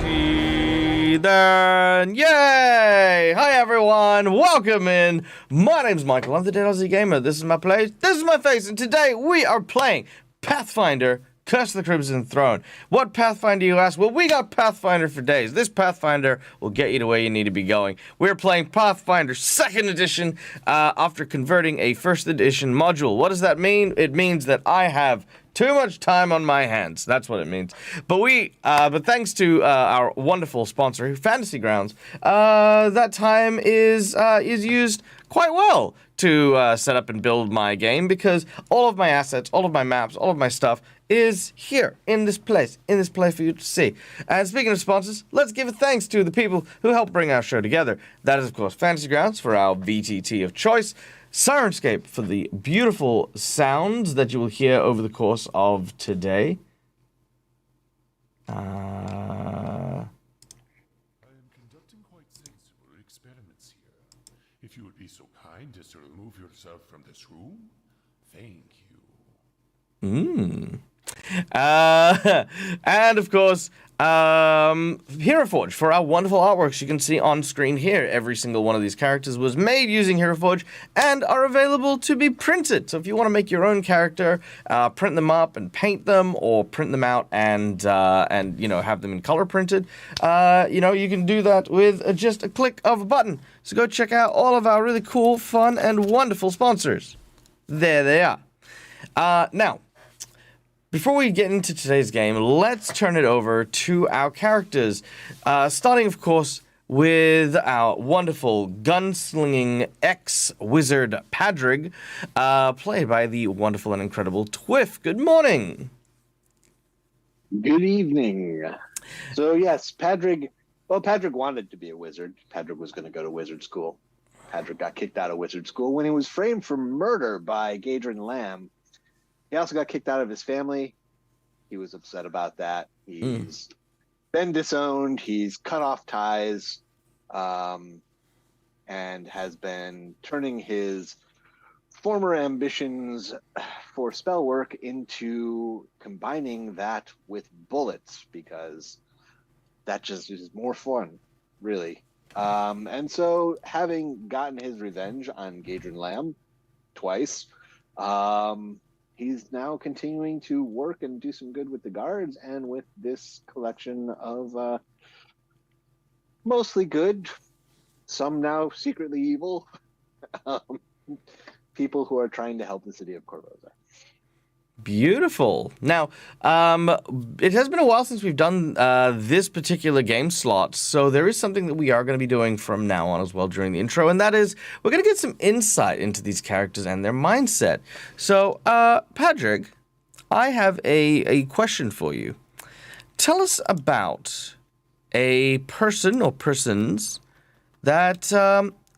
Alrighty then, yay! Hi everyone, welcome in. My name's Michael, I'm the Dead Aussie Gamer. This is my place, this is my face, and today we are playing Pathfinder Curse of the Crimson Throne. What Pathfinder, you ask? Well, we got Pathfinder for days. This Pathfinder will get you to where you need to be going. We're playing Pathfinder 2nd Edition after converting a 1st Edition module. What does that mean? It means that I have too much time on my hands. That's what it means. But thanks to our wonderful sponsor, Fantasy Grounds, that time is used quite well to set up and build my game, because all of my assets, all of my maps, all of my stuff is here in this place for you to see. And speaking of sponsors, let's give a thanks to the people who help bring our show together. That is, of course, Fantasy Grounds for our VTT of choice, Sirenscape for the beautiful sounds that you will hear over the course of today. I am conducting quite sensible experiments here. If you would be so kind as to remove yourself from this room, thank you. And of course, Hero Forge for our wonderful artworks you can see on screen here. Every single one of these characters was made using Hero Forge and are available to be printed. So if you want to make your own character, print them up and paint them, or print them out and have them in color printed, you can do that with just a click of a button. So go check out all of our really cool, fun, and wonderful sponsors. There they are. Now, before we get into today's game, let's turn it over to our characters. Starting, of course, with our wonderful gunslinging ex-wizard Padrig, played by the wonderful and incredible Twiff. Good morning. Good evening. So, yes, Padrig wanted to be a wizard. Padrig was going to go to wizard school. Padrig got kicked out of wizard school when he was framed for murder by Gadrin Lamb. He also got kicked out of his family. He was upset about that. He's been disowned. He's cut off ties, and has been turning his former ambitions for spell work into combining that with bullets, because that just is more fun, really. And so, having gotten his revenge on Gadrin Lamb twice, he's now continuing to work and do some good with the guards and with this collection of mostly good, some now secretly evil, people who are trying to help the city of Korvosa. Beautiful. Now, it has been a while since we've done this particular game slot, so there is something that we are going to be doing from now on as well during the intro, and that is we're going to get some insight into these characters and their mindset. So, Padrig, I have a question for you. Tell us about a person or persons that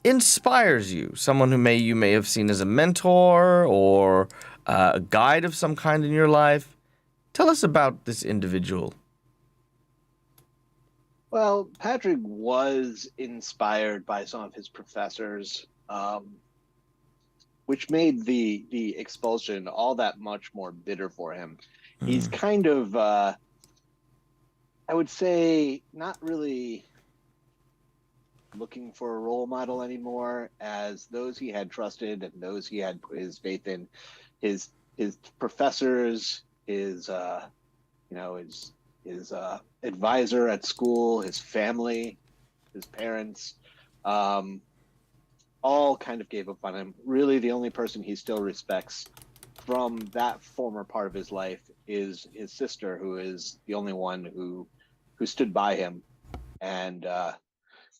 inspires you, someone who you may have seen as a mentor or a guide of some kind in your life. Tell us about this individual. Well, Patrick was inspired by some of his professors, which made the expulsion all that much more bitter for him. He's kind of, I would say, not really looking for a role model anymore, as those he had trusted and those he had put his faith in, his professors, his advisor at school, his family, his parents, all kind of gave up on him. Really, the only person he still respects from that former part of his life is his sister, who is the only one who stood by him and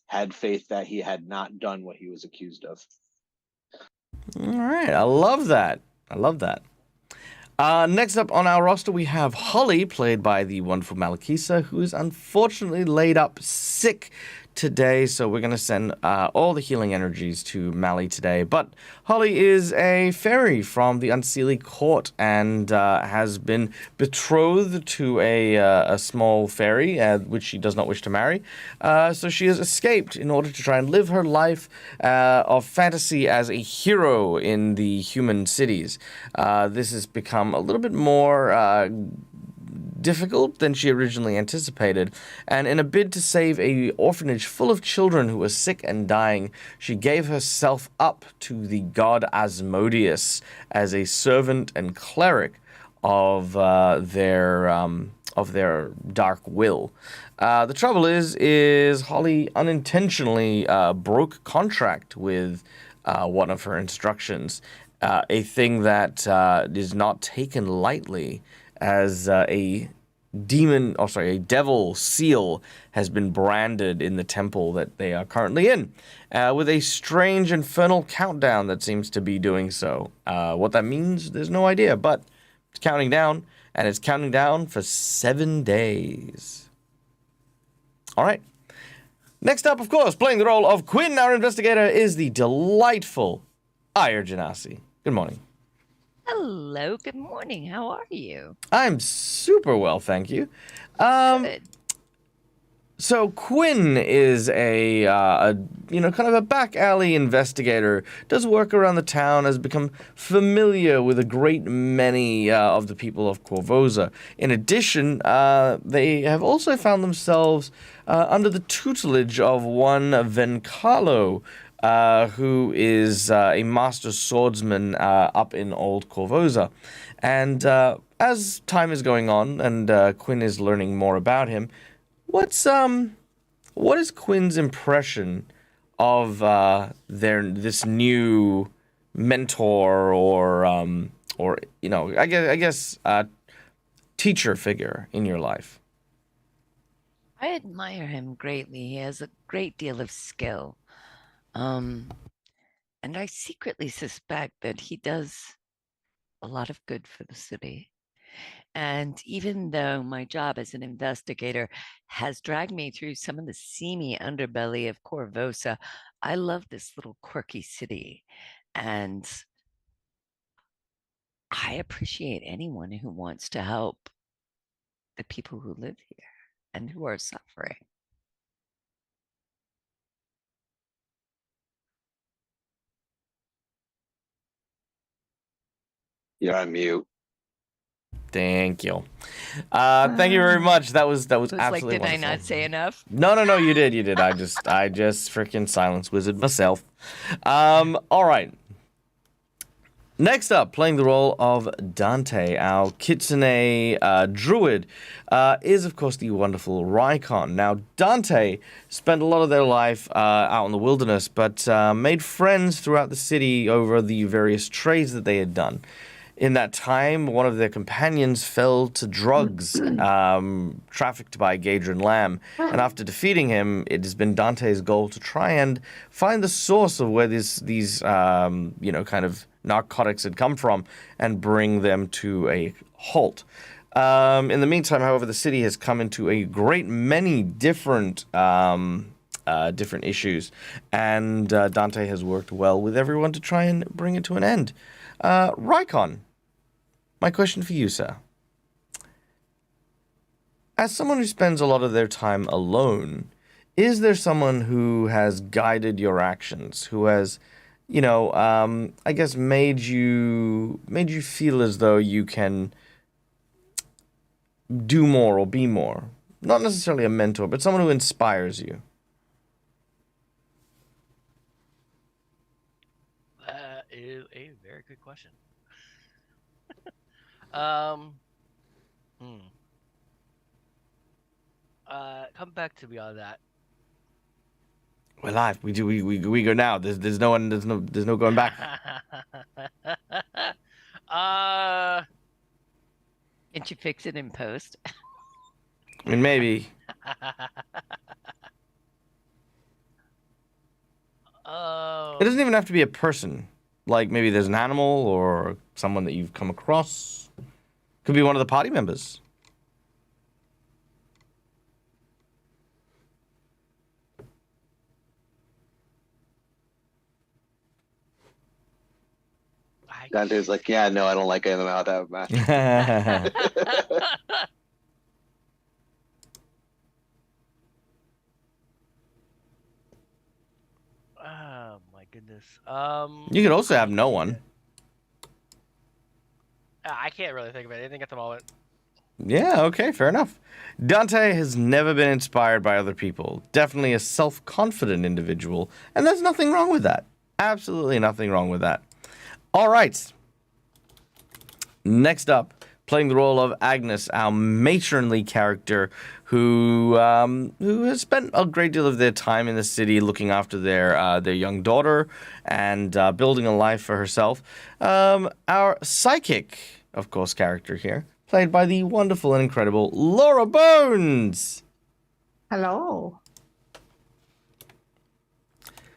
had faith that he had not done what he was accused of. All right, I love that. Next up on our roster, we have Holly, played by the wonderful Malakisa, who is unfortunately laid up sick today, so we're going to send all the healing energies to Mally today. But Holly is a fairy from the Unseelie Court and has been betrothed to a small fairy, which she does not wish to marry. So she has escaped in order to try and live her life of fantasy as a hero in the human cities. This has become a little bit more difficult than she originally anticipated, and in a bid to save a orphanage full of children who were sick and dying, she gave herself up to the god Asmodeus as a servant and cleric of their dark will. The trouble is Holly unintentionally broke contract with one of her instructions, a thing that is not taken lightly, as a devil seal has been branded in the temple that they are currently in, with a strange infernal countdown that seems to be doing so. What that means, there's no idea, but it's counting down, and it's counting down for 7 days. All right. Next up, of course, playing the role of Quinn, our investigator, is the delightful Aya Janasi. Good morning. Hello, good morning. How are you? I'm super well, thank you. Good. So Quinn is a kind of a back alley investigator. Does work around the town. Has become familiar with a great many of the people of Korvosa. In addition, they have also found themselves under the tutelage of one Venkalo, who is a master swordsman up in Old Korvosa. And as time is going on and Quinn is learning more about him, what is Quinn's impression of this new mentor or I guess teacher figure in your life? I admire him greatly. He has a great deal of skill. And I secretly suspect that he does a lot of good for the city. And even though my job as an investigator has dragged me through some of the seamy underbelly of Korvosa, I love this little quirky city. And I appreciate anyone who wants to help the people who live here and who are suffering. You're on mute. Thank you. Thank you very much. That was It's absolutely like, did I wonderful. not say enough? No, you did. I just freaking silence wizard myself. All right. Next up, playing the role of Dante, our kitsune druid, is of course the wonderful Rykon. Now, Dante spent a lot of their life out in the wilderness, but made friends throughout the city over the various trades that they had done. In that time, one of their companions fell to drugs, trafficked by Gadrin Lamb, and after defeating him, it has been Dante's goal to try and find the source of where these kind of narcotics had come from and bring them to a halt. In the meantime, however, the city has come into a great many different issues, and Dante has worked well with everyone to try and bring it to an end. Rykon, my question for you, sir. As someone who spends a lot of their time alone, is there someone who has guided your actions, who has, I guess made you feel as though you can do more or be more? Not necessarily a mentor, but someone who inspires you. That is a very good question. Come back to me on that. We're live. We go now. There's no going back. Can't you fix it in post? I mean, maybe. Oh. It doesn't even have to be a person. Like maybe there's an animal or someone that you've come across. Could be one of the party members. Dante's like, yeah, no, I don't like anything about that match. Oh my goodness. You could also have no one. I can't really think of anything at the moment. Yeah, okay, fair enough. Dante has never been inspired by other people. Definitely a self-confident individual, and there's nothing wrong with that. Absolutely nothing wrong with that. All right. Next up, playing the role of Agnes, our matronly character who has spent a great deal of their time in the city looking after their young daughter and building a life for herself. Our psychic, of course, character here, played by the wonderful and incredible Laura Bones. Hello.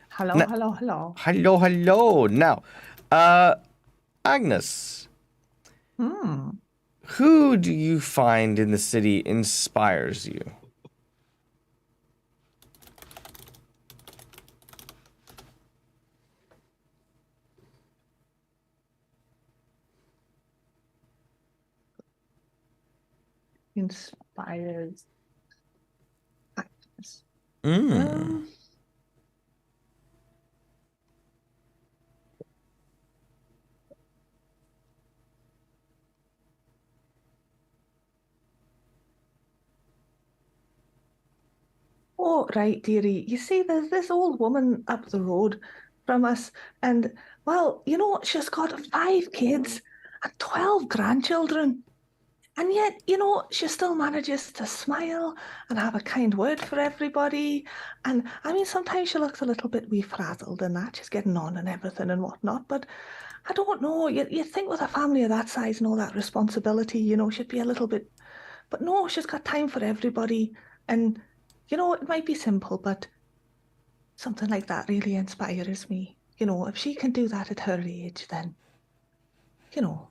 Hello, Now- hello, hello. Hello, hello. Now, Agnes, who do you find in the city inspires you? Inspires Agnes. Mm. Oh, right, dearie. You see, there's this old woman up the road from us, and, well, you know, she's got 5 kids and 12 grandchildren. And yet, you know, she still manages to smile and have a kind word for everybody. And I mean, sometimes she looks a little bit wee frazzled and that, she's getting on and everything and whatnot. But I don't know, you think with a family of that size and all that responsibility, you know, she'd be a little bit, but no, she's got time for everybody. And, you know, it might be simple, but something like that really inspires me. You know, if she can do that at her age, then, you know,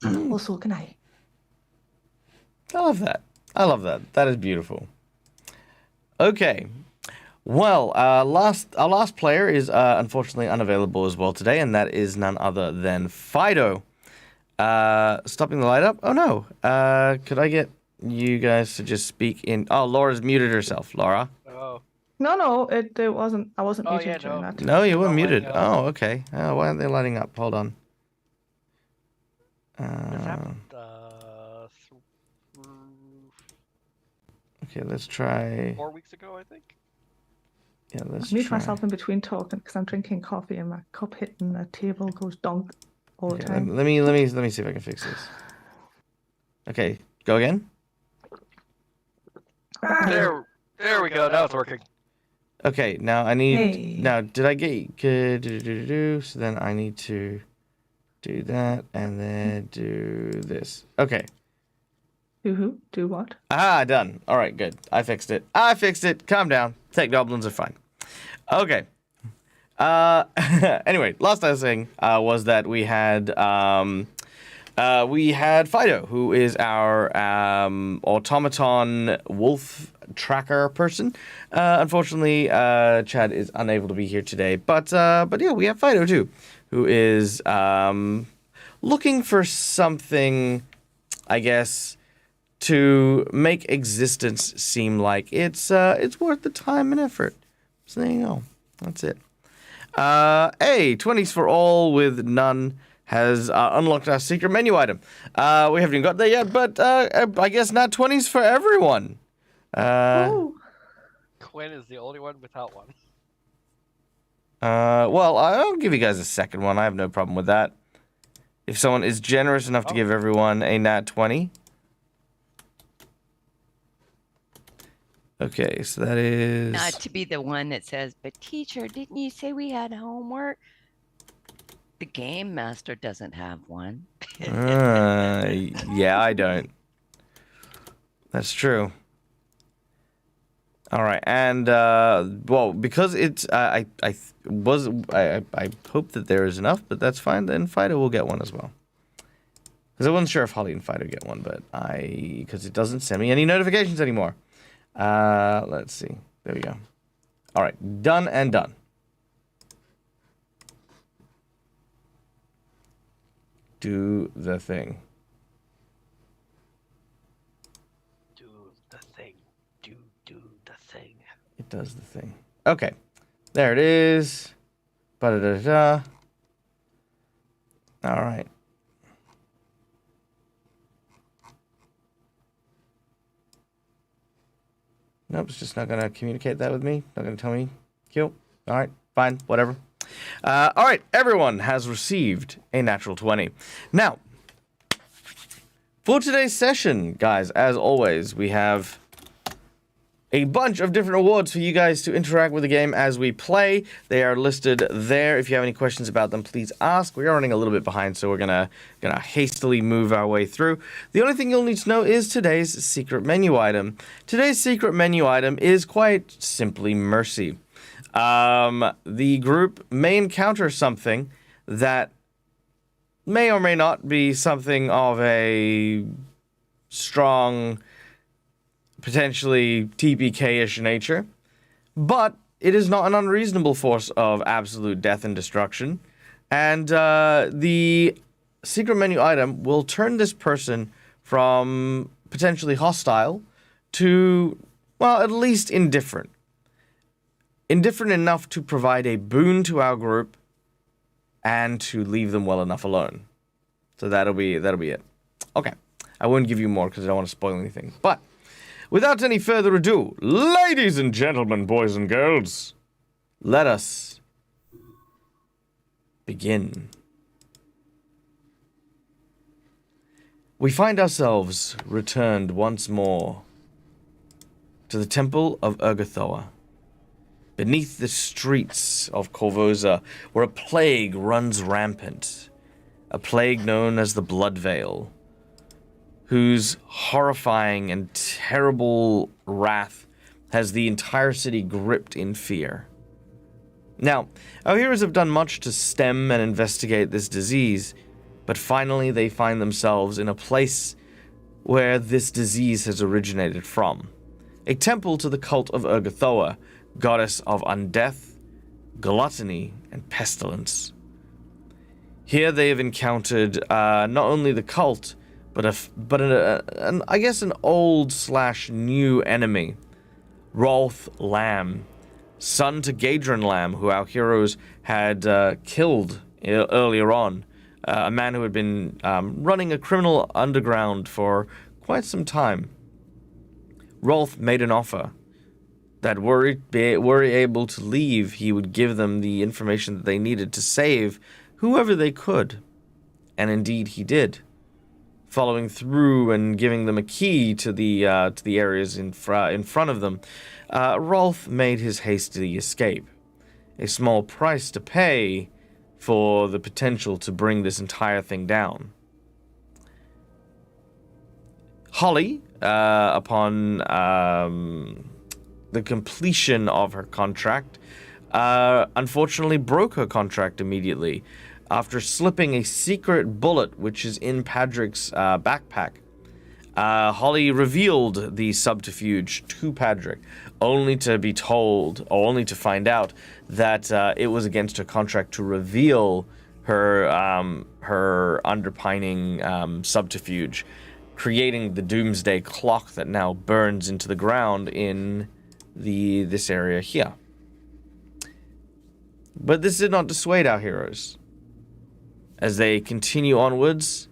well, so can I. I love that. I love that. That is beautiful. Okay. Well, our last player is unfortunately unavailable as well today, and that is none other than Fido. Stopping the light up? Oh no. Could I get you guys to just speak in? Oh, Laura's muted herself. Laura. Oh, No, it wasn't. I wasn't Oh, muted yeah, during no. that. No, you were Not muted. lighting up. Oh, okay. Why aren't they lighting up? Hold on. this happened. Okay, let's try. 4 weeks ago, I think. Yeah, let's I mute try. myself in between talking because I'm drinking coffee and my cup hitting the table goes donk all the Okay, time. let me see if I can fix this. Okay, go again. There we go. Now it's working. Okay, now I need. Hey. Now, did I get? So then I need to do that and then do this. Okay. Who? Do what? Ah, done. All right, good. I fixed it. Calm down. Tech goblins are fine. Okay. Anyway, last I was saying was that we had Fido, who is our automaton wolf tracker person. Unfortunately, Chad is unable to be here today, but yeah, we have Fido too, who is looking for something, I guess, to make existence seem like it's worth the time and effort. So there you go. That's it. 20s for all with none has unlocked our secret menu item. We haven't even got there yet, but I guess not 20s for everyone. Oh, Quinn is the only one without one. Well, I'll give you guys a second one. I have no problem with that. If someone is generous enough to give everyone a nat 20. Okay, so that is... Not to be the one that says, but teacher, didn't you say we had homework? The game master doesn't have one. Yeah, I don't. That's true. All right, and well, because it's I hope that there is enough, but that's fine. Then Fido will get one as well. Because I wasn't sure if Holly and Fido get one, but because it doesn't send me any notifications anymore. Let's see. There we go. All right, done and done. Do the thing. Do the thing. Do the thing. It does the thing. Okay. There it is. Ba-da-da-da. All right. Nope, it's just not going to communicate that with me. Not going to tell me. Cool. All right, fine, whatever. All right, everyone has received a natural 20. Now, for today's session, guys, as always, we have a bunch of different awards for you guys to interact with the game as we play. They are listed there. If you have any questions about them, please ask. We are running a little bit behind, so we're gonna hastily move our way through. The only thing you'll need to know is today's secret menu item. Today's secret menu item is quite simply mercy. The group may encounter something that may or may not be something of a strong, potentially TPK-ish nature, but it is not an unreasonable force of absolute death and destruction, and the secret menu item will turn this person from potentially hostile to, well, at least indifferent. Indifferent enough to provide a boon to our group and to leave them well enough alone. So that'll be it. Okay. I won't give you more because I don't want to spoil anything. But without any further ado, ladies and gentlemen, boys and girls, let us begin. We find ourselves returned once more to the Temple of Urgathoa, beneath the streets of Korvosa, where a plague runs rampant, a plague known as the Blood Veil, whose horrifying and terrible wrath has the entire city gripped in fear. Now, our heroes have done much to stem and investigate this disease, but finally they find themselves in a place where this disease has originated from. A temple to the cult of Urgathoa, goddess of undeath, gluttony, and pestilence. Here they have encountered not only the cult, but I guess an old/new enemy, Rolf Lamb, son to Gadron Lamb, who our heroes had killed earlier on, a man who had been running a criminal underground for quite some time. Rolf made an offer that were he able to leave, he would give them the information that they needed to save whoever they could. And indeed he did, following through and giving them a key to the areas in front of them. Rolf made his hasty escape, a small price to pay for the potential to bring this entire thing down. Holly, upon the completion of her contract, unfortunately broke her contract immediately after slipping a secret bullet which is in Padrick's backpack. Holly revealed the subterfuge to Padrick, only to be told, or only to find out, that it was against her contract to reveal her underpining subterfuge, creating the doomsday clock that now burns into the ground in this area here. But this did not dissuade our heroes. As they continue onwards,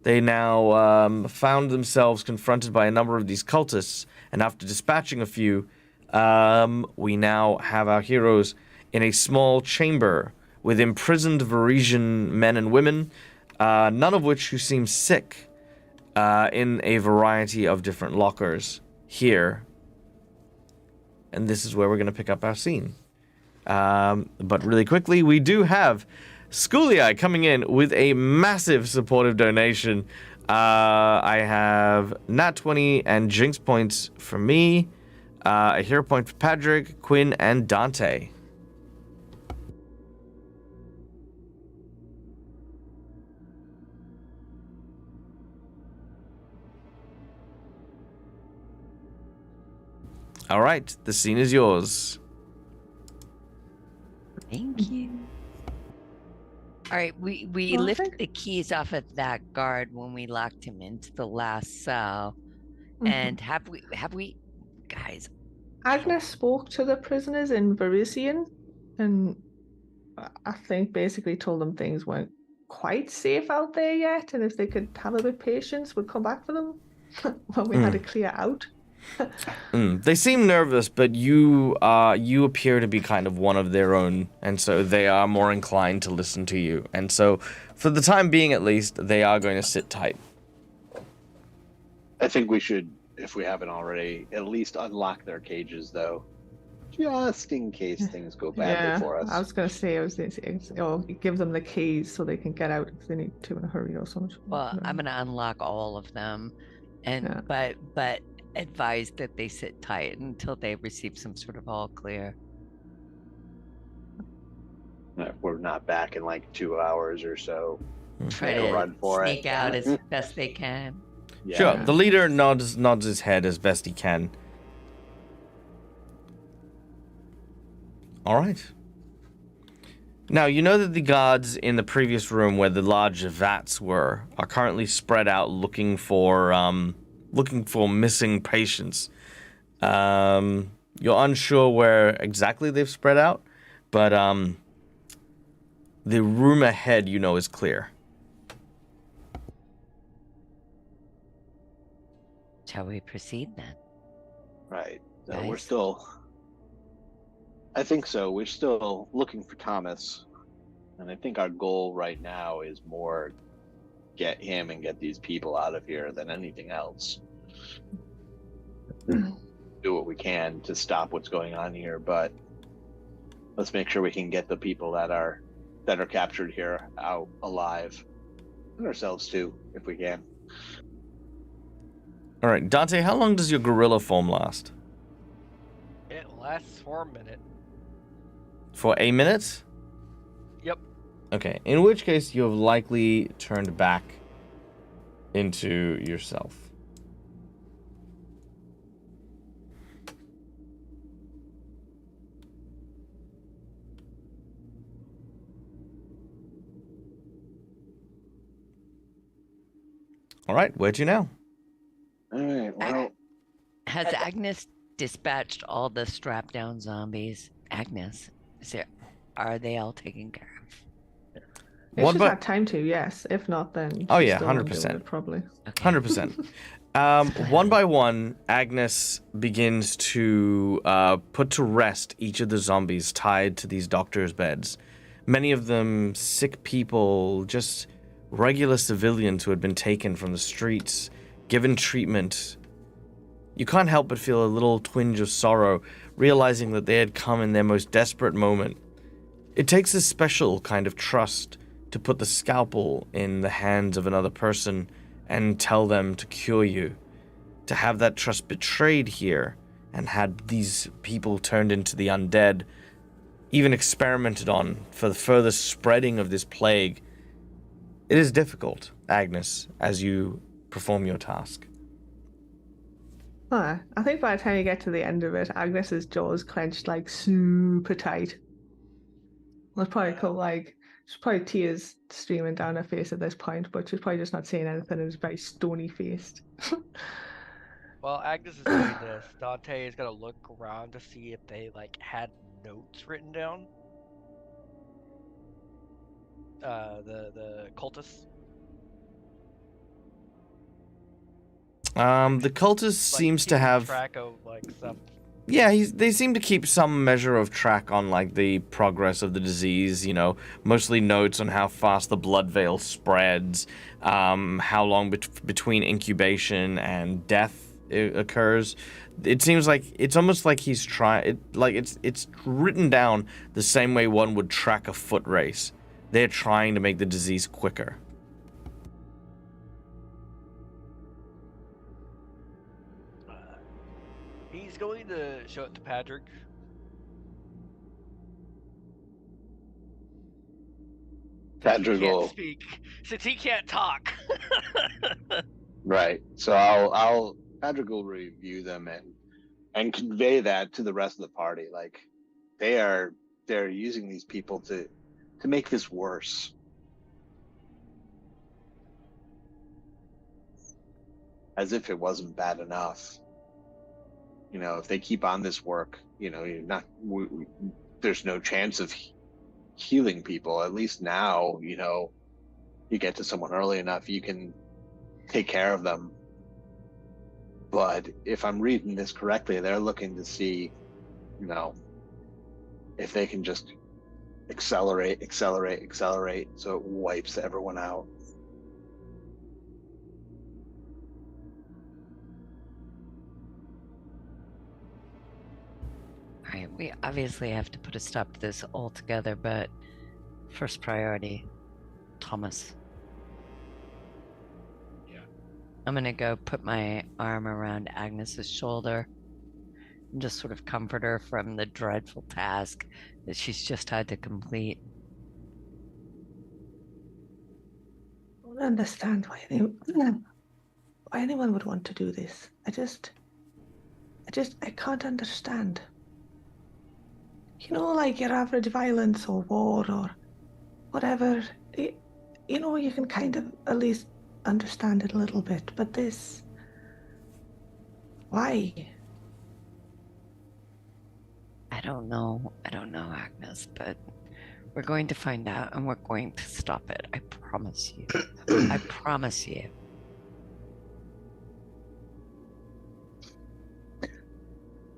they now found themselves confronted by a number of these cultists, and after dispatching a few, we now have our heroes in a small chamber with imprisoned Varisian men and women, none of which who seem sick, in a variety of different lockers here. And this is where we're going to pick up our scene. But really quickly, we do have Schoolie coming in with a massive supportive donation. I have Nat 20 and Jinx points for me, a hero point for Padrick, Quinn, and Dante. All right, the scene is yours. Thank you. All right, we lifted the keys off of that guard when we locked him into the last cell. And have we, guys? Agnes spoke to the prisoners in Varisian, and I think basically told them things weren't quite safe out there yet, and if they could have a bit of patience, we'd come back for them when we had it clear out. They seem nervous, but you appear to be kind of one of their own, and so they are more inclined to listen to you. And so, for the time being at least, they are going to sit tight. I think we should, if we haven't already, at least unlock their cages, though, just in case things go badly for us. I was gonna say, give them the keys so they can get out if they need to in a hurry or something. Well, I'm gonna unlock all of them, and but advise that they sit tight until they receive some sort of all clear. If we're not back in like 2 hours or so, Try they'll to run for sneak it. out as best they can. Yeah. Sure. The leader nods his head as best he can. All right. Now, you know that the guards in the previous room where the large vats were are currently spread out looking for missing patients. You're unsure where exactly they've spread out, but the room ahead, you know, is clear. Shall we proceed then? Right. So Nice. we're still. I think so. We're still looking for Thomas, and I think our goal right now is more get him and get these people out of here than anything else. Do what we can to stop what's going on here, but let's make sure we can get the people that are captured here out alive, and ourselves too, if we can. All right, Dante, how long does your gorilla form last? It lasts for a minute. For a minute? Yep. Okay, in which case you have likely turned back into yourself. All right, where to now? All right. Well, Has Agnes dispatched all the strapped down zombies? Agnes, are they all taken care of? If What she's about- had time to, yes. If not, then Oh, she's yeah, still 100%. doing it, probably. Okay. 100%. One by one, Agnes begins to put to rest each of the zombies tied to these doctors' beds. Many of them sick people, just regular civilians who had been taken from the streets, given treatment. You can't help but feel a little twinge of sorrow, realizing that they had come in their most desperate moment. It takes a special kind of trust to put the scalpel in the hands of another person and tell them to cure you. To have that trust betrayed here and had these people turned into the undead, even experimented on for the further spreading of this plague, it is difficult, Agnes, as you perform your task. I think by the time you get to the end of it, Agnes's jaws clenched like super tight. There's probably she's probably tears streaming down her face at this point, but she's probably just not saying anything and is very stony faced. While Agnes is doing this, Dante is gonna look around to see if they had notes written down. The cultists. The cultist seems to keeping have... track of stuff. Yeah, they seem to keep some measure of track on the progress of the disease, you know, mostly notes on how fast the blood veil spreads, how long between incubation and death occurs. It seems like it's almost like he's it's written down the same way one would track a foot race. They're trying to make the disease quicker. He's going to show it to Patrick. Patrick He can't will. speak since he can't talk. Right. So Patrick will review them and convey that to the rest of the party. Like they're using these people to make this worse. As if it wasn't bad enough. You know, if they keep on this work, you know, there's no chance of healing people. At least now, you know, you get to someone early enough, you can take care of them. But if I'm reading this correctly, they're looking to see, you know, if they can just accelerate, so it wipes everyone out. All right, we obviously have to put a stop to this altogether, but first priority, Thomas. Yeah. I'm gonna go put my arm around Agnes's shoulder and just sort of comfort her from the dreadful task that she's just had to complete. I don't understand why anyone would want to do this. I can't understand. You know, like your average violence or war or whatever, you know, you can kind of at least understand it a little bit. But this, why? I don't know, Agnes, but we're going to find out and we're going to stop it. I promise you. I promise you.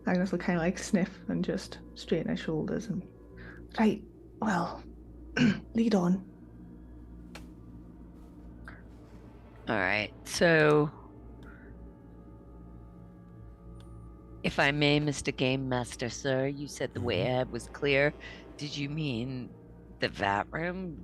Agnes will kind of like sniff and just straighten her shoulders and, right, well, lead on. All right, so if I may, Mr. Game Master, sir, you said the way ahead was clear. Did you mean the vat room?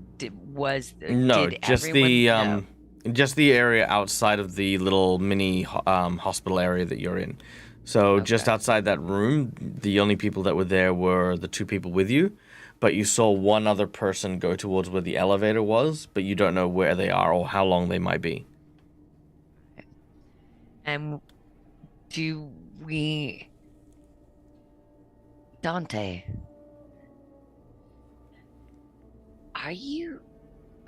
No, did just everyone, just the area outside of the little mini hospital area that you're in. So just Okay. outside that room, the only people that were there were the two people with you, but you saw one other person go towards where the elevator was, but you don't know where they are or how long they might be. And do we... Dante, are you...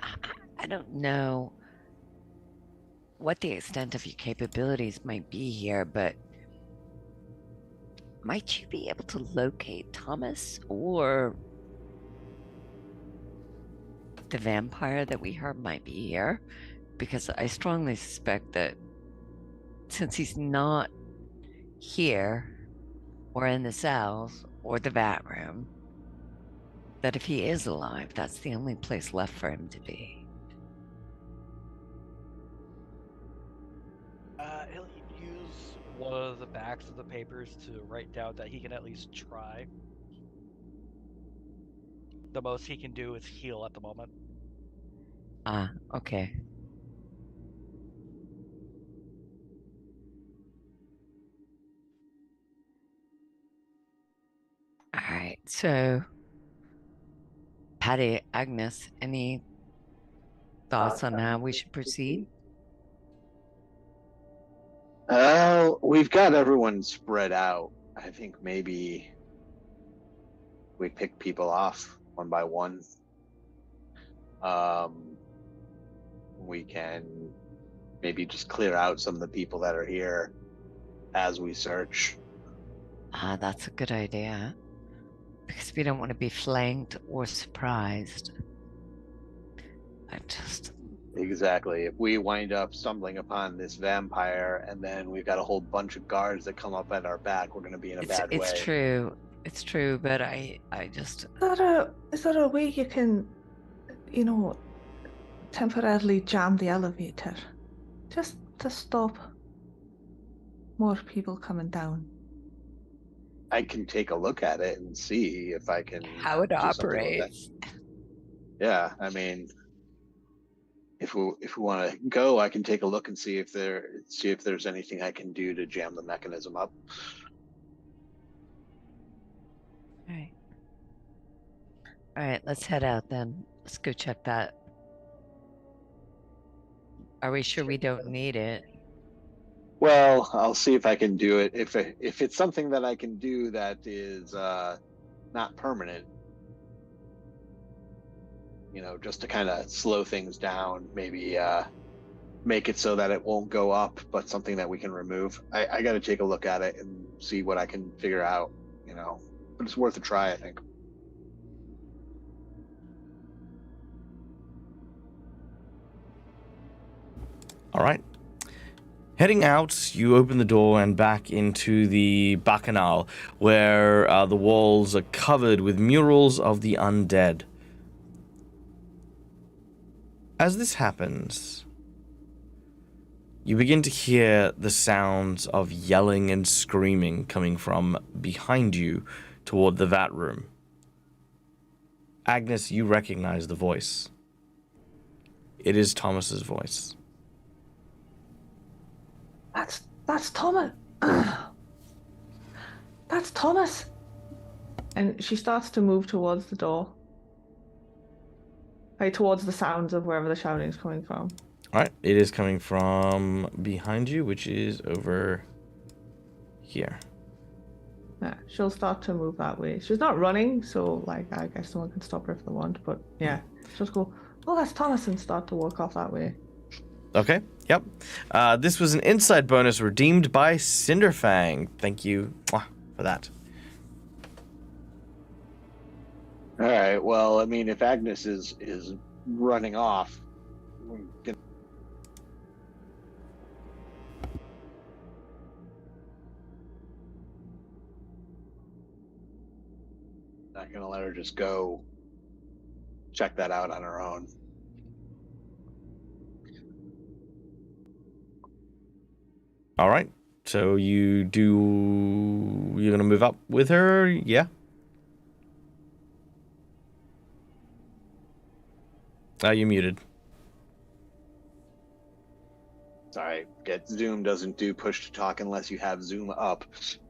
I don't know what the extent of your capabilities might be here, but might you be able to locate Thomas or the vampire that we heard might be here? Because I strongly suspect that since he's not here or in the cells or the vat room, that if he is alive, that's the only place left for him to be. He'll use one of the backs of the papers to write down that he can at least try. The most he can do is heal at the moment. Ah, okay. All right, so Patty, Agnes, any thoughts on how we should proceed? We've got everyone spread out. I think maybe we pick people off one by one. We can maybe just clear out some of the people that are here as we search. Ah, that's a good idea. Because we don't want to be flanked or surprised. Exactly. If we wind up stumbling upon this vampire and then we've got a whole bunch of guards that come up at our back, we're going to be in a bad way. It's true. It's true, but I just... Is there a way you can, you know, temporarily jam the elevator? Just to stop more people coming down. I can take a look at it and see if I can how it do something with operates. that. Yeah, I mean, if we want to go, I can take a look and see if there's anything I can do to jam the mechanism up. All right, let's head out then. Let's go check that. Are we sure we don't need it? Well, I'll see if I can do it. If it's something that I can do that is not permanent, you know, just to kind of slow things down, maybe make it so that it won't go up, but something that we can remove. I got to take a look at it and see what I can figure out, you know, but it's worth a try, I think. All right. Heading out, you open the door and back into the Bacchanal, where the walls are covered with murals of the undead. As this happens, you begin to hear the sounds of yelling and screaming coming from behind you toward the vat room. Agnes, you recognize the voice. It is Thomas's voice. That's Thomas. That's Thomas. And she starts to move towards the door. Like towards the sounds of wherever the shouting is coming from. Alright, it is coming from behind you, which is over here. Yeah, she'll start to move that way. She's not running, so like I guess someone can stop her if they want, but yeah. She'll just go, oh, that's Thomas, and start to walk off that way. Okay, yep. This was an inside bonus redeemed by Cinderfang. Thank you for that. All right. Well, I mean, if Agnes is running off, we're not gonna let her just go check that out on her own. All right. So you're gonna move up with her, yeah? You're muted. Sorry, Zoom doesn't do push to talk unless you have Zoom up.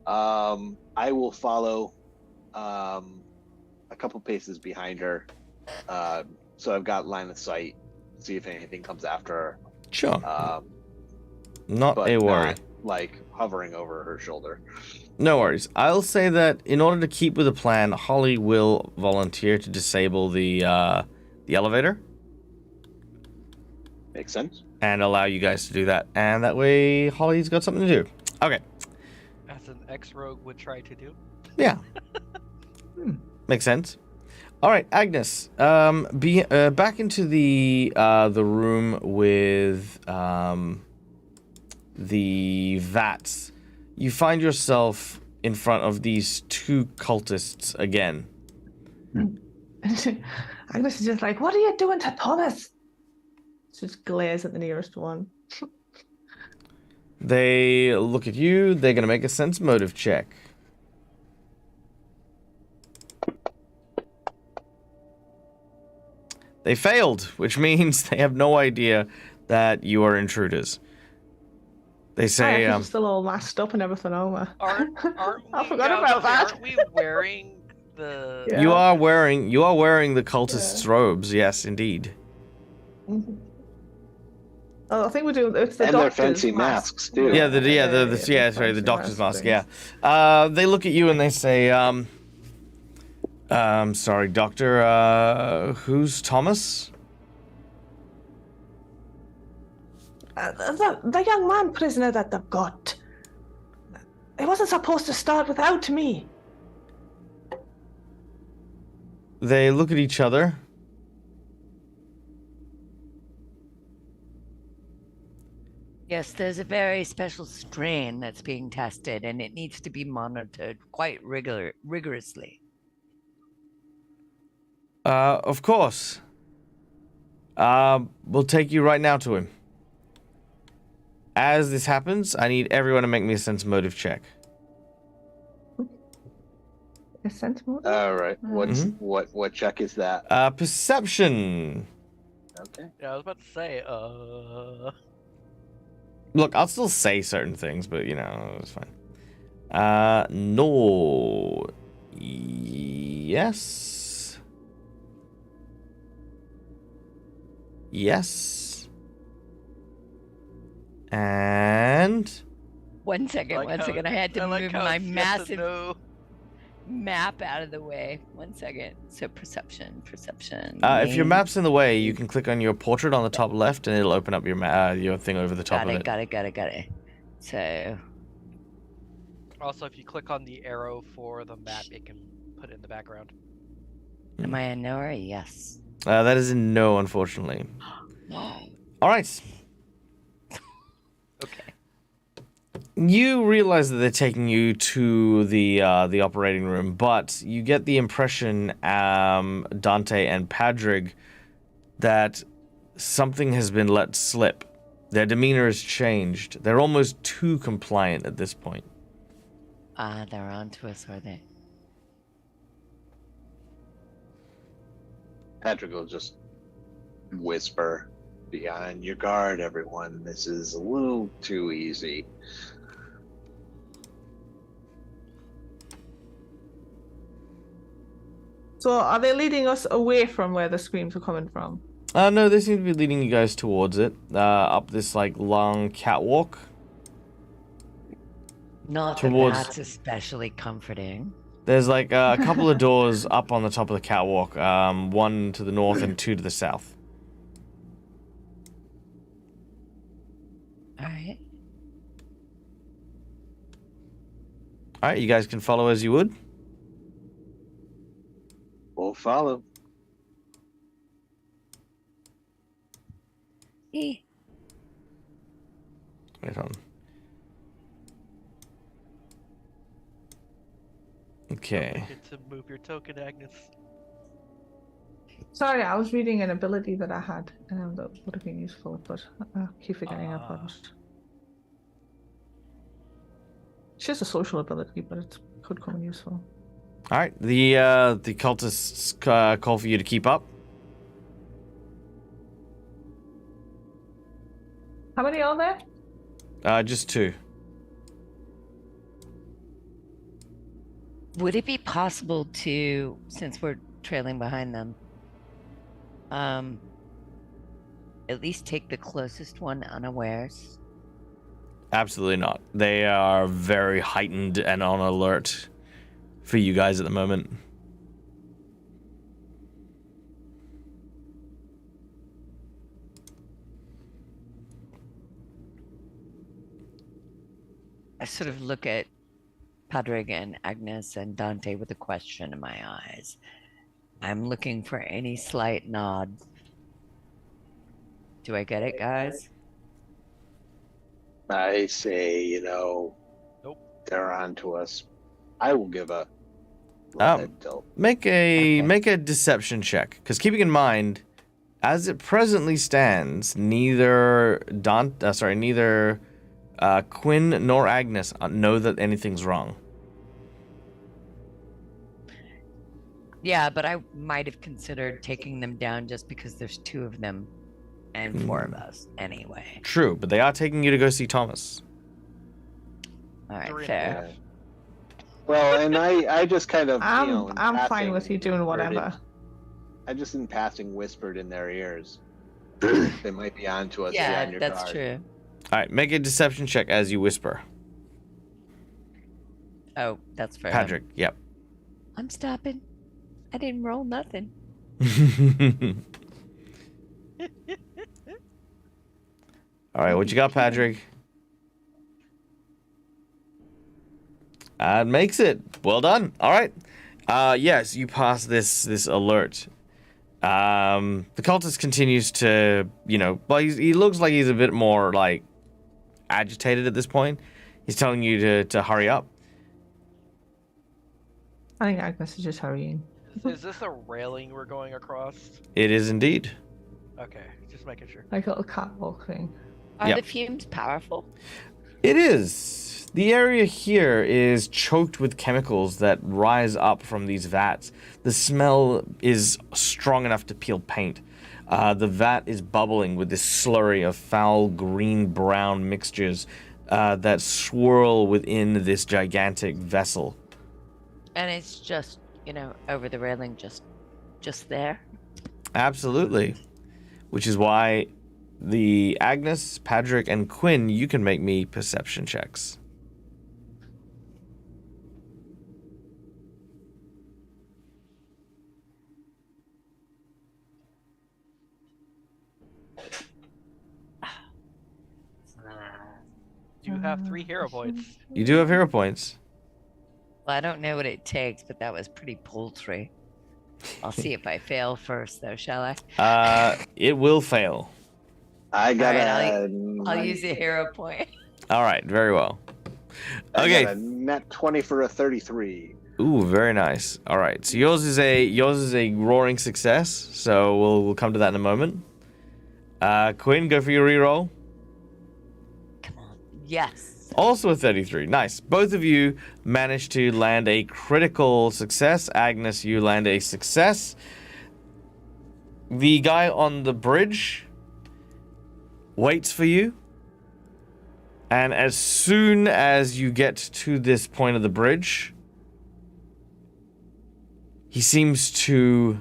I will follow a couple paces behind her, so I've got line of sight. See if anything comes after her. Sure. Not a worry. Not, like hovering over her shoulder. No worries. I'll say that in order to keep with the plan, Holly will volunteer to disable the elevator. Makes sense. And allow you guys to do that. And that way, Holly's got something to do. Okay. As an ex-rogue would try to do. Yeah. Makes sense. All right, Agnes. Back into the room with the vats. You find yourself in front of these two cultists again. Agnes is just like, what are you doing to Thomas? She just glares at the nearest one. They look at you. They're going to make a sense motive check. They failed, which means they have no idea that you are intruders. They say, I'm still all masked up and everything over. Aren't I we, forgot about that. Aren't we wearing the... Yeah. You are wearing the cultists' robes, yes, indeed. Mm-hmm. Oh, I think we do. It's the and their doctor's fancy mask. masks too. Yeah, sorry, the doctor's mask. Yeah, they look at you and they say, sorry, doctor. Who's Thomas? The young man prisoner that they've got. It wasn't supposed to start without me. They look at each other. Yes, there's a very special strain that's being tested, and it needs to be monitored quite rigorously. Of course. We'll take you right now to him. As this happens, I need everyone to make me a sense motive check. A sense motive? All right. What check is that? Perception. Okay. Yeah, I was about to say, Look, I'll still say certain things, but, you know, it's fine. No. Yes. Yes. And... One second. I had to move my massive map out of the way. 1 second. So perception. If your map's in the way, you can click on your portrait on the top left, and it'll open up your thing over the top of it. Got it. So... Also, if you click on the arrow for the map, it can put it in the background. Am I a no or a yes? That is a no, unfortunately. No. All right. Okay. You realize that they're taking you to the operating room, but you get the impression, Dante and Padrig, that something has been let slip. Their demeanor has changed. They're almost too compliant at this point. They're on to us, are they? Patrick will just whisper, "Be on your guard, everyone. This is a little too easy." So are they leading us away from where the screams are coming from? No, they seem to be leading you guys towards it, up this, like, long catwalk. Not Towards- that that's especially comforting. There's, like, a couple of doors up on the top of the catwalk, one to the north and two to the south. Alright. Alright, you guys can follow as you would. We'll follow. Eh. Wait on. Okay. Don't forget to move your token, Agnes. Sorry, I was reading an ability that I had that would have been useful, but I keep forgetting I've got it. It's just a social ability, but it could come in useful. Alright, the cultists call for you to keep up. How many are there? Just two. Would it be possible to, since we're trailing behind them, at least take the closest one unawares? Absolutely not. They are very heightened and on alert for you guys at the moment. I sort of look at Padrig and Agnes and Dante with a question in my eyes. I'm looking for any slight nod. Do I get it, guys? I say, Nope. they're on to us. I will give a head tilt. Make a deception check, because keeping in mind, as it presently stands, neither Quinn nor Agnes know that anything's wrong. Yeah, but I might have considered taking them down just because there's two of them and four of us anyway. True, but they are taking you to go see Thomas. All right, 3.5. fair. Well, and I just kind of, in I'm fine passing with you doing whatever. I just in passing whispered in their ears. They might be on to us. Be Yeah, on your that's guard. true. Alright, make a deception check as you whisper. Oh, that's fair. Patrick, yep. I'm stopping. I didn't roll nothing. Alright, what you got, Patrick? That makes it. Well done. Alright. Yes, you pass this alert. The cultist continues to, well, he looks like he's a bit more, like, agitated at this point. He's telling you to hurry up. I think Agnes is just hurrying. Is this a railing we're going across? It is indeed. Okay, just making sure. Like a little catwalk thing. Are Yep. the fumes powerful? It is. The area here is choked with chemicals that rise up from these vats. The smell is strong enough to peel paint. The vat is bubbling with this slurry of foul green-brown mixtures that swirl within this gigantic vessel. And it's just, over the railing, just there. Absolutely. Which is why the Agnes, Padrick, and Quinn, you can make me perception checks. You have 3 hero points. You do have hero points. Well, I don't know what it takes, but that was pretty paltry. I'll see if I fail first, though, shall I? It will fail. I got Alright, a. I'll use a hero point. All right, very well. I Okay. got a net 20 for a 33. Ooh, very nice. All right, so yours is a roaring success. So we'll come to that in a moment. Quinn, go for your reroll. Come on. Yes. Also a 33. Nice. Both of you managed to land a critical success. Agnes, you land a success. The guy on the bridge waits for you. And as soon as you get to this point of the bridge, he seems to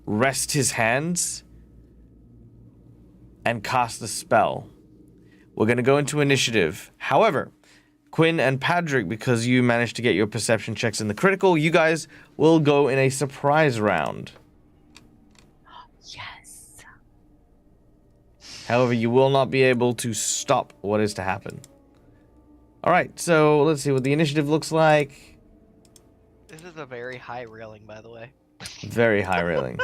rest his hands and cast a spell. We're going to go into initiative. However, Quinn and Patrick, because you managed to get your perception checks in the critical, you guys will go in a surprise round. Yes. However, you will not be able to stop what is to happen. All right, so let's see what the initiative looks like. This is a very high railing, by the way. Very high railing.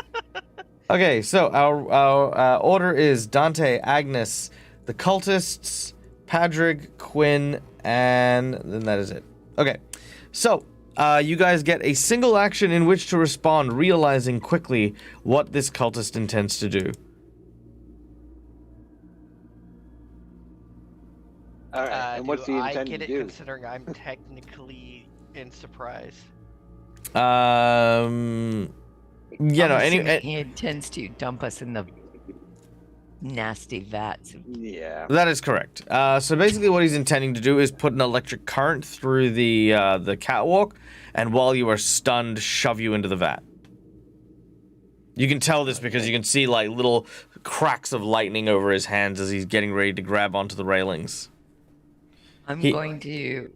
Okay, so our order is Dante, Agnes, the cultists, Padraig, Quinn, and then that is it. Okay, so you guys get a single action in which to respond, realizing quickly what this cultist intends to do. All right, and what's Do the I intent get to it do? considering I'm technically in surprise? Yeah, no, Assuming he intends to dump us in the nasty vats. Yeah. that is correct. So basically what he's intending to do is put an electric current through the catwalk, and while you are stunned, shove you into the vat. You can tell this because you can see like little cracks of lightning over his hands as he's getting ready to grab onto the railings. I'm going to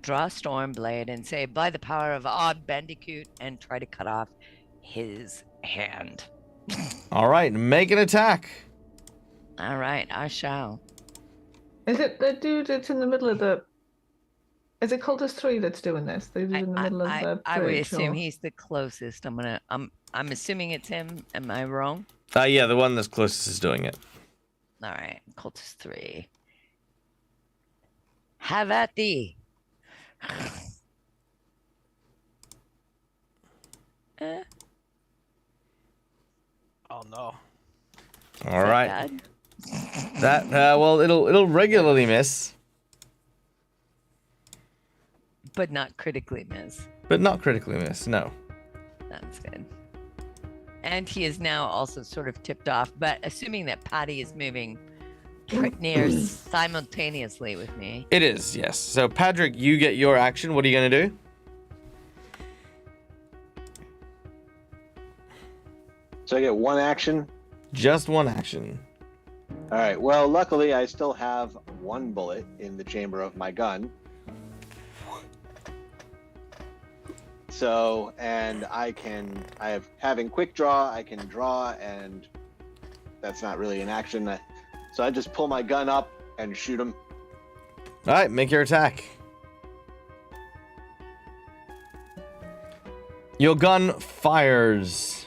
draw a Stormblade and say, by the power of Odd Bandicoot, and try to cut off his hand. All right, make an attack. All right, I shall. Is it the dude that's in the middle of the... Is it Cultist 3 that's doing this? The dude in the middle of the I would bridge, assume or- he's the closest. I'm assuming it's him. Am I wrong? Yeah, the one that's closest is doing it. All right, Cultist 3. Have at thee. Oh no. All right. Bad? That well, it'll regularly miss, But not critically miss. but not critically miss. No. That's good. And he is now also sort of tipped off, but assuming that Patty is moving near simultaneously with me. It is, yes. So Patrick, you get your action. What are you gonna do? So I get one action. Just one action. All right. Well, luckily I still have one bullet in the chamber of my gun. So, and having quick draw, I can draw, and that's not really an action. So I just pull my gun up and shoot him. All right, make your attack. Your gun fires.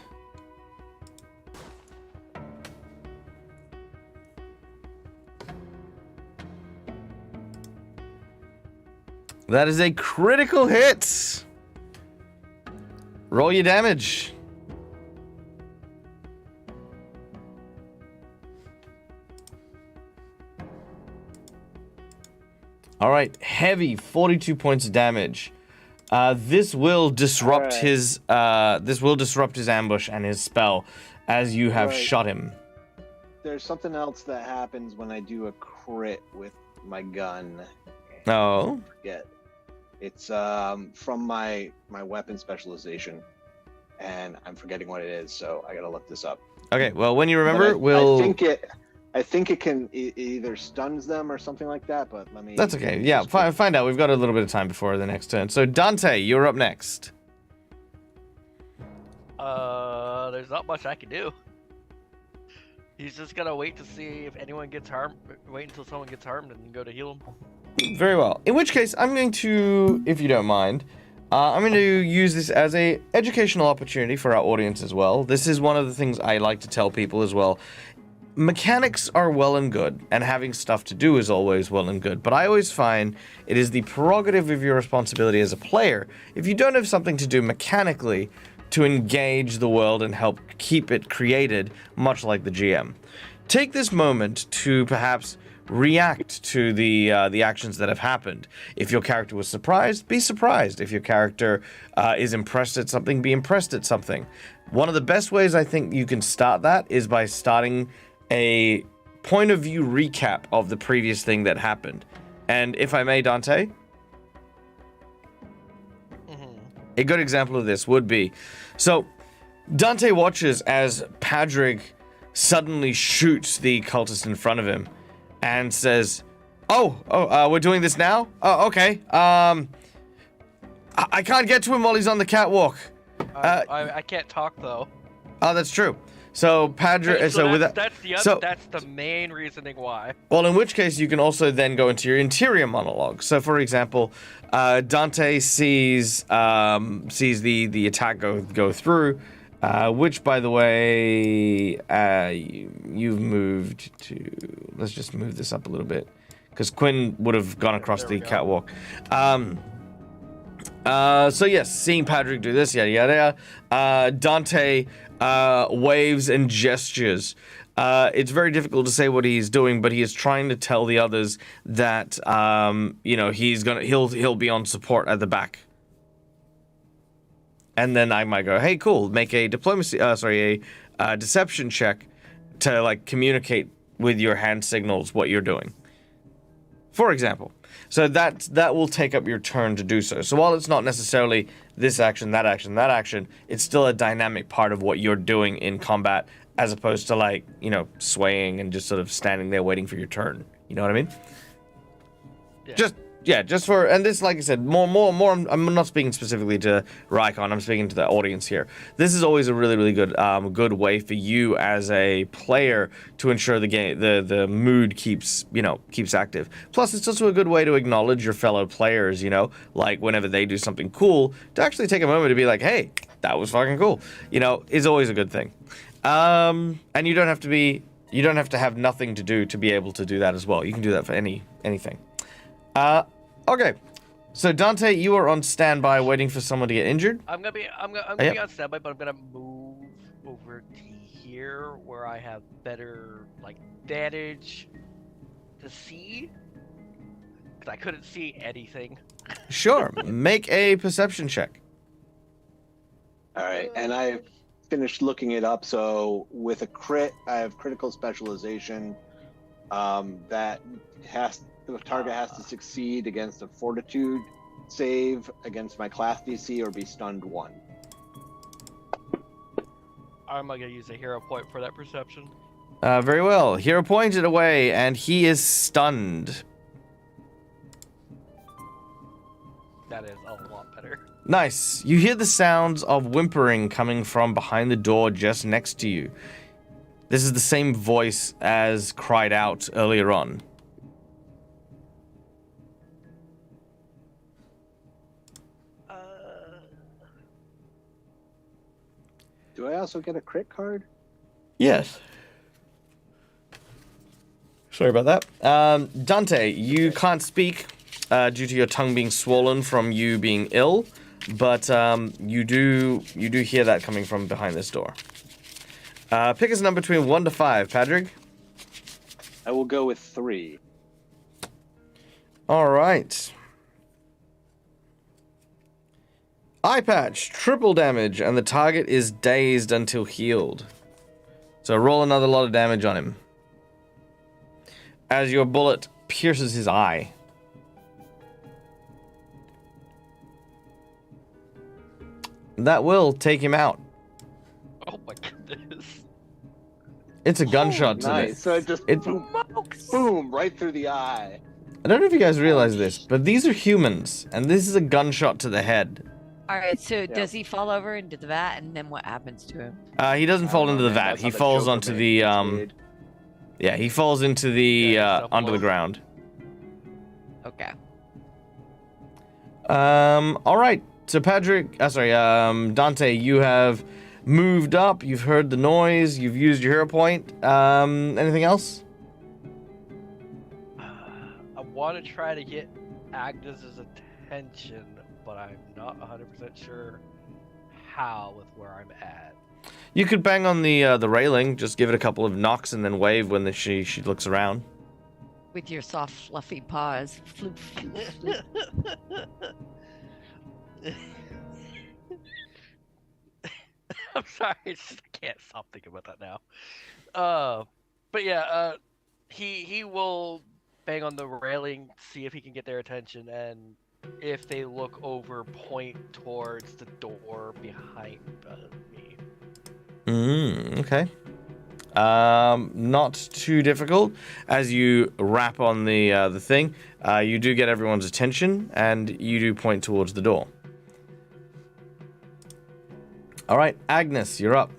That is a critical hit. Roll your damage. All right, heavy 42 points of damage. This will disrupt his ambush and his spell as you have shot him. There's something else that happens when I do a crit with my gun. Oh. Forget. It's from my weapon specialization, and I'm forgetting what it is, so I gotta look this up. Okay, well, when you remember, I think it can either stuns them or something like that, but let me... That's okay. Yeah, find out. We've got a little bit of time before the next turn. So, Dante, you're up next. There's not much I can do. He's just gonna wait to see if anyone gets harmed. Wait until someone gets harmed and then go to heal him. Very well. In which case, I'm going to, if you don't mind, I'm going to use this as a educational opportunity for our audience as well. This is one of the things I like to tell people as well. mechanics are well and good, and having stuff to do is always well and good, but I always find it is the prerogative of your responsibility as a player, if you don't have something to do mechanically, to engage the world and help keep it created, much like the GM. Take this moment to perhaps react to the actions that have happened. If your character was surprised, be surprised. If your character is impressed at something, be impressed at something. One of the best ways I think you can start that is by starting a point of view recap of the previous thing that happened. And if I may, Dante, a good example of this would be, so Dante watches as Padrig suddenly shoots the cultist in front of him and says, we're doing this now? Oh, okay. I can't get to him while he's on the catwalk. I can't talk though. Oh, that's true. So Padrig, that's the main reasoning why. Well, in which case you can also then go into your interior monologue. So, for example, Dante sees the attack go through, which, by the way, you've moved to. Let's just move this up a little bit, because Quinn would have gone across the catwalk. So yes, seeing Padrig do this, yada yada. Dante waves and gestures. It's very difficult to say what he's doing, but he is trying to tell the others that he'll be on support at the back. And then I might go, hey, cool, make a deception check to like communicate with your hand signals what you're doing. For example. So that will take up your turn to do so. So while it's not necessarily this action, that action, that action, it's still a dynamic part of what you're doing in combat, as opposed to like, swaying and just sort of standing there waiting for your turn. You know what I mean? Yeah. Just for, and this, like I said, more. I'm not speaking specifically to Rykon. I'm speaking to the audience here. This is always a really, really good way for you as a player to ensure the game, the mood keeps active. Plus, it's also a good way to acknowledge your fellow players. Like whenever they do something cool, to actually take a moment to be like, hey, that was fucking cool. Is always a good thing. And you don't have to have nothing to do to be able to do that as well. You can do that for anything. Okay. So Dante, you are on standby waiting for someone to get injured. I'm gonna be on standby, but I'm gonna move over to here where I have better advantage to see. Cause I couldn't see anything. Sure. Make a perception check. All right, and I finished looking it up. So with a crit, I have critical specialization. The target has to succeed against a fortitude save against my class DC or be stunned 1. I'm gonna use a hero point for that perception. Very well. Hero pointed away, and he is stunned. That is a lot better. Nice. You hear the sounds of whimpering coming from behind the door just next to you. This is the same voice as cried out earlier on. Do I also get a crit card? Yes. Sorry about that. Dante, you can't speak due to your tongue being swollen from you being ill, but you do hear that coming from behind this door. Pick us a number between 1 to 5, Padrig. I will go with 3. All right. Eye patch, triple damage, and the target is dazed until healed. So roll another lot of damage on him. As your bullet pierces his eye. That will take him out. Oh my goodness. It's a gunshot to Nice. this. So it just boom, right through the eye. I don't know if you guys realize this, but these are humans, and this is a gunshot to the head. All right, so does he fall over into the vat, and then what happens to him? He doesn't fall into the vat. That's He how the falls Joker onto made the it. Yeah, he falls into the under the ground. Okay. All right. So Dante, you have moved up. You've heard the noise. You've used your hero point. Anything else? I want to try to get Agnes's attention, but I'm not 100% sure how with where I'm at. You could bang on the railing. Just give it a couple of knocks and then wave when she looks around. With your soft, fluffy paws. Floop, floop, floop. I'm sorry, I can't stop thinking about that now. But yeah, he will bang on the railing, see if he can get their attention, and if they look over, point towards the door behind me. Okay. Not too difficult. As you rap on the thing, you do get everyone's attention, and you do point towards the door. All right, Agnes, you're up.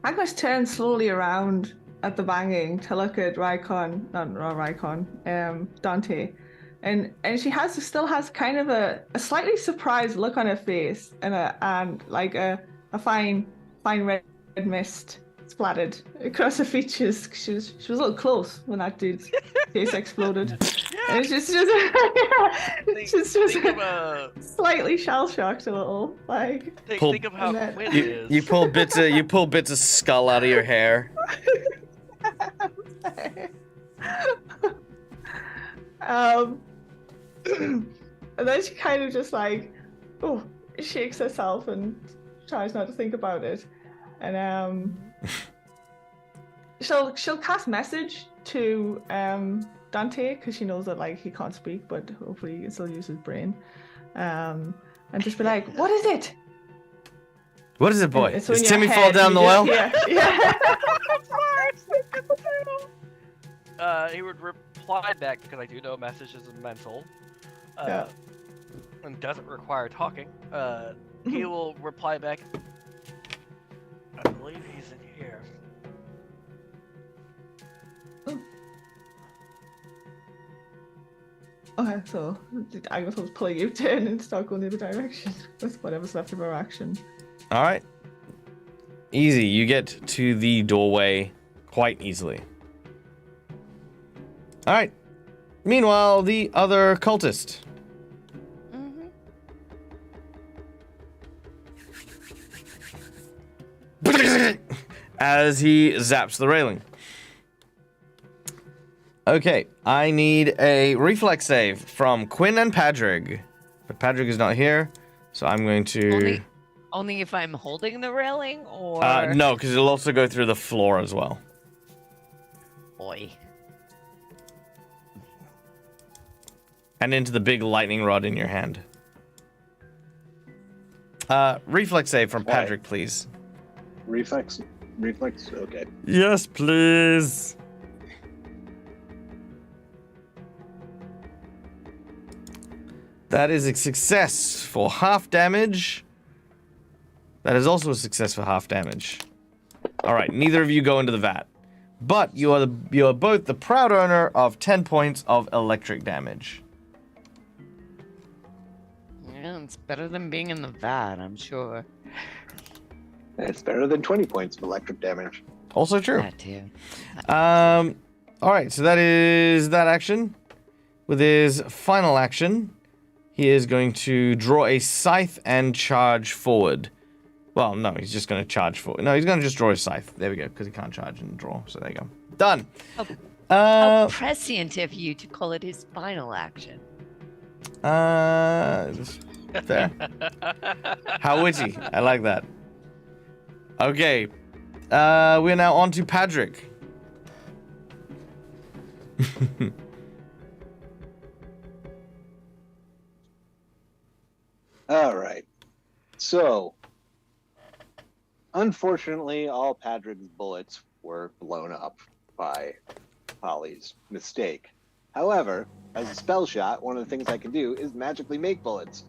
Agnes turns slowly around at the banging to look at Dante. And she still has kind of a slightly surprised look on her face and like a fine red mist splattered across her features. She was a little close when that dude's face exploded. And it's just slightly shell shocked a little. Like think of how Quinn is. You pull bits of skull out of your hair. And then she kind of just like, shakes herself and tries not to think about it. And she'll cast message to Dante because she knows that like he can't speak, but hopefully he can still use his brain. And just be like, "What is it? What is it, boy? Does Timmy fall down the well?" Yeah. He would reply back because I do know messages is mental. And doesn't require talking. He will reply back. I believe he's in here. Okay, so Agnes will pull you turn and start going the other direction with whatever's left of her action. All right. Easy. You get to the doorway quite easily. All right. Meanwhile, the other cultist. As he zaps the railing. Okay, I need a reflex save from Quinn and Padrig. But Padrig is not here, so I'm going to... Only if I'm holding the railing, or... no, because it'll also go through the floor as well. Boy. And into the big lightning rod in your hand. Reflex save from Padrig, please. Reflex? Okay. Yes, please. That is a success for half damage. That is also a success for half damage. All right, neither of you go into the vat. But you are both the proud owner of 10 points of electric damage. Yeah, it's better than being in the vat, I'm sure. It's better than 20 points of electric damage. Also true. That too. All right, so that is that action. With his final action, he is going to draw a scythe and charge forward. Well, no, he's just going to charge forward. No, he's going to just draw his scythe. There we go, because he can't charge and draw. So there you go. Done. How prescient of you to call it his final action. There. How witty. I like that. Okay. We're now on to Padrig. All right. So, unfortunately, all Padrig's bullets were blown up by Polly's mistake. However, as a spell shot, one of the things I can do is magically make bullets.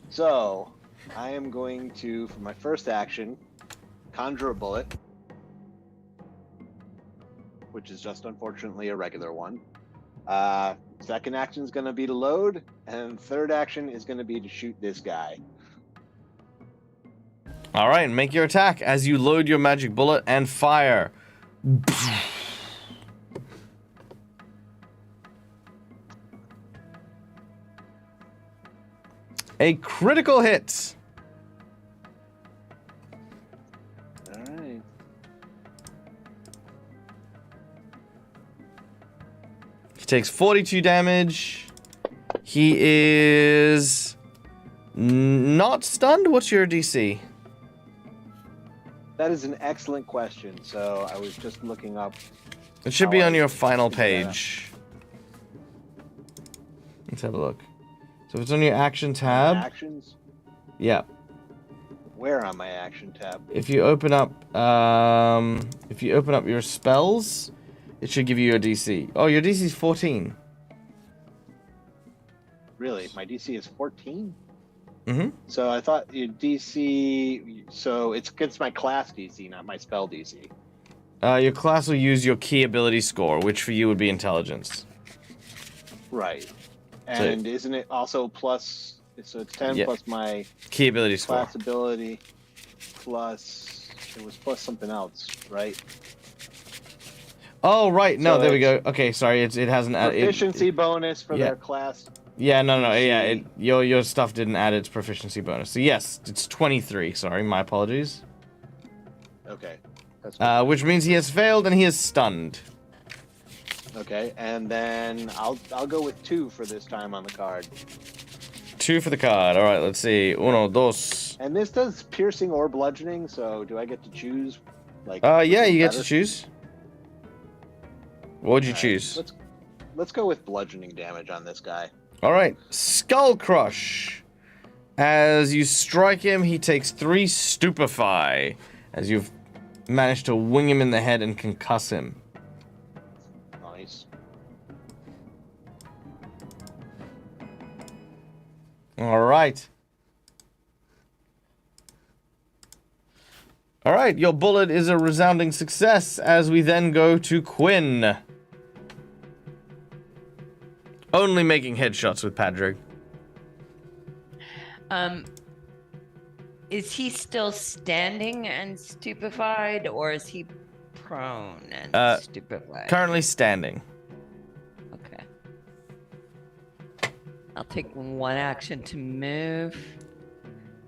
So, I am going to, for my first action, conjure a bullet, which is just unfortunately a regular one. Second action is going to be to load, and third action is going to be to shoot this guy. All right, make your attack as you load your magic bullet and fire. A critical hit. All right. He takes 42 damage. He is not stunned. What's your DC? That is an excellent question. So I was just looking up. It should be how on I your final figure that out. page. Let's have a look. So if it's on your action tab, Actions. yeah. Where on my action tab? If you open up, your spells, it should give you your DC. Oh, your DC is 14. Really, my DC is 14. Mm-hmm. So I thought your DC. So it's against my class DC, not my spell DC. Your class will use your key ability score, which for you would be intelligence. Right. And isn't it also plus? So it's 10 Yeah. plus my Key ability score. class ability, plus it was plus something else, right? Oh, right. No, So there we go. it's Okay, sorry. It hasn't added. Proficiency bonus for yeah. their class. Yeah, no. Yeah, DC. your stuff didn't add its proficiency bonus. So yes, it's 23. Sorry, my apologies. Okay. That's Which means he has failed and he is stunned. okay. And then I'll go with 2 for this time on the card. 2 for the card. All right, let's see. Uno, dos. And this does piercing or bludgeoning. So do I get to choose? Like. Yeah, which you one's get better? to choose. What would you All right, choose? Let's go with bludgeoning damage on this guy. All right, Skull Crush. As you strike him, he takes 3 Stupefy. As you've managed to wing him in the head and concuss him. Nice. All right. All right, your bullet is a resounding success as we then go to Quinn. Only making headshots with Padrig. Is he still standing and stupefied, or is he prone and stupefied? Currently standing. Okay. I'll take one action to move,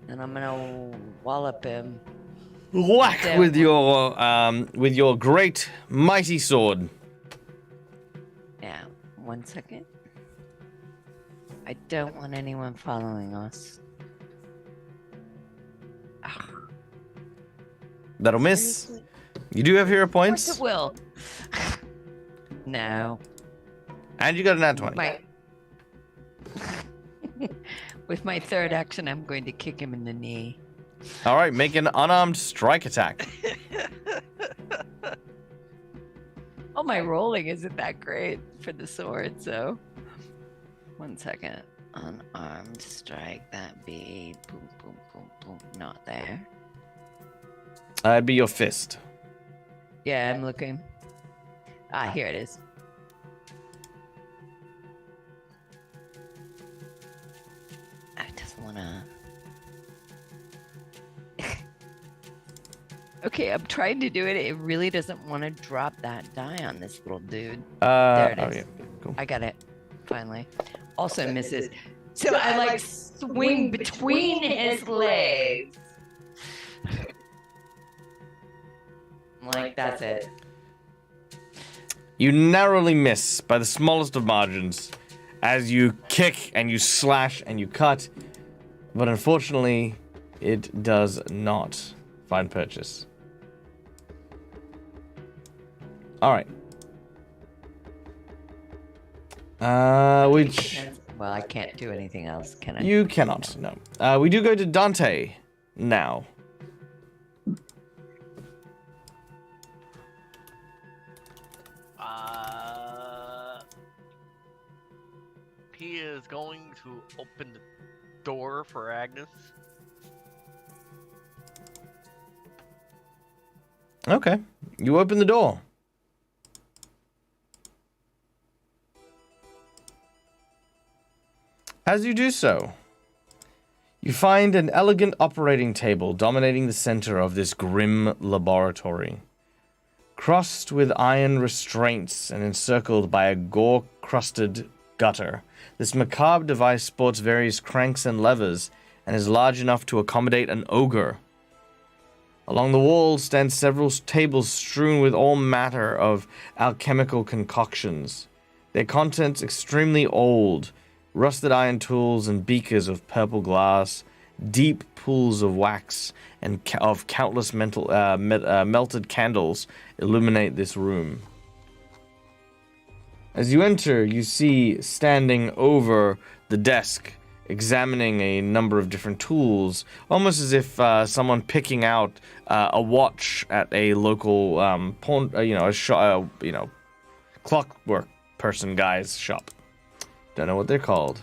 and I'm gonna wallop him. Whack There. with your great mighty sword. Yeah, 1 second. I don't want anyone following us. That'll miss. You do have hero Of course points, it will. No. and you got an nat 20. With my third action, I'm going to kick him in the knee. All right, make an unarmed strike attack. Oh, my rolling isn't that great for the sword, so. 1 second. Unarmed strike, that be boom, boom, boom, boom. Not there. It'd be your fist. Yeah, I'm looking. Ah, here it is. I just wanna. Okay, I'm trying to do it. It really doesn't want to drop that die on this little dude. There it is. Yeah, cool. I got it. Finally. Also misses. So I like swing between his legs. Like, that's it. You narrowly miss by the smallest of margins as you kick and you slash and you cut, but unfortunately, it does not find purchase. All right. Which Well, I can't do anything else, can I? you cannot. No. We do go to Dante now. He is going to open the door for Agnes. Okay. You open the door. As you do so, You find an elegant operating table dominating the center of this grim laboratory. Crossed with iron restraints and encircled by a gore-crusted gutter, this macabre device sports various cranks and levers and is large enough to accommodate an ogre. Along the walls stand several tables strewn with all matter of alchemical concoctions. Their contents extremely old, rusted iron tools and beakers of purple glass, deep pools of wax, and of countless melted candles illuminate this room. As you enter, you see standing over the desk, examining a number of different tools, almost as if someone picking out a watch at a local clockwork person guy's shop. Don't know what they're called.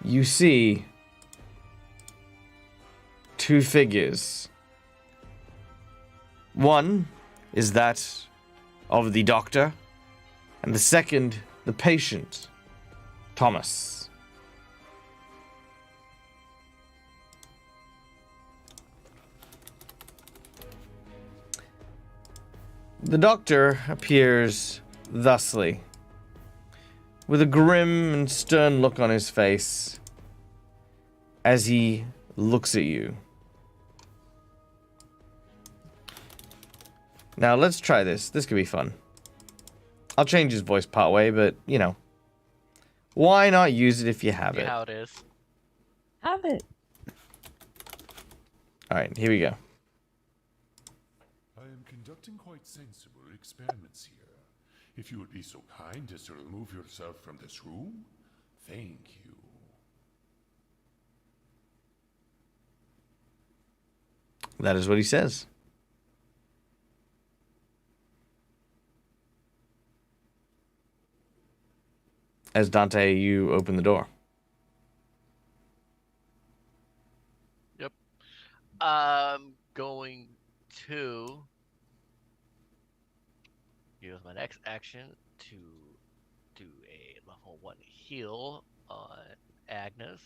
You see two figures. One is that of the doctor, and the second, the patient, Thomas. The doctor appears thusly, with a grim and stern look on his face as he looks at you. Now, let's try this. This could be fun. I'll change his voice partway, but, you know. Why not use it if you have it? How it is. Have it. Alright, here we go. I am conducting quite sensible experiments here. If you would be so kind as to remove yourself from this room, thank you. That is what he says. As Dante, you open the door. Yep. I'm going to use my next action to do a level 1 heal on Agnes.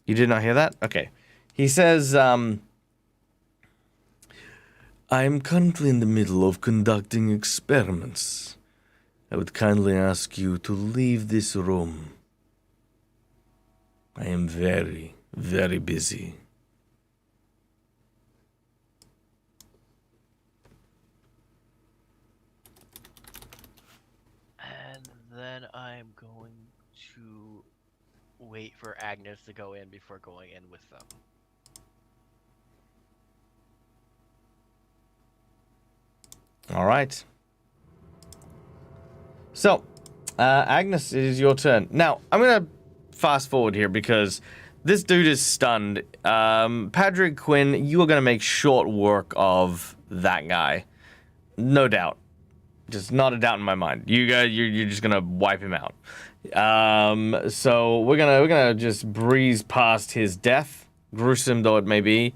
You did not hear that? Okay. He says, I am currently in the middle of conducting experiments. I would kindly ask you to leave this room. I am very, very busy. And then I'm going to wait for Agnes to go in before going in with them. All right. So, Agnes, it is your turn. Now, I'm going to fast forward here because this dude is stunned. Patrick Quinn, you are going to make short work of that guy. No doubt. Just not a doubt in my mind. You're just going to wipe him out. So we're gonna just breeze past his death, gruesome though it may be.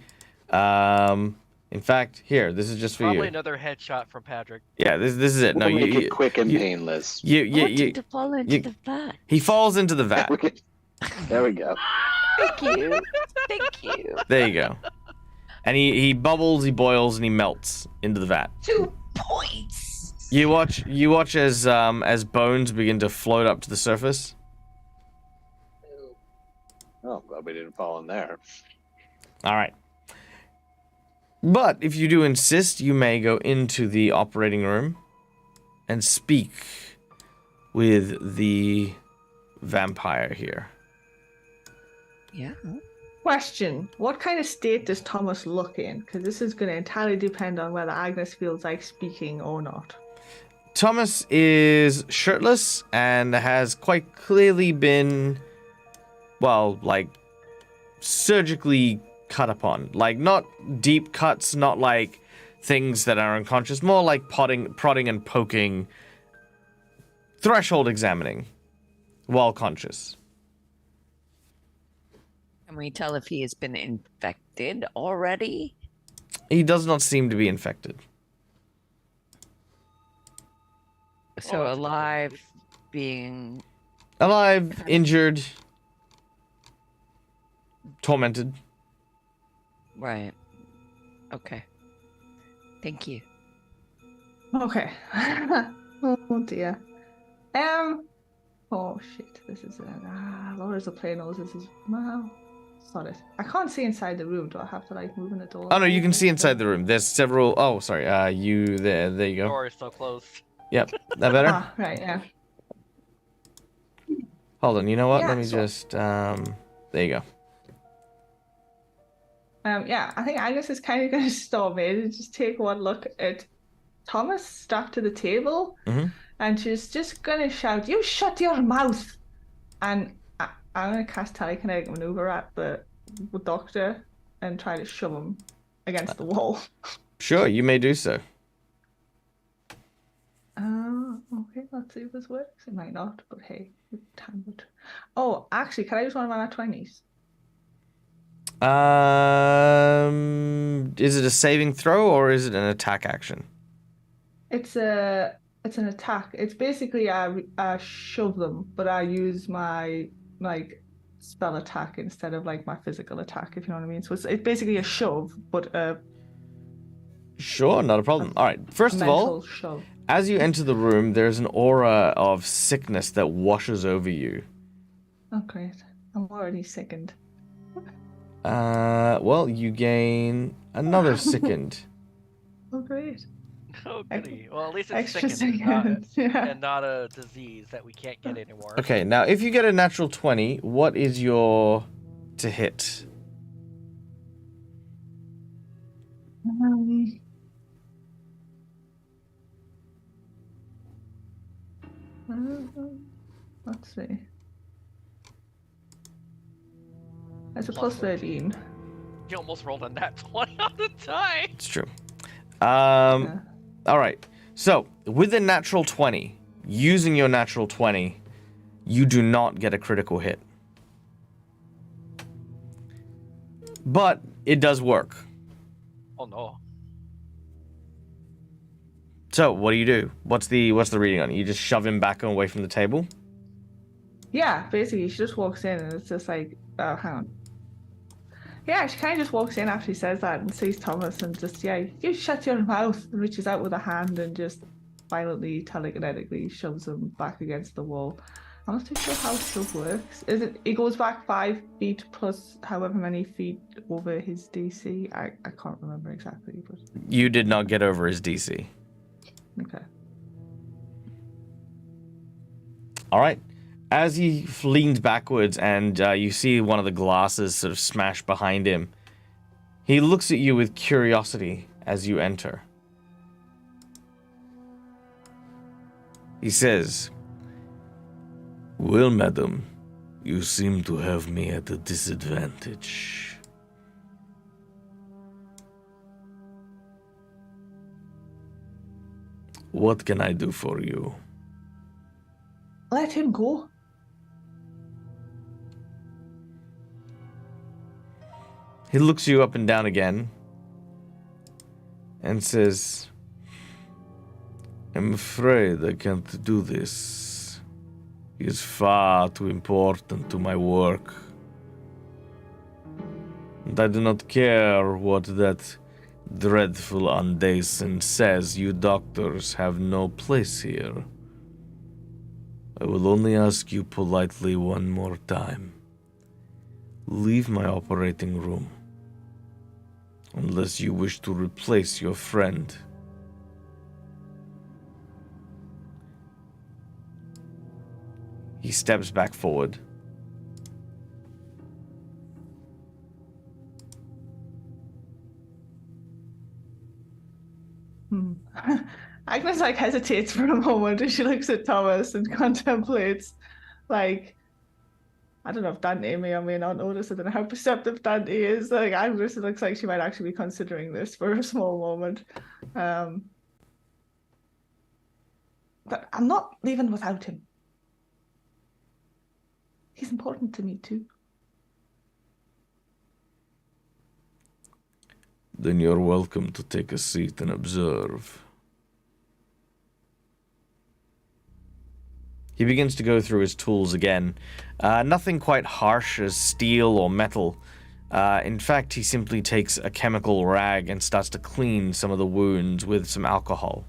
In fact, here, this is just for Probably you. another headshot from Patrick. Yeah, this is it. No, We'll make you it quick and painless. I want him to fall into the vat. He falls into the vat. There we go. Thank you. Thank you. There you go. And he bubbles, he boils, and he melts into the vat. 2 points. You watch as bones begin to float up to the surface. Oh, I'm glad we didn't fall in there. All right. But if you do insist, you may go into the operating room and speak with the vampire here. Yeah. Question: what kind of state does Thomas look in? Because this is going to entirely depend on whether Agnes feels like speaking or not. Thomas is shirtless and has quite clearly been, well, like, surgically cut upon. Like, not deep cuts, not like things that are unconscious, more like prodding and poking, threshold examining while conscious. Can we tell if he has been infected already? He does not seem to be infected. So that's a good alive, being Alive, injured, tormented. right. Okay. Thank you. Okay. Oh dear. Oh shit. This is Laura's a plain nose. This is wow. Solid. I can't see inside the room. Do I have to like move in the door? Oh no, you can see inside the room. There's several. Oh, sorry. You there? There you go. Door is so closed. Yep. That better? Ah, right. Yeah. Hold on. You know what? Yeah, Let me so- just. There you go. Yeah. I think Agnes is kind of going to storm in and just take one look at Thomas strapped to the table, and she's just going to shout, "You shut your mouth!" And I'm going to cast telekinetic maneuver at the doctor and try to shove him against the wall. Sure, you may do so. Okay, let's see if this works. It might not, but hey, time would. Oh, actually, can I use one of my 20s? Is it a saving throw or is it an attack action? It's an attack. It's basically I shove them, but I use my like spell attack instead of like my physical attack, if you know what I mean. So it's basically a shove, but a Sure, not a problem. All right. First of mental all, shove. as you enter the room, there's an aura of sickness that washes over you. Oh great. I'm already sickened. Well, you gain another second. Oh great. Oh, goody. Well, at least it's Extra sickened second. Yeah. and not a disease that we can't get anymore. Okay, now if you get a natural 20, what is your to hit? Let's see. That's a Plus plus 13. You almost rolled a nat 20 on the die. It's true. Yeah. All right. So, with a natural 20, using your natural 20, you do not get a critical hit. But it does work. Oh no. So, what do you do? What's the reading on it? You just shove him back away from the table? Yeah, basically, she just walks in and it's just like, oh, hang on. Yeah, she kind of just walks in after he says that and sees Thomas and just, yeah, you shut your mouth, and reaches out with a hand and just violently, telekinetically shoves him back against the wall. I'm not too sure how shove works. Is it? He goes back 5 feet plus however many feet over his DC. I can't remember exactly, but You did not get over his DC. okay. All right. As he leans backwards and you see one of the glasses sort of smash behind him, he looks at you with curiosity as you enter. He says, "Well, madam, you seem to have me at a disadvantage. What can I do for you?" Let him go. He looks you up and down again and says, "I'm afraid I can't do this. He is far too important to my work. And I do not care what that dreadful Undason says. You doctors have no place here. I will only ask you politely one more time. Leave my operating room. Unless you wish to replace your friend." He steps back forward. Agnes like hesitates for a moment as she looks at Thomas and contemplates, like, I don't know if Dante may or may not notice. I don't know how perceptive Dante is. Like, Agnes, it looks like she might actually be considering this for a small moment. But I'm not leaving without him. He's important to me too. Then you're welcome to take a seat and observe. He begins to go through his tools again. Nothing quite harsh as steel or metal. In fact, he simply takes a chemical rag and starts to clean some of the wounds with some alcohol.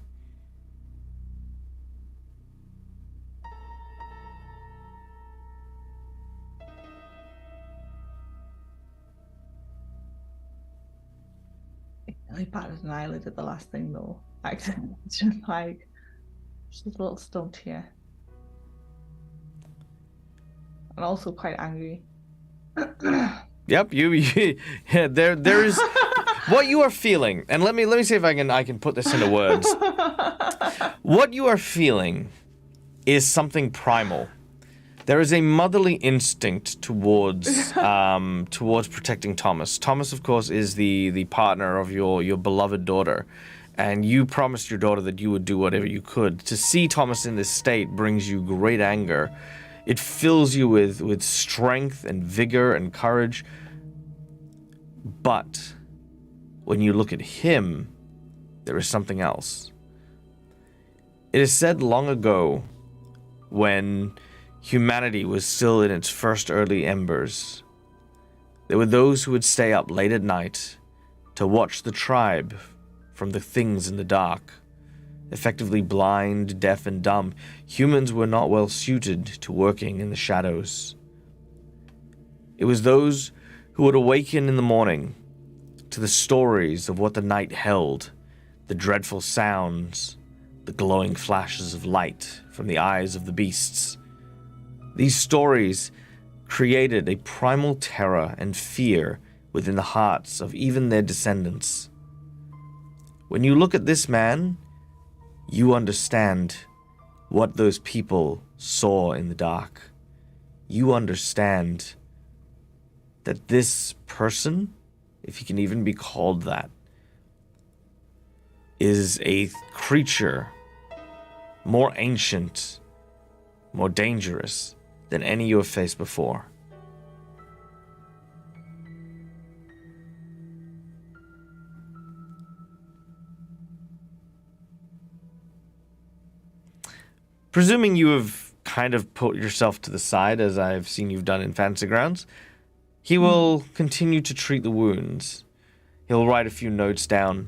He batted an eyelid at the last thing, though. It's just like, just a little stumped here. And also quite angry. Yep, yeah, there is what you are feeling, and let me see if I can put this into words. What you are feeling is something primal. There is a motherly instinct towards protecting Thomas. Thomas, of course, is the partner of your beloved daughter, and you promised your daughter that you would do whatever you could. To see Thomas in this state brings you great anger. It fills you with strength and vigor and courage. But when you look at him, there is something else. It is said long ago, when humanity was still in its first early embers, there were those who would stay up late at night to watch the tribe from the things in the dark. Effectively blind, deaf, and dumb, humans were not well suited to working in the shadows. It was those who would awaken in the morning to the stories of what the night held, the dreadful sounds, the glowing flashes of light from the eyes of the beasts. These stories created a primal terror and fear within the hearts of even their descendants. When you look at this man, you understand what those people saw in the dark. You understand that this person, if he can even be called that, is a creature more ancient, more dangerous than any you have faced before. Presuming you have kind of put yourself to the side, as I've seen you've done in Fantasy Grounds, he will continue to treat the wounds. He'll write a few notes down,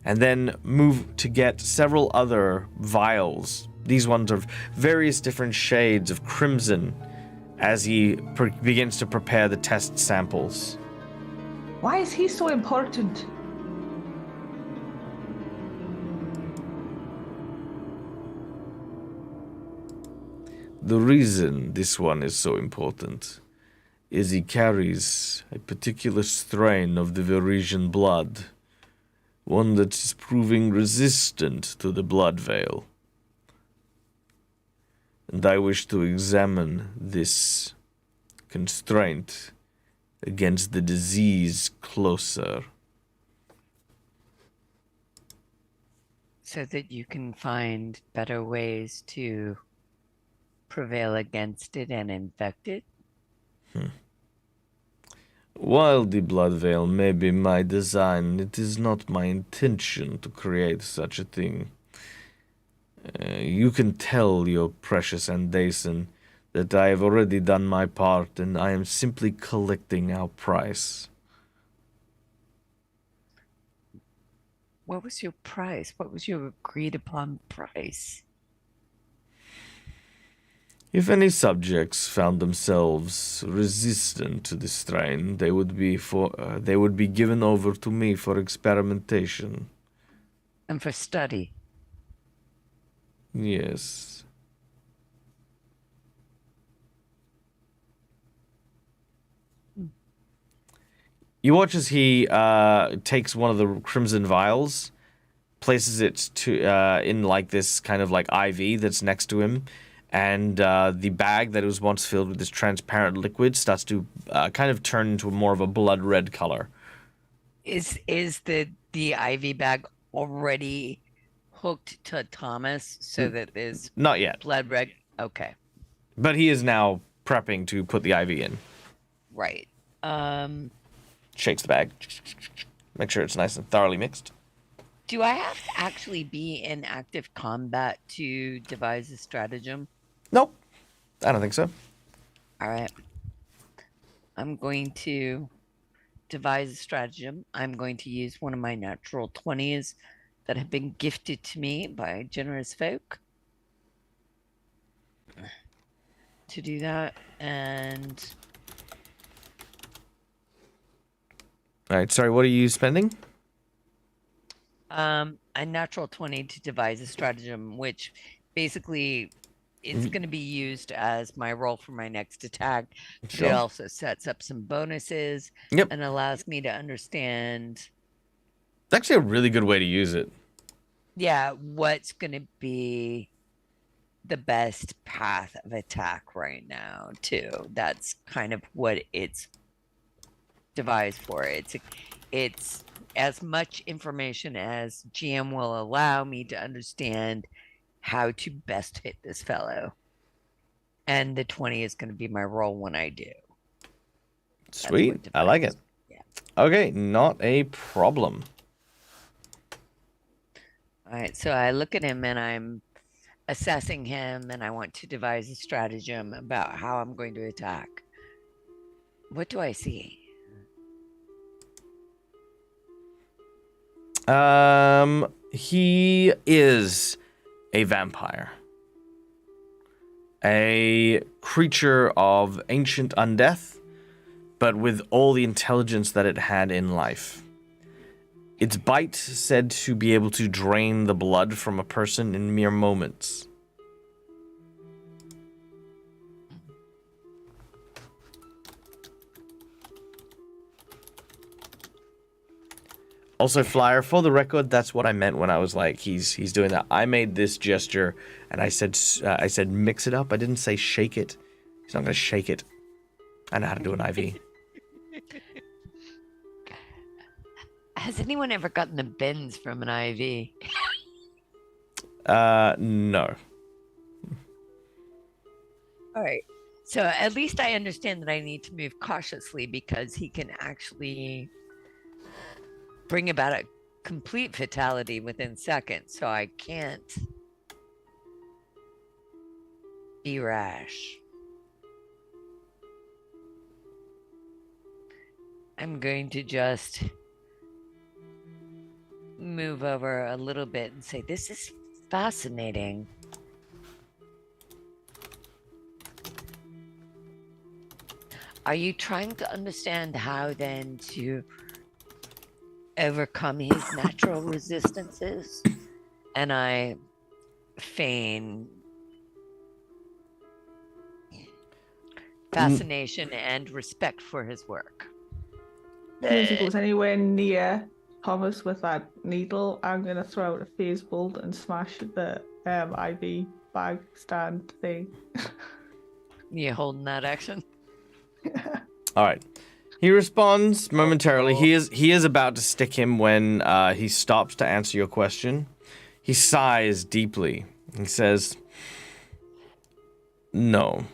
and then move to get several other vials. These ones are various different shades of crimson as he begins to prepare the test samples. Why is he so important? The reason this one is so important is he carries a particular strain of the Varisian blood, one that is proving resistant to the blood veil. And I wish to examine this constraint against the disease closer. So that you can find better ways to prevail against it and infect it? While the blood veil may be my design, it is not my intention to create such a thing. You can tell your precious Andason that I have already done my part and I am simply collecting our price. What was your price? What was your agreed upon price? If any subjects found themselves resistant to the strain, they would be given over to me for experimentation. And for study? Yes. You watch as he takes one of the crimson vials, places it in like this kind of like IV that's next to him, and the bag that was once filled with this transparent liquid starts to kind of turn into more of a blood red color. Is the IV bag already hooked to Thomas so that there's Not yet, blood red? Okay, but he is now prepping to put the IV in. right. Shakes the bag. Make sure it's nice and thoroughly mixed. Do I have to actually be in active combat to devise a stratagem? Nope, I don't think so. All right. I'm going to devise a stratagem. I'm going to use one of my natural 20s that have been gifted to me by generous folk to do that. And All right, sorry, what are you spending? a natural 20 to devise a stratagem, which basically it's going to be used as my roll for my next attack. But Sure. it also sets up some bonuses Yep. and allows me to understand. It's actually a really good way to use it. Yeah, what's going to be the best path of attack right now, too. That's kind of what it's devised for. It's as much information as GM will allow me to understand how to best hit this fellow. And the 20 is going to be my roll when I do. Sweet. I like it. Yeah. Okay, not a problem. All right, so I look at him and I'm assessing him and I want to devise a stratagem about how I'm going to attack. What do I see? He is a vampire. A creature of ancient undeath, but with all the intelligence that it had in life. Its bite said to be able to drain the blood from a person in mere moments. Also, Flyer, for the record, that's what I meant when I was like, he's doing that. I made this gesture, and I said mix it up. I didn't say shake it. He's not going to shake it. I know how to do an IV. Has anyone ever gotten the bends from an IV? No. All right. So at least I understand that I need to move cautiously because he can actually bring about a complete fatality within seconds. So I can't be rash. I'm going to just move over a little bit and say, this is fascinating. Are you trying to understand how then to overcome his natural resistances? And I feign fascination and respect for his work. As soon as he goes anywhere near Thomas with that needle, I'm going to throw out a phase bolt and smash the IV bag stand thing. You holding that action? All right. He responds momentarily. He is about to stick him when he stops to answer your question. He sighs deeply. He says, "No.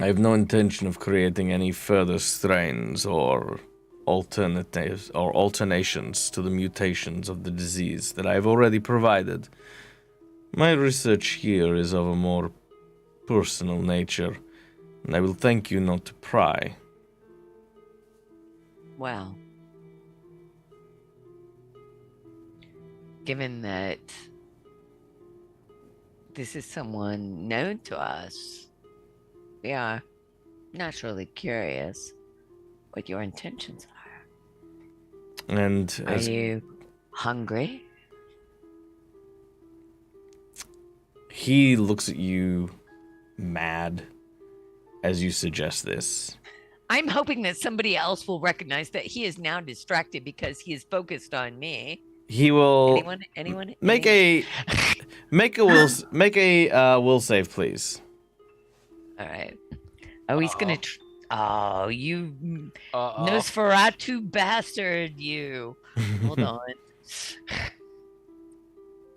I have no intention of creating any further strains or alternatives or alternations to the mutations of the disease that I have already provided. My research here is of a more personal nature, and I will thank you not to pry." Well, given that this is someone known to us, we are naturally curious what your intentions are. And Are you hungry? he looks at you mad as you suggest this. I'm hoping that somebody else will recognize that he is now distracted because he is focused on me. He will Anyone? make a will save, please. All right. Oh, he's gonna. Oh, you Uh-oh. Nosferatu bastard! You. Hold on.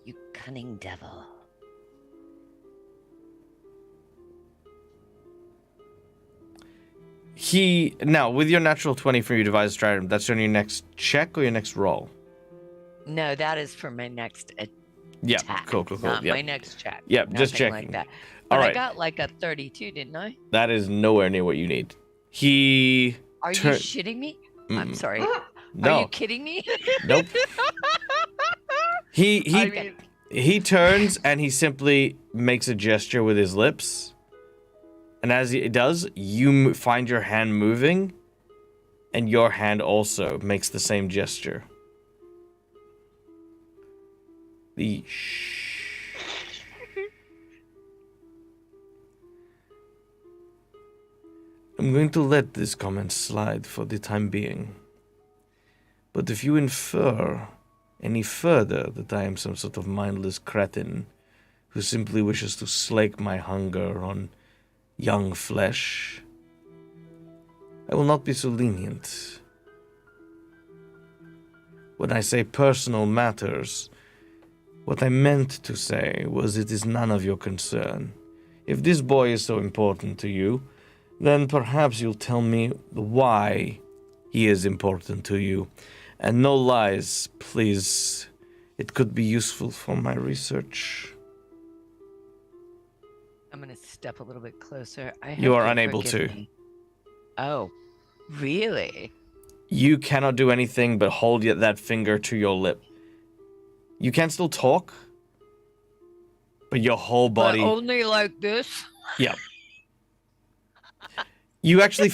You cunning devil. Now, with your natural 20 for your devised stratagem, that's on your next check or your next roll? No, that is for my next Yeah, attack. cool. Not Yep. my next check. Yep, just Nothing checking. like that. All But right. I got like a 32, didn't I? That is nowhere near what you need. He... Are you shitting me? I'm sorry. No. Are you kidding me? Nope. I mean, He turns and he simply makes a gesture with his lips. And as he does, you find your hand moving, and your hand also makes the same gesture. The I'm going to let this comment slide for the time being. But if you infer any further that I am some sort of mindless cretin who simply wishes to slake my hunger on young flesh, I will not be so lenient. When I say personal matters, what I meant to say was it is none of your concern. If this boy is so important to you, then perhaps you'll tell me why he is important to you. And no lies, please. It could be useful for my research. I'm going to step a little bit closer. You are unable to. Me. Oh, really? You cannot do anything but hold that finger to your lip. You can still talk, but your whole body... But only like this? Yep. You actually...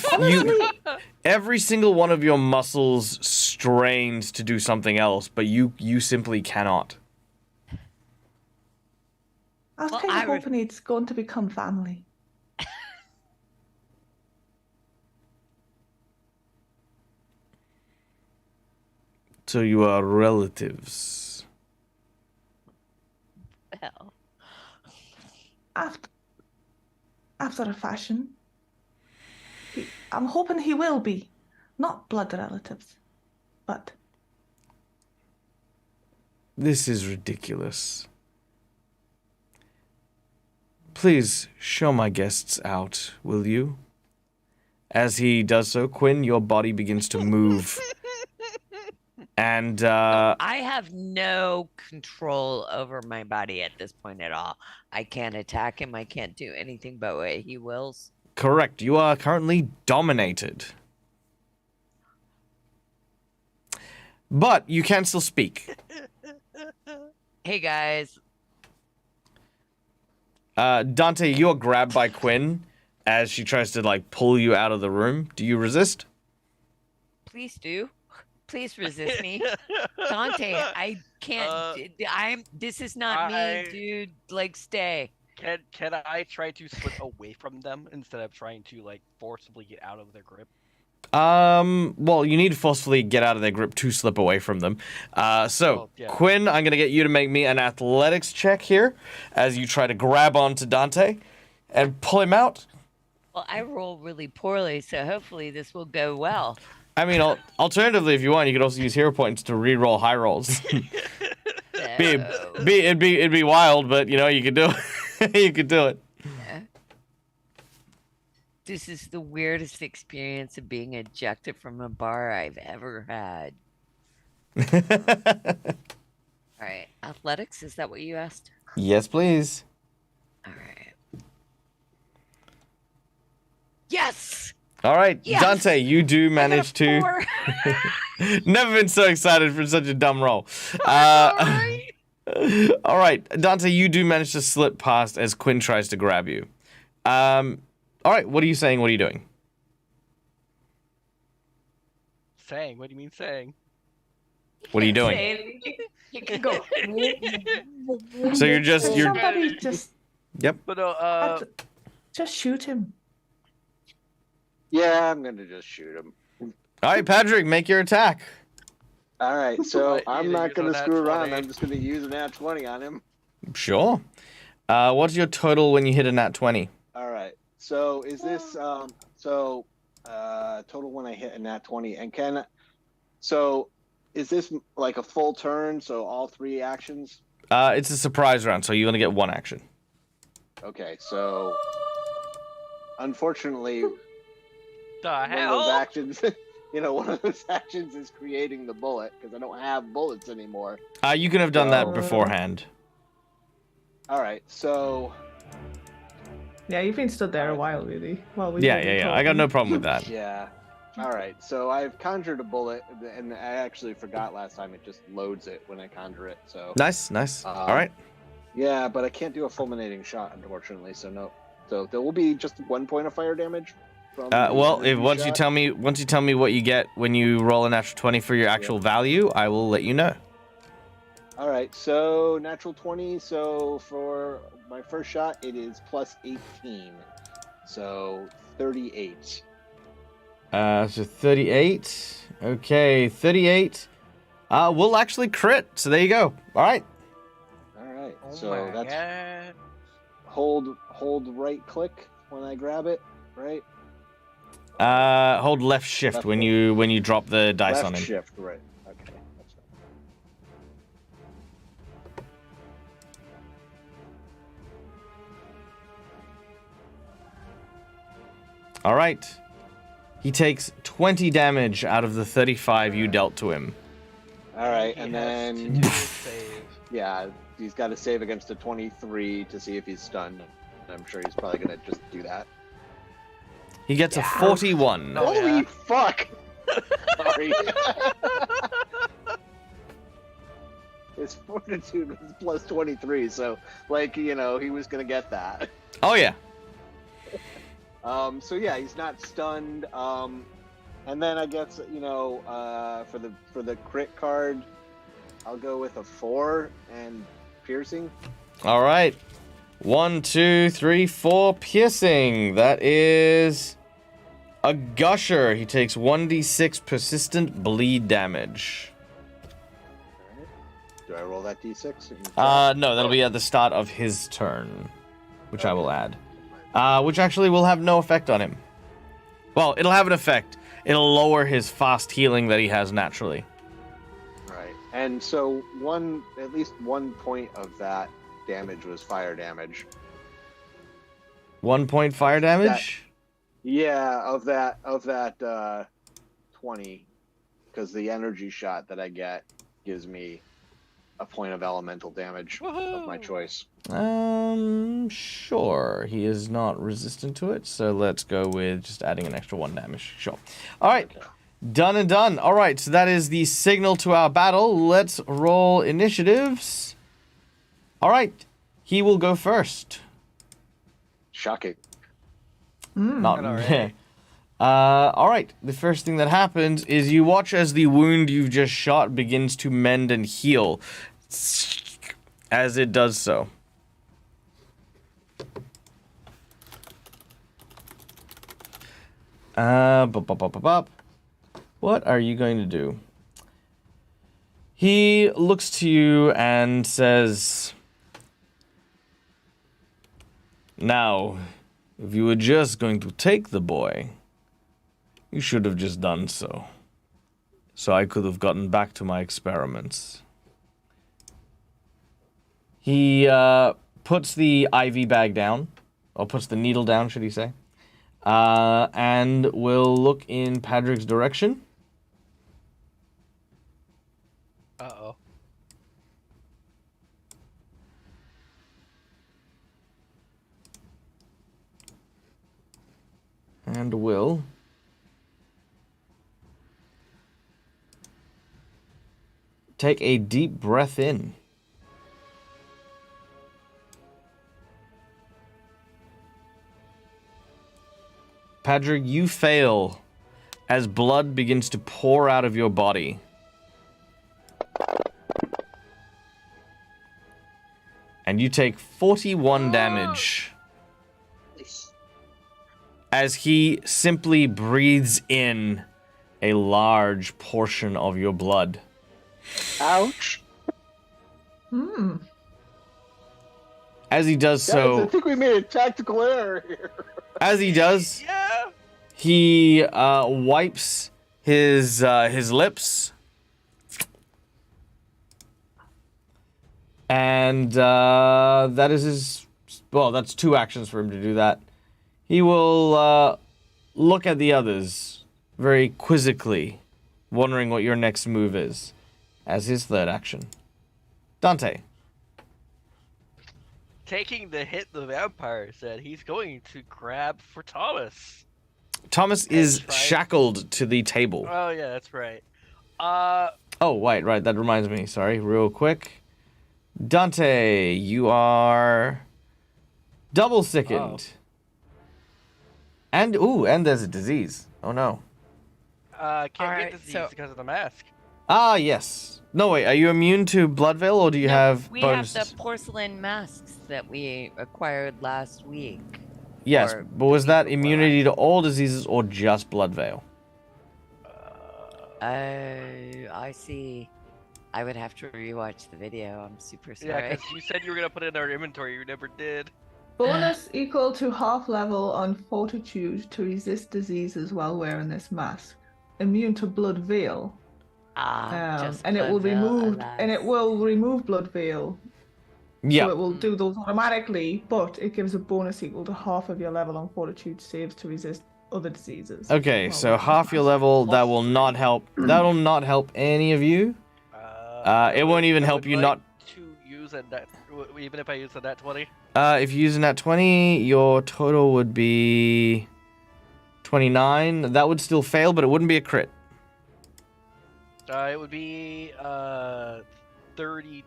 Every single one of your muscles strains to do something else, but you simply cannot. I was kind of hoping it's going to become family. So you are relatives. Well. After a fashion. I'm hoping he will be. Not blood relatives, but... This is ridiculous. Please show my guests out, will you? As he does so, Quinn, your body begins to move. And, I have no control over my body at this point at all. I can't attack him. I can't do anything but what he wills. Correct. You are currently dominated. But you can still speak. Hey, guys. Dante, you are grabbed by Quinn as she tries to, like, pull you out of the room. Do you resist? Please do. Please resist me. Dante, I can't. This is not me, dude. Like, stay. Can I try to slip away from them instead of trying to, like, forcibly get out of their grip? Well, you need to forcefully get out of their grip to slip away from them. Quinn, I'm gonna get you to make me an athletics check here as you try to grab onto Dante and pull him out. Well, I roll really poorly, so hopefully this will go well. I mean, alternatively, if you want, you could also use hero points to re-roll high rolls. It'd be wild, but you know you could do it. You could do it. Yeah. This is the weirdest experience of being ejected from a bar I've ever had. All right, athletics. Is that what you asked? Yes, please. All right. Yes. All right, yes! Dante, you do manage to. Never been so excited for such a dumb roll. All right, Dante, you do manage to slip past as Quinn tries to grab you. All right, what are you saying? What are you doing? Saying? What do you mean saying? What are you doing? You can go. So you're Somebody just. Yep. But just shoot him. Yeah, I'm gonna just shoot him. All right, Patrick, make your attack. All right, so What, I'm you not use gonna a nat screw around. 20? I'm just gonna use a nat 20 on him. Sure. What's your total when you hit a nat 20? All right. So is this total when I hit a nat 20? And is this like a full turn? So all 3 actions? It's a surprise round, so you only get 1 action. Okay, so unfortunately, The one of those hell? actions. One of those actions is creating the bullet because I don't have bullets anymore. You can have done that So- beforehand. All right, so Yeah, you've been stood there a while, really. While we Yeah. I got no problem with that. yeah. All right, so I've conjured a bullet, and I actually forgot last time it just loads it when I conjure it. So Nice. All right. yeah, but I can't do a fulminating shot, unfortunately. So no. So there will be just 1 point of fire damage. From the Well, energy once you shot. tell me what you get when you roll a natural 20 for your actual value, I will let you know. All right, so natural 20. So for my first shot, it is plus 18. So 38. So 38. Okay, 38. We'll actually crit. So there you go. All right. All right. Oh So my that's god. hold right click when I grab it, right? Hold left shift Left when click. you drop the dice Left on him. shift, right. Okay. That's fine. All right. He takes 20 damage out of the 35 you dealt to him. All right, He and has to then do a save. yeah, he's got to save against a 23 to see if he's stunned. I'm sure he's probably gonna just do that. He gets a 41. Oh, Holy yeah. fuck! Sorry. His fortitude was plus 23, so he was gonna get that. Oh yeah. So yeah, he's not stunned. And then I guess for the crit card, I'll go with a 4 and piercing. All right. 1, 2, 3, 4 piercing. That is a gusher. He takes 1d6 persistent bleed damage. Alright. Do I roll that d6? No, that'll be at the start of his turn, which I will add. Which actually will have no effect on him. Well, it'll have an effect. It'll lower his fast healing that he has naturally. Right. And so at least 1 point of that damage was fire damage. 1 point fire damage? Yeah, of that 20, because the energy shot that I get gives me a point of elemental damage of my Woohoo! choice. Sure. He is not resistant to it, so let's go with just adding an extra 1 damage. Sure. All right. Okay. Done and done. All right, so that is the signal to our battle. Let's roll initiatives. All right. He will go first. Shocking. Not Alright. all right. The first thing that happens is you watch as the wound you've just shot begins to mend and heal as it does so. What are you going to do? He looks to you and says, "Now, if you were just going to take the boy, you should have just done so. So I could have gotten back to my experiments." He puts the IV bag down, or puts the needle down, should he say, and will look in Padrick's direction. Uh-oh. And will take a deep breath in. Padrick, you fail as blood begins to pour out of your body. And you take 41 damage as he simply breathes in a large portion of your blood. Ouch. As he does Guys, I so, think we made a tactical error here. as he does, Yeah. he wipes his lips, and that is his. Well, that's 2 actions for him to do that. He will look at the others very quizzically, wondering what your next move is, as his third action. Dante. Taking the hit the vampire said he's going to grab for Thomas. Thomas is shackled to the table. Oh yeah, that's right. Oh, right, that reminds me. Sorry, real quick. Dante, you are double sickened. And there's a disease. Oh no. Can't Alright, get disease so- because of the mask. Ah, yes. No, wait, are you immune to Blood Veil, or do you have We bonuses? have the porcelain masks that we acquired last week. Yes, or but was the that week before immunity to all diseases or just Blood Veil? I see. I would have to rewatch the video. I'm super Yeah, sorry. because you said you were gonna put it in our inventory, you never did. Bonus equal to half level on fortitude to resist diseases while wearing this mask. Immune to blood veil. Just And it will Blood Veil, remove and it alas. will remove blood veil. Yeah. So it will do those automatically, but it gives a bonus equal to half of your level on fortitude saves to resist other diseases. Okay, while so wearing half this your mask. level, that Plus will three. not help. That will not help any of you. It won't even help you not. To use a net, even if I use a net 20. If you're using that 20, your total would be 29. That would still fail, but it wouldn't be a crit. It would be 30,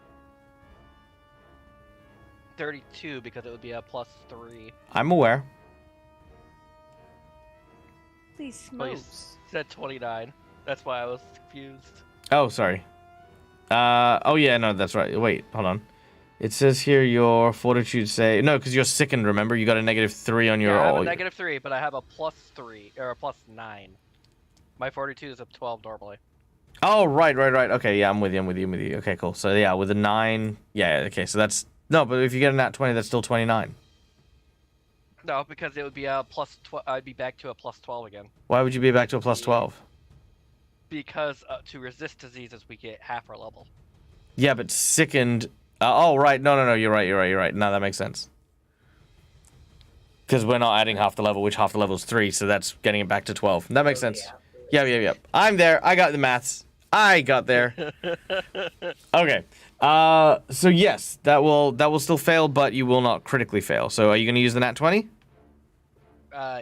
32 because it would be a +3. I'm aware. Please But you smokes. said 29. That's why I was confused. Oh, sorry. Oh yeah, no, that's right. Wait, hold on. It says here your fortitude say no, because you're sickened. Remember, you got a -3 on your. Yeah, I have all- a -3, but I have a +3 or a +9. My fortitude is a 12 normally. Oh, right. Okay, yeah, I'm with you. Okay, cool. So yeah, with a 9, yeah, okay. So that's no, but if you get a nat 20, that's still 29. No, because it would be a +12. I'd be back to a +12 again. Why would you be back to a +12? Because to resist diseases, we get half our level. Yeah, but sickened. Oh, right. No. You're right. No, that makes sense. Because we're not adding half the level, which half the level is 3, so that's getting it back to 12. That makes sense. Yeah. I'm there. I got the maths. I got there. Okay. So yes, that will still fail, but you will not critically fail. So are you going to use the nat 20?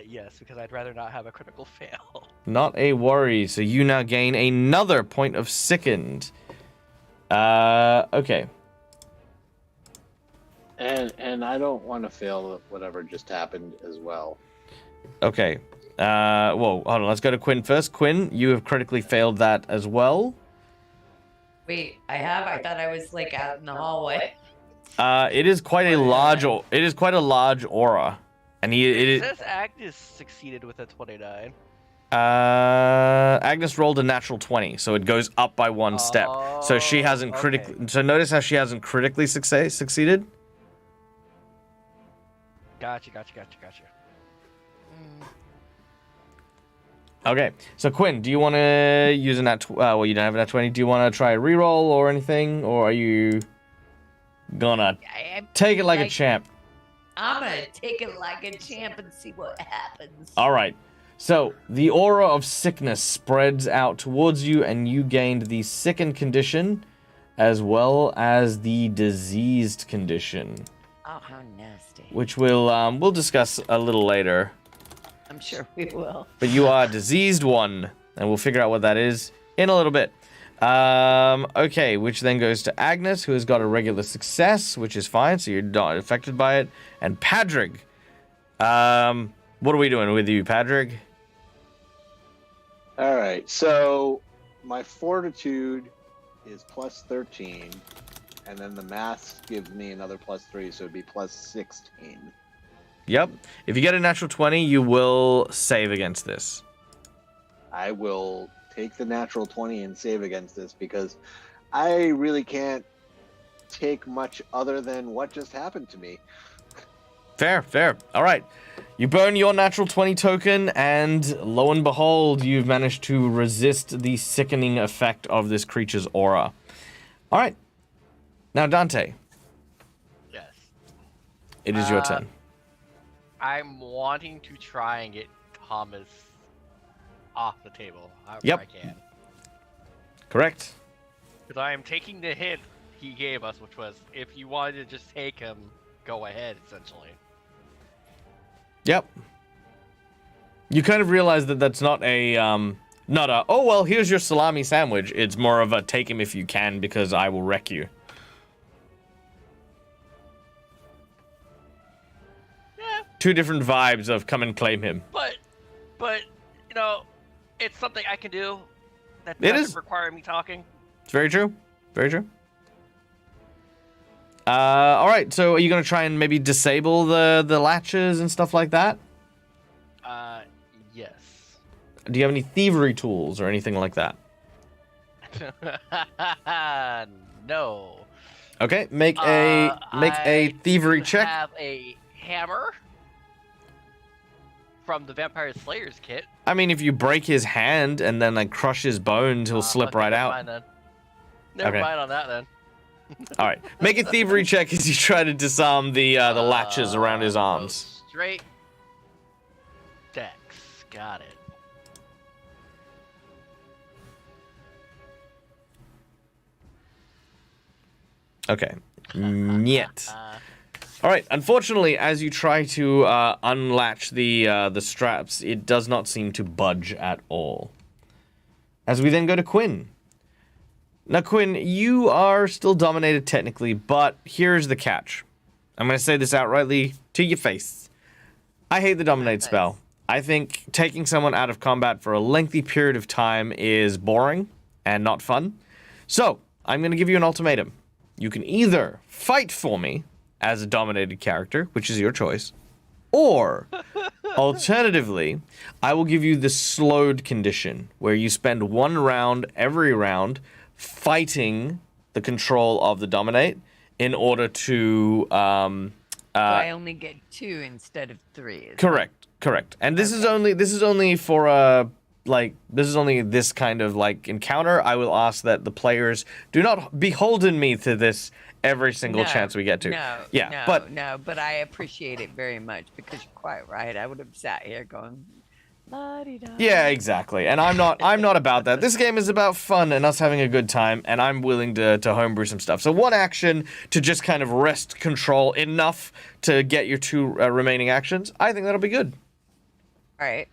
Yes, because I'd rather not have a critical fail. Not a worry. So you now gain another point of sickened. Okay. And I don't want to fail whatever just happened as well. Okay. Whoa, hold on. Let's go to Quinn first. Quinn, you have critically failed that as well. Wait, I thought I was like out in the hallway. It is quite a large. It is quite a large aura, and It says Agnes succeeded with a 29. Agnes rolled a natural 20, so it goes up by one step. So she hasn't critically. Okay. So notice how she hasn't critically succeeded. Gotcha. Okay, so Quinn, do you want to use a nat? Well, you don't have a nat 20. Do you want to try a reroll or anything, or are you gonna take it like a champ? I'm gonna take it like a champ and see what happens. All right. So the aura of sickness spreads out towards you, and you gained the sickened condition, as well as the diseased condition, Oh, how nasty. which we'll discuss a little later. I'm sure we will. But you are diseased one, and we'll figure out what that is in a little bit. Okay, which then goes to Agnes, who has got a regular success, which is fine, so you're not affected by it. And Padrig. What are we doing with you, Padrig? All right, so my fortitude is +13, and then the math gives me another +3, so it'd be +16. Yep. If you get a natural 20, you will save against this. I will take the natural 20 and save against this because I really can't take much other than what just happened to me. Fair. All right. You burn your natural 20 token, and lo and behold, you've managed to resist the sickening effect of this creature's aura. All right. Now, Dante, Yes. it is your turn. I'm wanting to try and get Thomas off the table. However Yep. I can. Correct. Because I am taking the hint he gave us, which was if you wanted to just take him, go ahead, essentially. Yep. You kind of realize that that's not a, oh, well, here's your salami sandwich. It's more of a take him if you can because I will wreck you. Yeah, Two different vibes of come and claim him. but, you know, it's something I can do that It doesn't is. require me talking. It's very true. Very true. All right, so are you going to try and maybe disable the latches and stuff like that? Yes. Do you have any thievery tools or anything like that? No. Okay, make a thievery I check. have a hammer from the Vampire Slayer's kit. I mean, if you break his hand and then like crush his bones, he'll slip Okay, right never out. mind then. Never Okay. mind on that then. All right, make a thievery check as you try to disarm the latches around his So arms. straight Dex. Got it. Okay. Niet. All right. Unfortunately, as you try to unlatch the straps, it does not seem to budge at all. As we then go to Quinn. Now, Quinn, you are still dominated technically, but here's the catch. I'm going to say this outrightly to your face. I hate the dominate spell. I think taking someone out of combat for a lengthy period of time is boring and not fun. So, I'm going to give you an ultimatum. You can either fight for me as a dominated character, which is your choice, or alternatively, I will give you the slowed condition, where you spend one round every round fighting the control of the dominate in order to So I only get 2 instead of 3. correct. And this is only for this is only this kind of like encounter. I will ask that the players do not beholden me to this every single chance we get to. But I appreciate it very much because you're quite right. I would have sat here going, la-di-da. Yeah, exactly. And I'm not about that. This game is about fun and us having a good time, and I'm willing to homebrew some stuff. So one action to just kind of wrest control enough to get your 2 remaining actions. I think that'll be good. All right.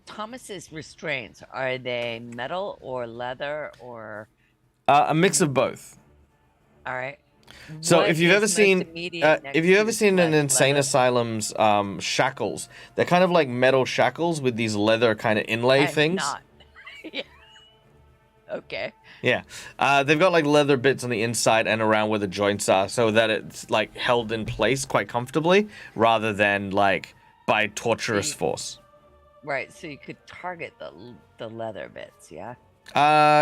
Thomas's restraints, are they metal or leather or? A mix of both. All right. So What if you've is ever most seen immediate next if you've to ever the seen an leather? insane asylum's shackles, they're kind of like metal shackles with these leather kind of inlay I'm things. not. Yeah. Okay. Yeah. They've got like leather bits on the inside and around where the joints are so that it's like held in place quite comfortably rather than like by torturous force. Right. So you could target the leather bits. Yeah.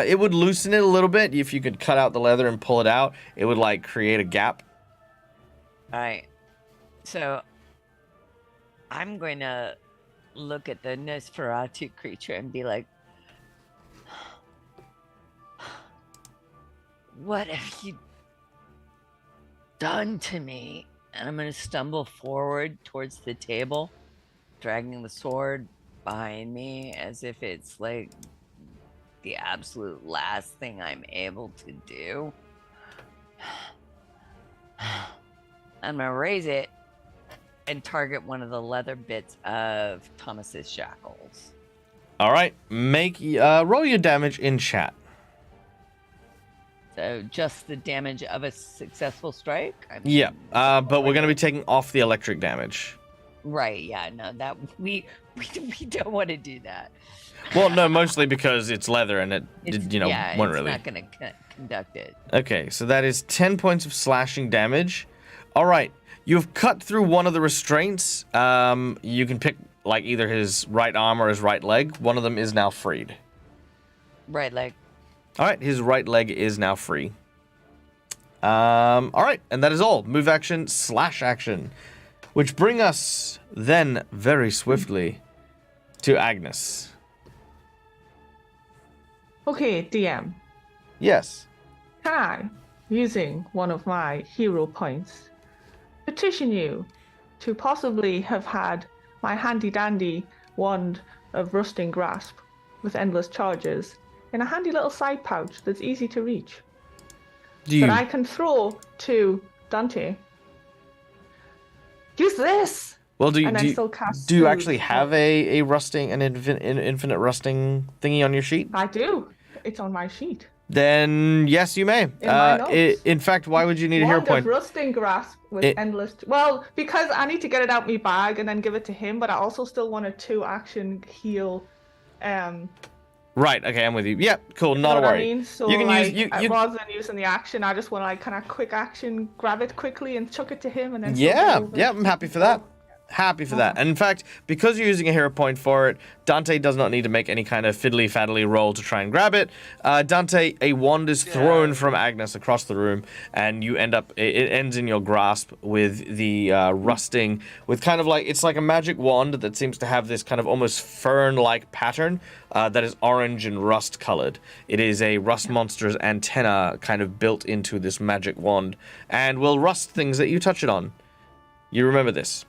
It would loosen it a little bit if you could cut out the leather and pull it out. It would like create a gap. All right. So I'm going to look at the Nosferatu creature and be like, what have you done to me? And I'm going to stumble forward towards the table, dragging the sword behind me as if it's like the absolute last thing I'm able to do. I'm gonna raise it and target one of the leather bits of Thomas's shackles. All right, roll your damage in chat. So just the damage of a successful strike? Yeah, but we're gonna be taking off the electric damage. Right, yeah, no, that we don't want to do that. Well, no, mostly because it's leather and it, yeah, won't it's really. not going to conduct it. Okay, so that is 10 points of slashing damage. All right, you've cut through one of the restraints. You can pick like either his right arm or his right leg. One of them is now freed. Right leg. All right, his right leg is now free. All right, and that is all. Move action, slash action. Which bring us then very swiftly to Agnes. Okay, DM. Yes. Can I, using one of my hero points, petition you to possibly have had my handy-dandy wand of rusting grasp with endless charges in a handy little side pouch that's easy to reach. That I can throw to Dante. Use this! Well, do and then you, still cast do you Soothe. actually have a rusting, an infinite rusting thingy on your sheet? I do. It's on my sheet. Then yes, you may. In my notes. In fact, why would you need a hero Wand point? of rusting grasp with endless. Well, because I need to get it out my bag and then give it to him, but I also still want a 2-action heal. Right. Okay, I'm with you. Yeah. Cool. Not a what worry. I mean? So you can like, use rather than using the action, I just want to like kind of quick action, grab it quickly and chuck it to him, and then. Yeah. I'm happy for that. Happy for that. And in fact, because you're using a hero point for it, Dante does not need to make any kind of fiddly-faddly roll to try and grab it. Dante, a wand is thrown from Agnes across the room, and you end up, it ends in your grasp with the rusting, with kind of like, it's like a magic wand that seems to have this kind of almost fern-like pattern that is orange and rust-colored. It is a rust monster's antenna kind of built into this magic wand, and will rust things that you touch it on. You remember this.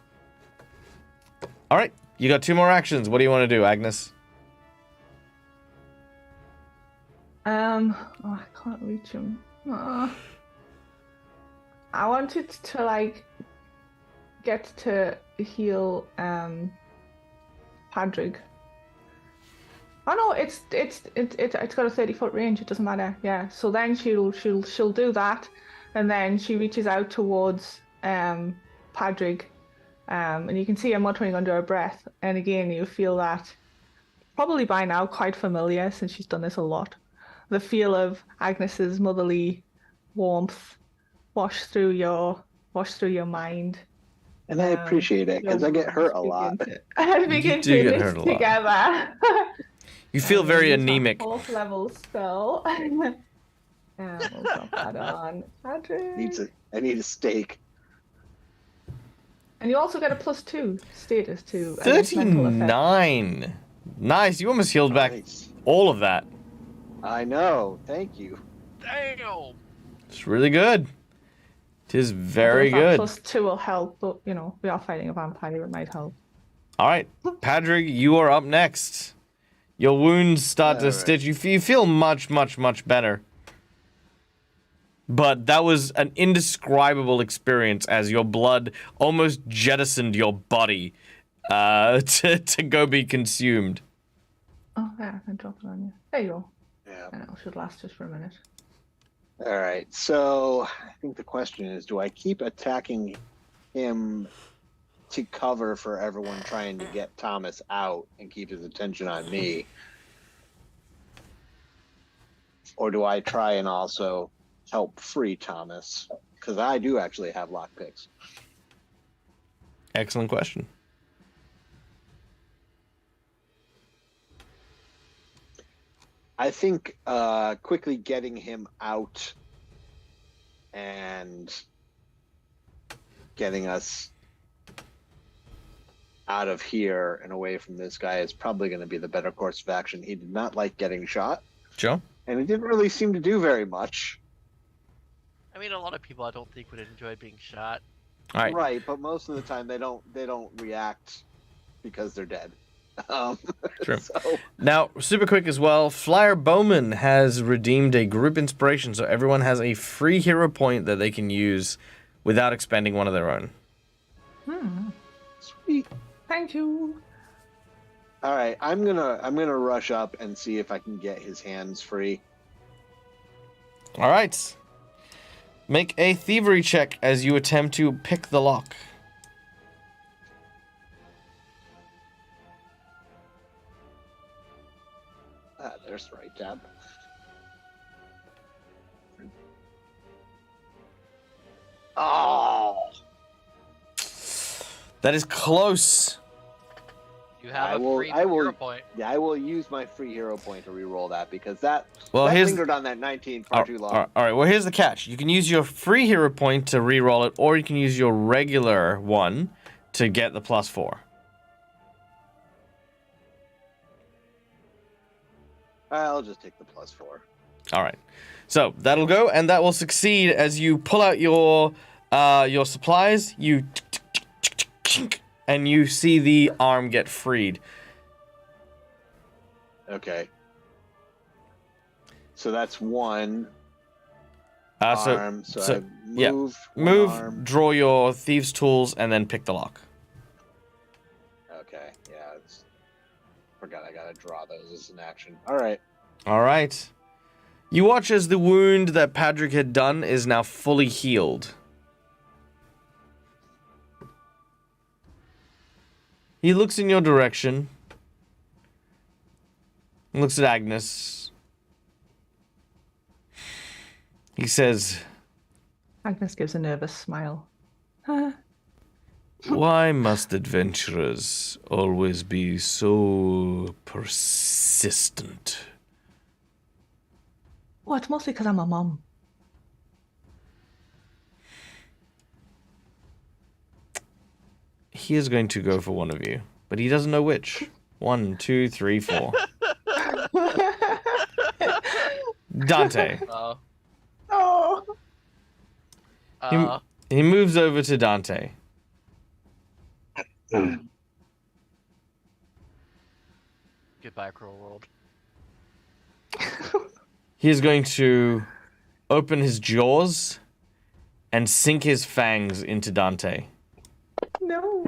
All right, you got 2 more actions. What do you want to do, Agnes? I can't reach him. I wanted to like get to heal Padrig. Oh no, it's got a 30-foot range. It doesn't matter. Yeah. So then she'll do that, and then she reaches out towards Padrig. And you can see her muttering under her breath. And again, you feel that, probably by now quite familiar since she's done this a lot, the feel of Agnes's motherly warmth wash through your mind. And I appreciate it because I get hurt a lot. I begin to knit together. You feel very anemic. 4th level spell. We'll drop that on. Padrig. I need a steak. And you also get a +2 status to 39. Nice. You almost healed back all of that. I know. Thank you. Damn. It's really good. It is very good. +2 will help, but you know we are fighting a vampire. It might help. All right, Padrig, you are up next. Your wounds start to stitch. You feel much better. But that was an indescribable experience as your blood almost jettisoned your body to go be consumed. Oh, yeah, I can drop it on you. There you go. Yeah. It should last just for a minute. All right. So I think the question is, do I keep attacking him to cover for everyone trying to get Thomas out and keep his attention on me? Or do I try and also help free Thomas? Because I do actually have lockpicks. Excellent question. I think quickly getting him out and getting us out of here and away from this guy is probably going to be the better course of action. He did not like getting shot. Joe? And he didn't really seem to do very much. I mean, a lot of people I don't think would enjoy being shot. All right. Right, but most of the time they don't react because they're dead. True. So, Now, super quick as well, Flyer Bowman has redeemed a group inspiration, so everyone has a free hero point that they can use without expending one of their own. sweet. Thank you. All right, I'm gonna rush up and see if I can get his hands free. All right. Make a thievery check as you attempt to pick the lock. There's the right tab. Oh, That is close. You have free I will, hero point. Yeah, I will use my free hero point to re-roll that because that Well, that here's lingered on that 19 far too long. All right, well, here's the catch. You can use your free hero point to re-roll it, or you can use your regular one to get the +4. I'll just take the +4. All right. So that'll go, and that will succeed as you pull out your supplies. You and you see the arm get freed. Okay. So that's one So arm. So, so, I yeah. move Move, one arm. draw your thieves' tools, and then pick the lock. Okay. Yeah. Forgot I gotta draw those as an action. All right. All right. You watch as the wound that Patrick had done is now fully healed. He looks in your direction. Looks at Agnes. He says, Agnes gives a nervous smile. "Why must adventurers always be so persistent?" Well, it's mostly because I'm a mom. He is going to go for one of you, but he doesn't know which. 1, 2, 3, 4. Dante. Oh. He moves over to Dante. Goodbye, cruel world. He is going to open his jaws and sink his fangs into Dante. No.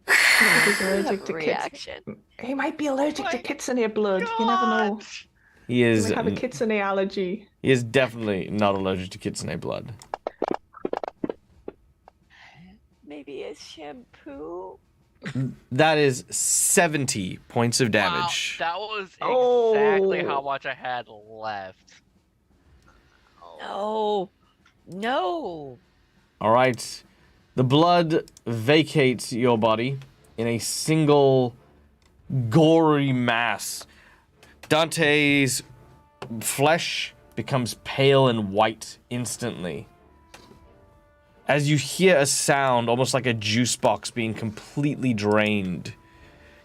He's allergic to Reaction. kids. He might be allergic to My kitsune blood. You never know. He He is might have a kitsune allergy. he is definitely not allergic to kitsune blood. Maybe a shampoo. That is 70 points of damage. Wow, that was exactly Oh. how much I had left. No. No. All right. The blood vacates your body in a single gory mass. Dante's flesh becomes pale and white instantly. As you hear a sound, almost like a juice box being completely drained.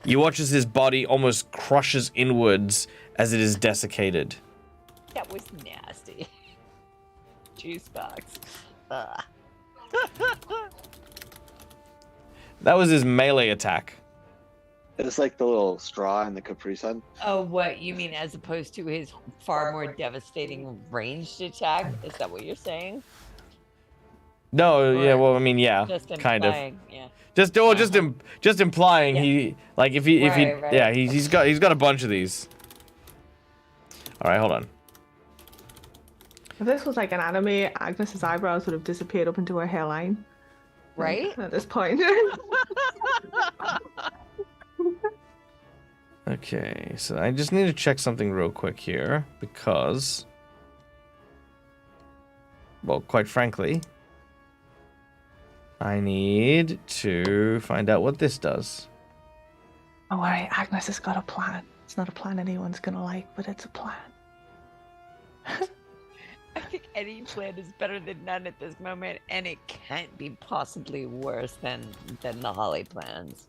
You watch as his body almost crushes inwards as it is desiccated. That was nasty. Juice box. Ugh. That was his melee attack. It's like the little straw in the Capri Sun. Oh, what you mean as opposed to his far more devastating ranged attack? Is that what you're saying? No, yeah, Or well, I mean, yeah, Just kind of. implying, yeah. Just implying Yeah. he like if he Right. yeah he's got a bunch of these. All right, hold on. If this was like an anime, Agnes's eyebrows would have disappeared up into her hairline. Right? At this point. Okay, so I just need to check something real quick here because, well, quite frankly, I need to find out what this does. Don't worry, Agnes has got a plan. It's not a plan anyone's gonna like, but it's a plan. I think any plan is better than none at this moment, and it can't be possibly worse than the Holly plans.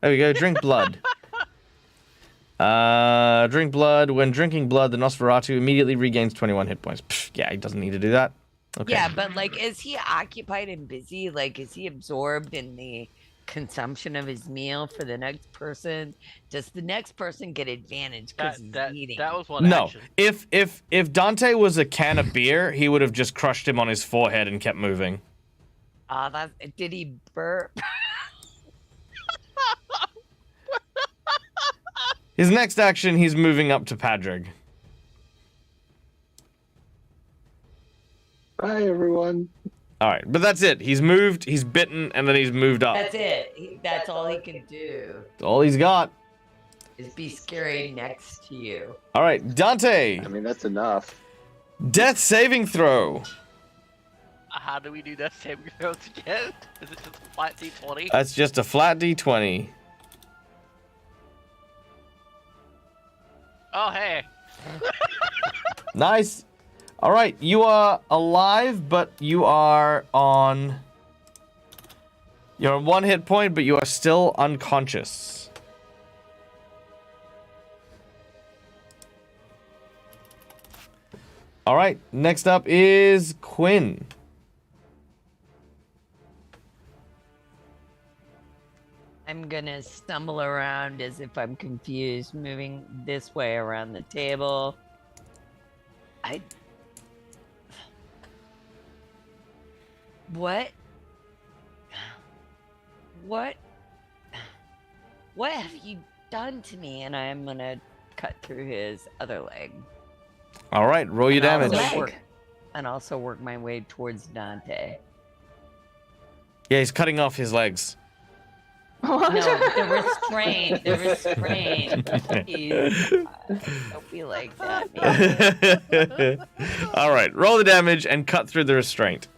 There we go. Drink blood. Drink blood. When drinking blood, the Nosferatu immediately regains 21 hit points. Pfft, yeah, he doesn't need to do that. Okay. Yeah, but like, is he occupied and busy? Like, is he absorbed in the consumption of his meal for the next person? Does the next person get advantage because he's eating? That was one No. action. If Dante was a can of beer, he would have just crushed him on his forehead and kept moving. Did he burp? His next action, he's moving up to Padrig. Bye, everyone. All right, but that's it. He's moved, he's bitten, and then he's moved up. That's it. That's all he can do. That's all he's got. Is be scary next to you. All right, Dante. I mean, that's enough. Death saving throw. How do we do that saving throws again? Is it just a flat D20? That's just a flat D20. Oh, hey. Nice. All right, you are alive, but you are on... You're on 1 hit point, but you are still unconscious. All right, next up is Quinn. I'm gonna stumble around as if I'm confused, moving this way around the table. What? What? What have you done to me? And I'm gonna cut through his other leg. All right, roll your And damage. also work my way towards Dante. Yeah, he's cutting off his legs. What? No, the restraint. The restraint. Jeez. Don't be like that, man. All right, roll the damage and cut through the restraint.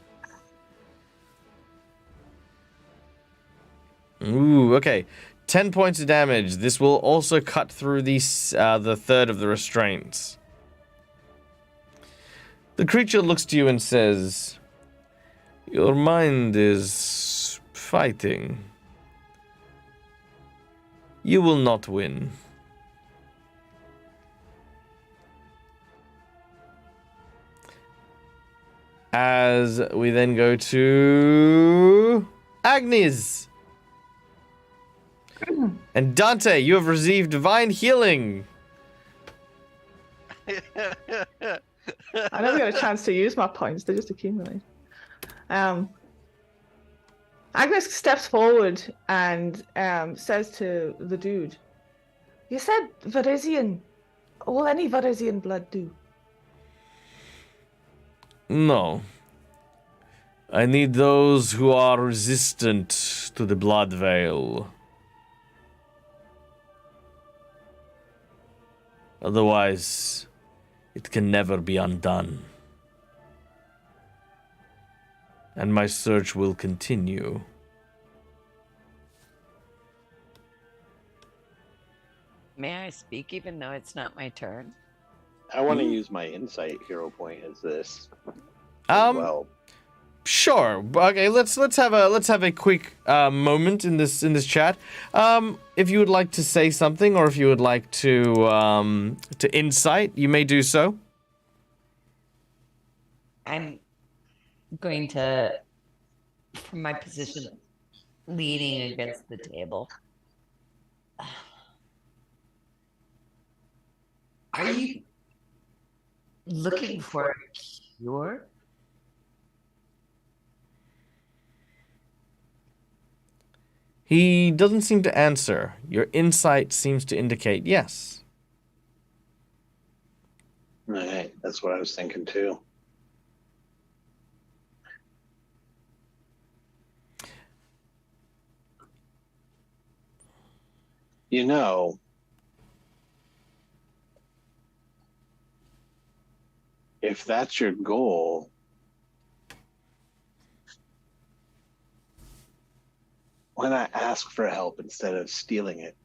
Ooh, okay. 10 points of damage. This will also cut through the third of the restraints. The creature looks to you and says, "Your mind is fighting. You will not win." As we then go to Agnes. And Dante, you have received divine healing. I never get a chance to use my points, they just accumulate. Agnes steps forward and says to the dude, "You said Varisian. Will any Varisian blood do?" No. I need those who are resistant to the blood veil. Otherwise, it can never be undone. And my search will continue. May I speak even though it's not my turn? I want to use my insight hero point as this. Well, sure. Okay, let's have a quick moment in this chat. If you would like to say something, or if you would like to insight, you may do so. I'm going to, from my position, leaning against the table. Are you looking for a cure? He doesn't seem to answer. Your insight seems to indicate yes. Right, that's what I was thinking too. You know, if that's your goal, why not ask for help instead of stealing it?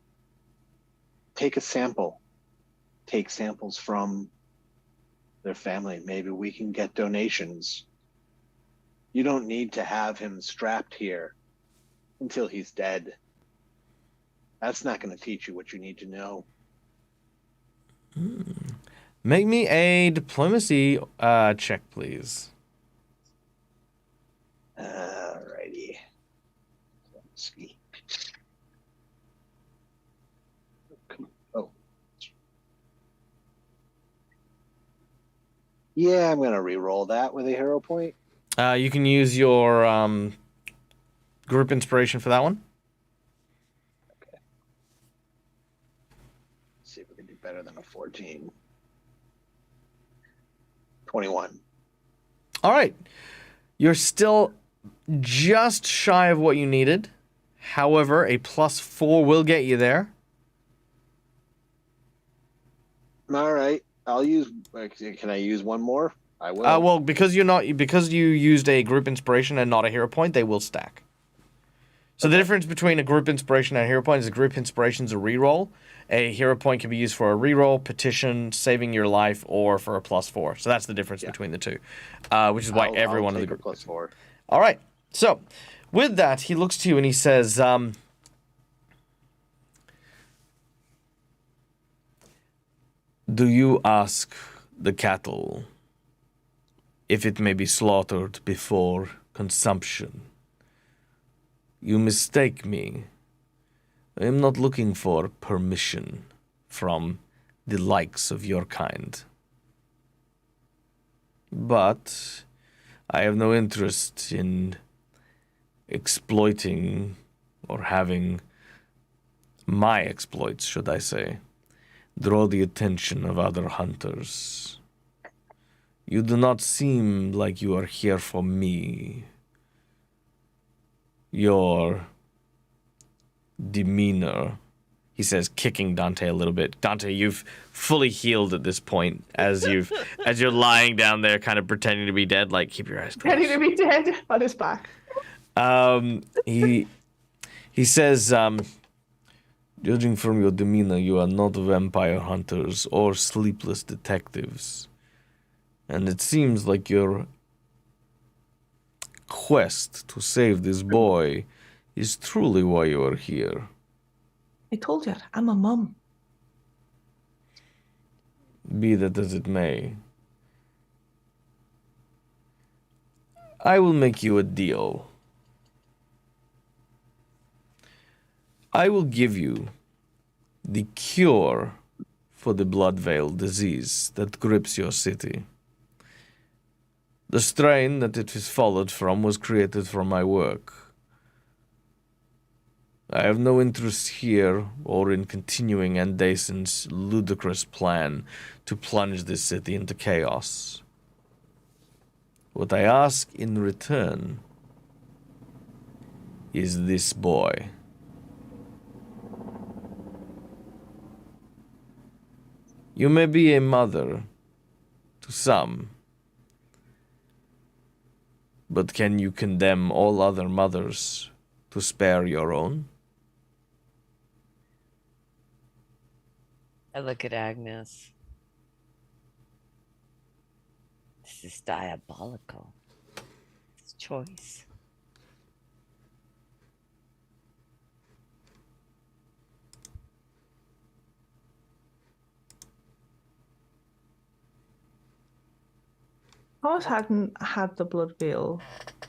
Take a sample. Take samples from their family. Maybe we can get donations. You don't need to have him strapped here until he's dead. That's not going to teach you what you need to know. Make me a diplomacy check, please. Alrighty. Let's see. Oh. Yeah, I'm going to re-roll that with a hero point. You can use your group inspiration for that one. Okay. Let's see if we can do better than a 14. 21. All right. You're still just shy of what you needed. However, a +4 will get you there. All right. I'll use. Can I use one more? I will. Well, because you used a group inspiration and not a hero point, they will stack. So the difference between a group inspiration and a hero point is a group inspiration is a reroll. A hero point can be used for a reroll, petition, saving your life, or for a +4. So that's the difference between the two, which is why every one of the group. +4. All right. So with that, he looks to you and he says, "Do you ask the cattle if it may be slaughtered before consumption? You mistake me. I am not looking for permission from the likes of your kind. But I have no interest in exploiting or having my exploits, should I say, draw the attention of other hunters. You do not seem like you are here for me. Your demeanor, he says, kicking Dante a little bit. Dante, you've fully healed at this point as you're lying down there kind of pretending to be dead, like keep your eyes closed. Ready to be dead on his back. He says, judging from your demeanor, you are not vampire hunters or sleepless detectives. And it seems like your quest to save this boy is truly why you are here. I told you, I'm a mum. Be that as it may, I will make you a deal. I will give you the cure for the blood veil disease that grips your city. The strain that it is followed from was created for my work. I have no interest here or in continuing Andeson's ludicrous plan to plunge this city into chaos. What I ask in return is this boy. You may be a mother to some, but can you condemn all other mothers to spare your own? I look at Agnes. This is diabolical. This choice. Thomas hadn't had the blood veil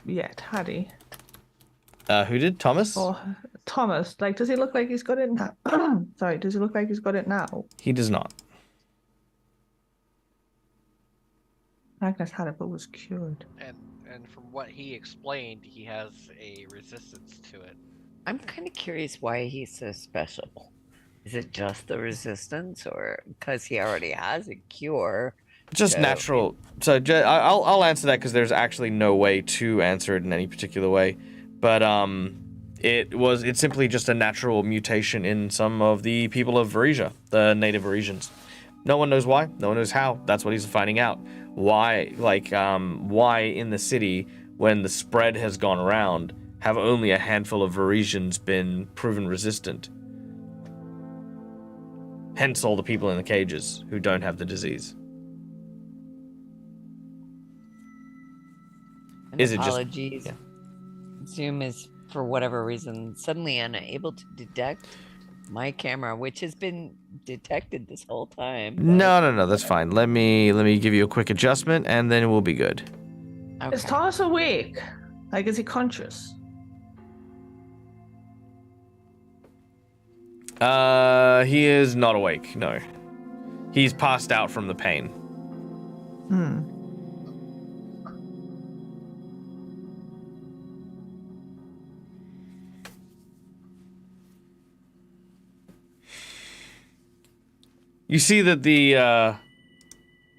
yet, had he? Who did? Thomas? Oh, Thomas, like, does he look like he's got it now? Sorry, does he look like he's got it now? He does not. Agnes had it but was cured. And from what he explained, he has a resistance to it. I'm kind of curious why he's so special. Is it just the resistance, or because he already has a cure? Just So- natural. So I'll answer that because there's actually no way to answer it in any particular way. But it's simply just a natural mutation in some of the people of Varesia, the native Varesians. No one knows why. No one knows how. That's what he's finding out. Why, why in the city, when the spread has gone around, have only a handful of Varesians been proven resistant? Hence all the people in the cages who don't have the disease. And Is it just- apologies. yeah. Zoom is, for whatever reason, suddenly unable to detect my camera, which has been detected this whole time. No, that's fine. Let me give you a quick adjustment, and then we'll be good. Okay. Is Thomas awake? Like, is he conscious? He is not awake, no. He's passed out from the pain. You see that the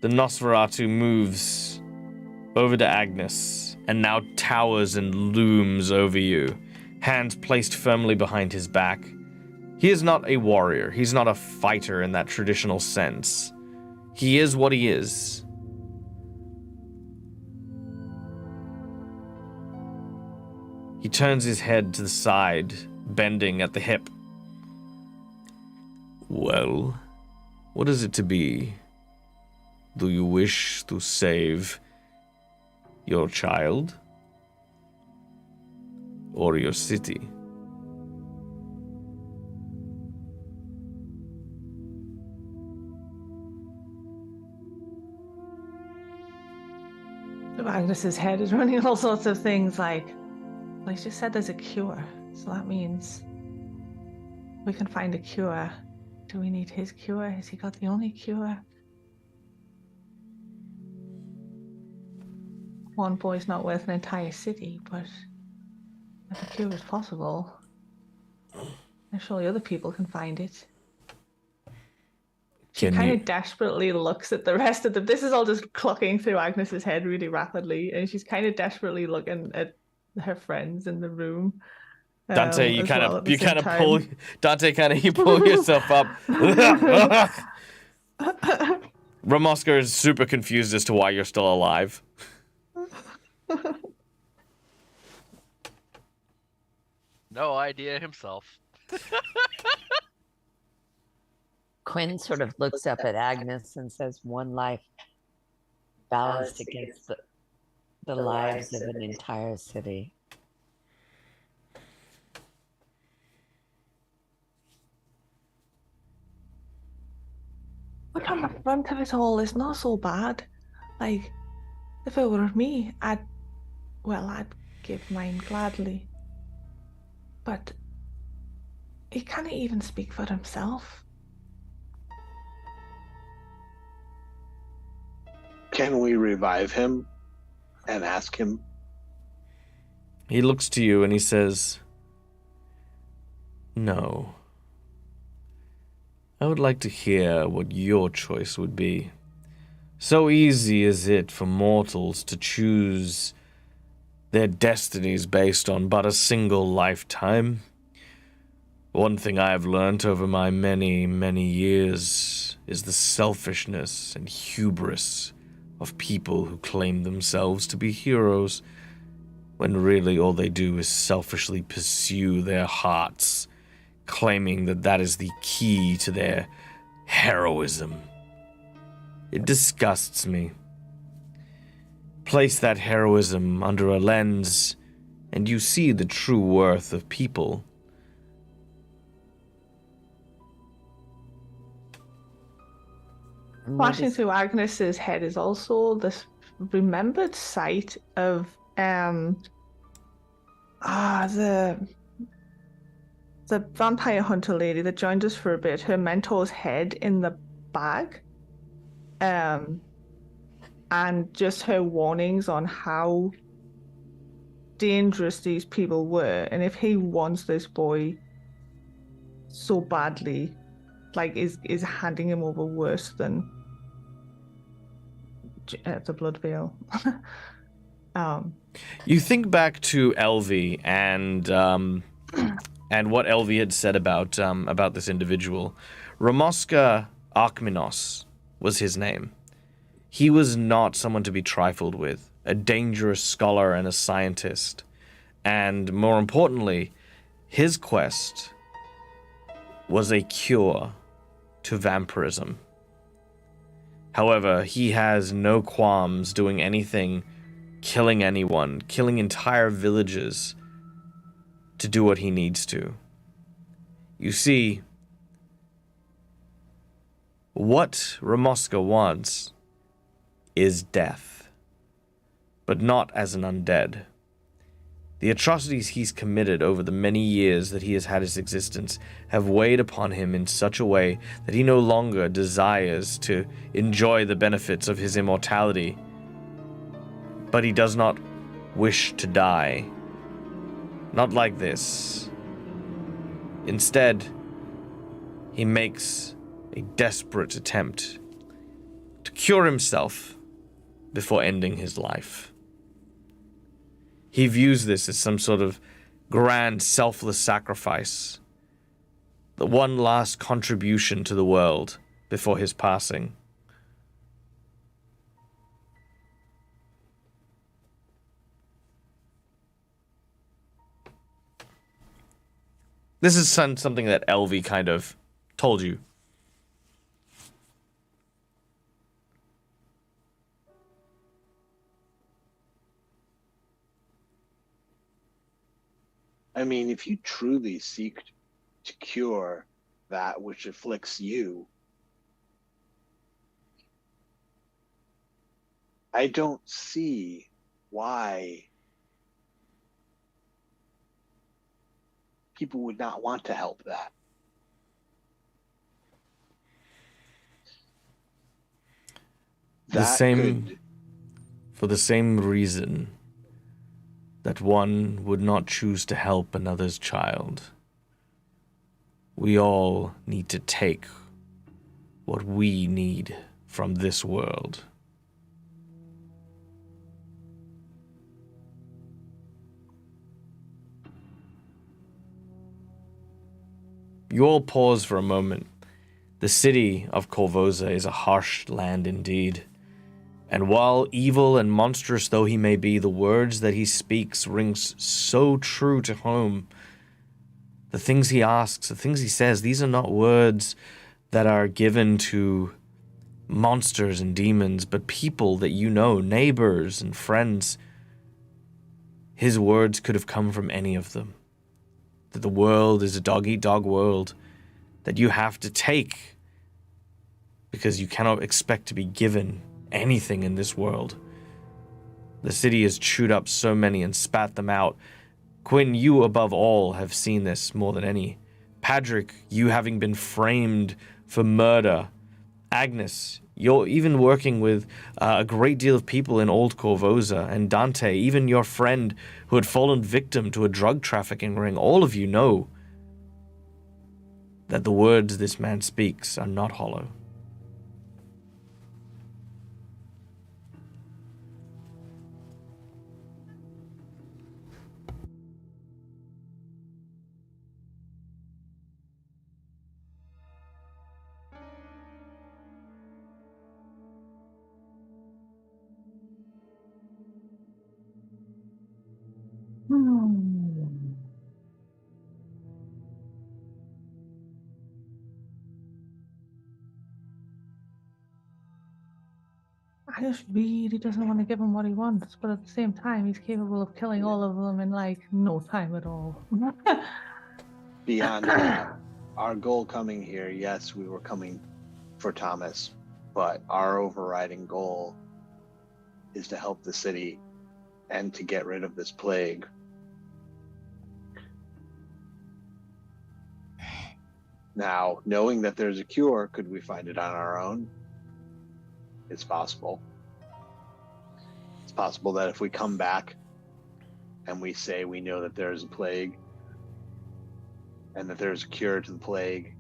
Nosferatu moves over to Agnes and now towers and looms over you, hands placed firmly behind his back. He is not a warrior. He's not a fighter in that traditional sense. He is what he is. He turns his head to the side, bending at the hip. Well, what is it to be? Do you wish to save your child? Or your city? Agnes's head is running all sorts of things like, well, he just said there's a cure, so that means we can find a cure. Do we need his cure? Has he got the only cure? One boy's not worth an entire city, but if a cure is possible, then surely other people can find it. She kind of desperately looks at the rest of them. This is all just clocking through Agnes's head really rapidly, and she's kind of desperately looking at her friends in the room. Dante, you kind of pull yourself up. Ramoska is super confused as to why you're still alive. No idea himself. Quinn sort of looks up at Agnes and says, "One life balanced against the lives of an entire city." But on the front of it all, it's not so bad. Like, if it were me, I'd give mine gladly. But he can't even speak for himself. Can we revive him and ask him? He looks to you and he says, "No. I would like to hear what your choice would be. So easy is it for mortals to choose their destinies based on but a single lifetime. One thing I have learnt over my many, many years is the selfishness and hubris of people who claim themselves to be heroes, when really all they do is selfishly pursue their hearts, claiming that that is the key to their heroism. It disgusts me. Place that heroism under a lens, and you see the true worth of people." Flashing through Agnes's head is also this remembered sight of the vampire hunter lady that joined us for a bit, her mentor's head in the bag. And just her warnings on how dangerous these people were, and if he wants this boy so badly, like is handing him over worse than the blood veil. You think back to Elvi and what Elvi had said about this individual. Ramoska Arkminos was his name. He was not someone to be trifled with, a dangerous scholar and a scientist. And more importantly, his quest was a cure to vampirism. However, he has no qualms doing anything, killing anyone, killing entire villages to do what he needs to. You see, what Ramoska wants is death, but not as an undead. The atrocities he's committed over the many years that he has had his existence have weighed upon him in such a way that he no longer desires to enjoy the benefits of his immortality, but he does not wish to die. Not like this. Instead, he makes a desperate attempt to cure himself before ending his life. He views this as some sort of grand, selfless sacrifice, the one last contribution to the world before his passing. This is something that Elvi kind of told you. I mean, if you truly seek to cure that which afflicts you, I don't see why people would not want to help that. For the same reason that one would not choose to help another's child. We all need to take what we need from this world. You all pause for a moment. The city of Korvosa is a harsh land indeed. And while evil and monstrous though he may be, the words that he speaks rings so true to home. The things he asks, the things he says, these are not words that are given to monsters and demons, but people that you know, neighbors and friends. His words could have come from any of them. That the world is a dog-eat-dog world that you have to take because you cannot expect to be given anything in this world. The city has chewed up so many and spat them out. Quinn, you above all have seen this more than any. Patrick, you having been framed for murder. Agnes, you're even working with a great deal of people in Old Korvosa. And Dante, even your friend who had fallen victim to a drug trafficking ring. All of you know that the words this man speaks are not hollow. I just really doesn't want to give him what he wants, but at the same time, he's capable of killing all of them in like no time at all. Beyond that, our goal coming here, yes, we were coming for Thomas, but our overriding goal is to help the city and to get rid of this plague. Now, knowing that there's a cure, could we find it on our own? It's possible. It's possible that if we come back and we say we know that there's a plague and that there's a cure to the plague,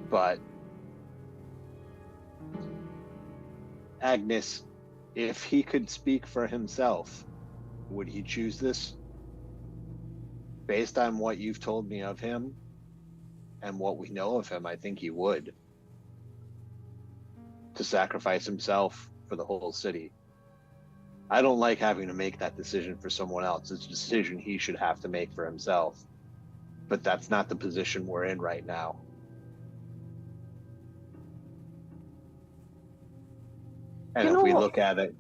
but Agnes, if he could speak for himself, would he choose this? Based on what you've told me of him and what we know of him, I think he would. To sacrifice himself for the whole city. I don't like having to make that decision for someone else. It's a decision he should have to make for himself. But that's not the position we're in right now. And if we look at it...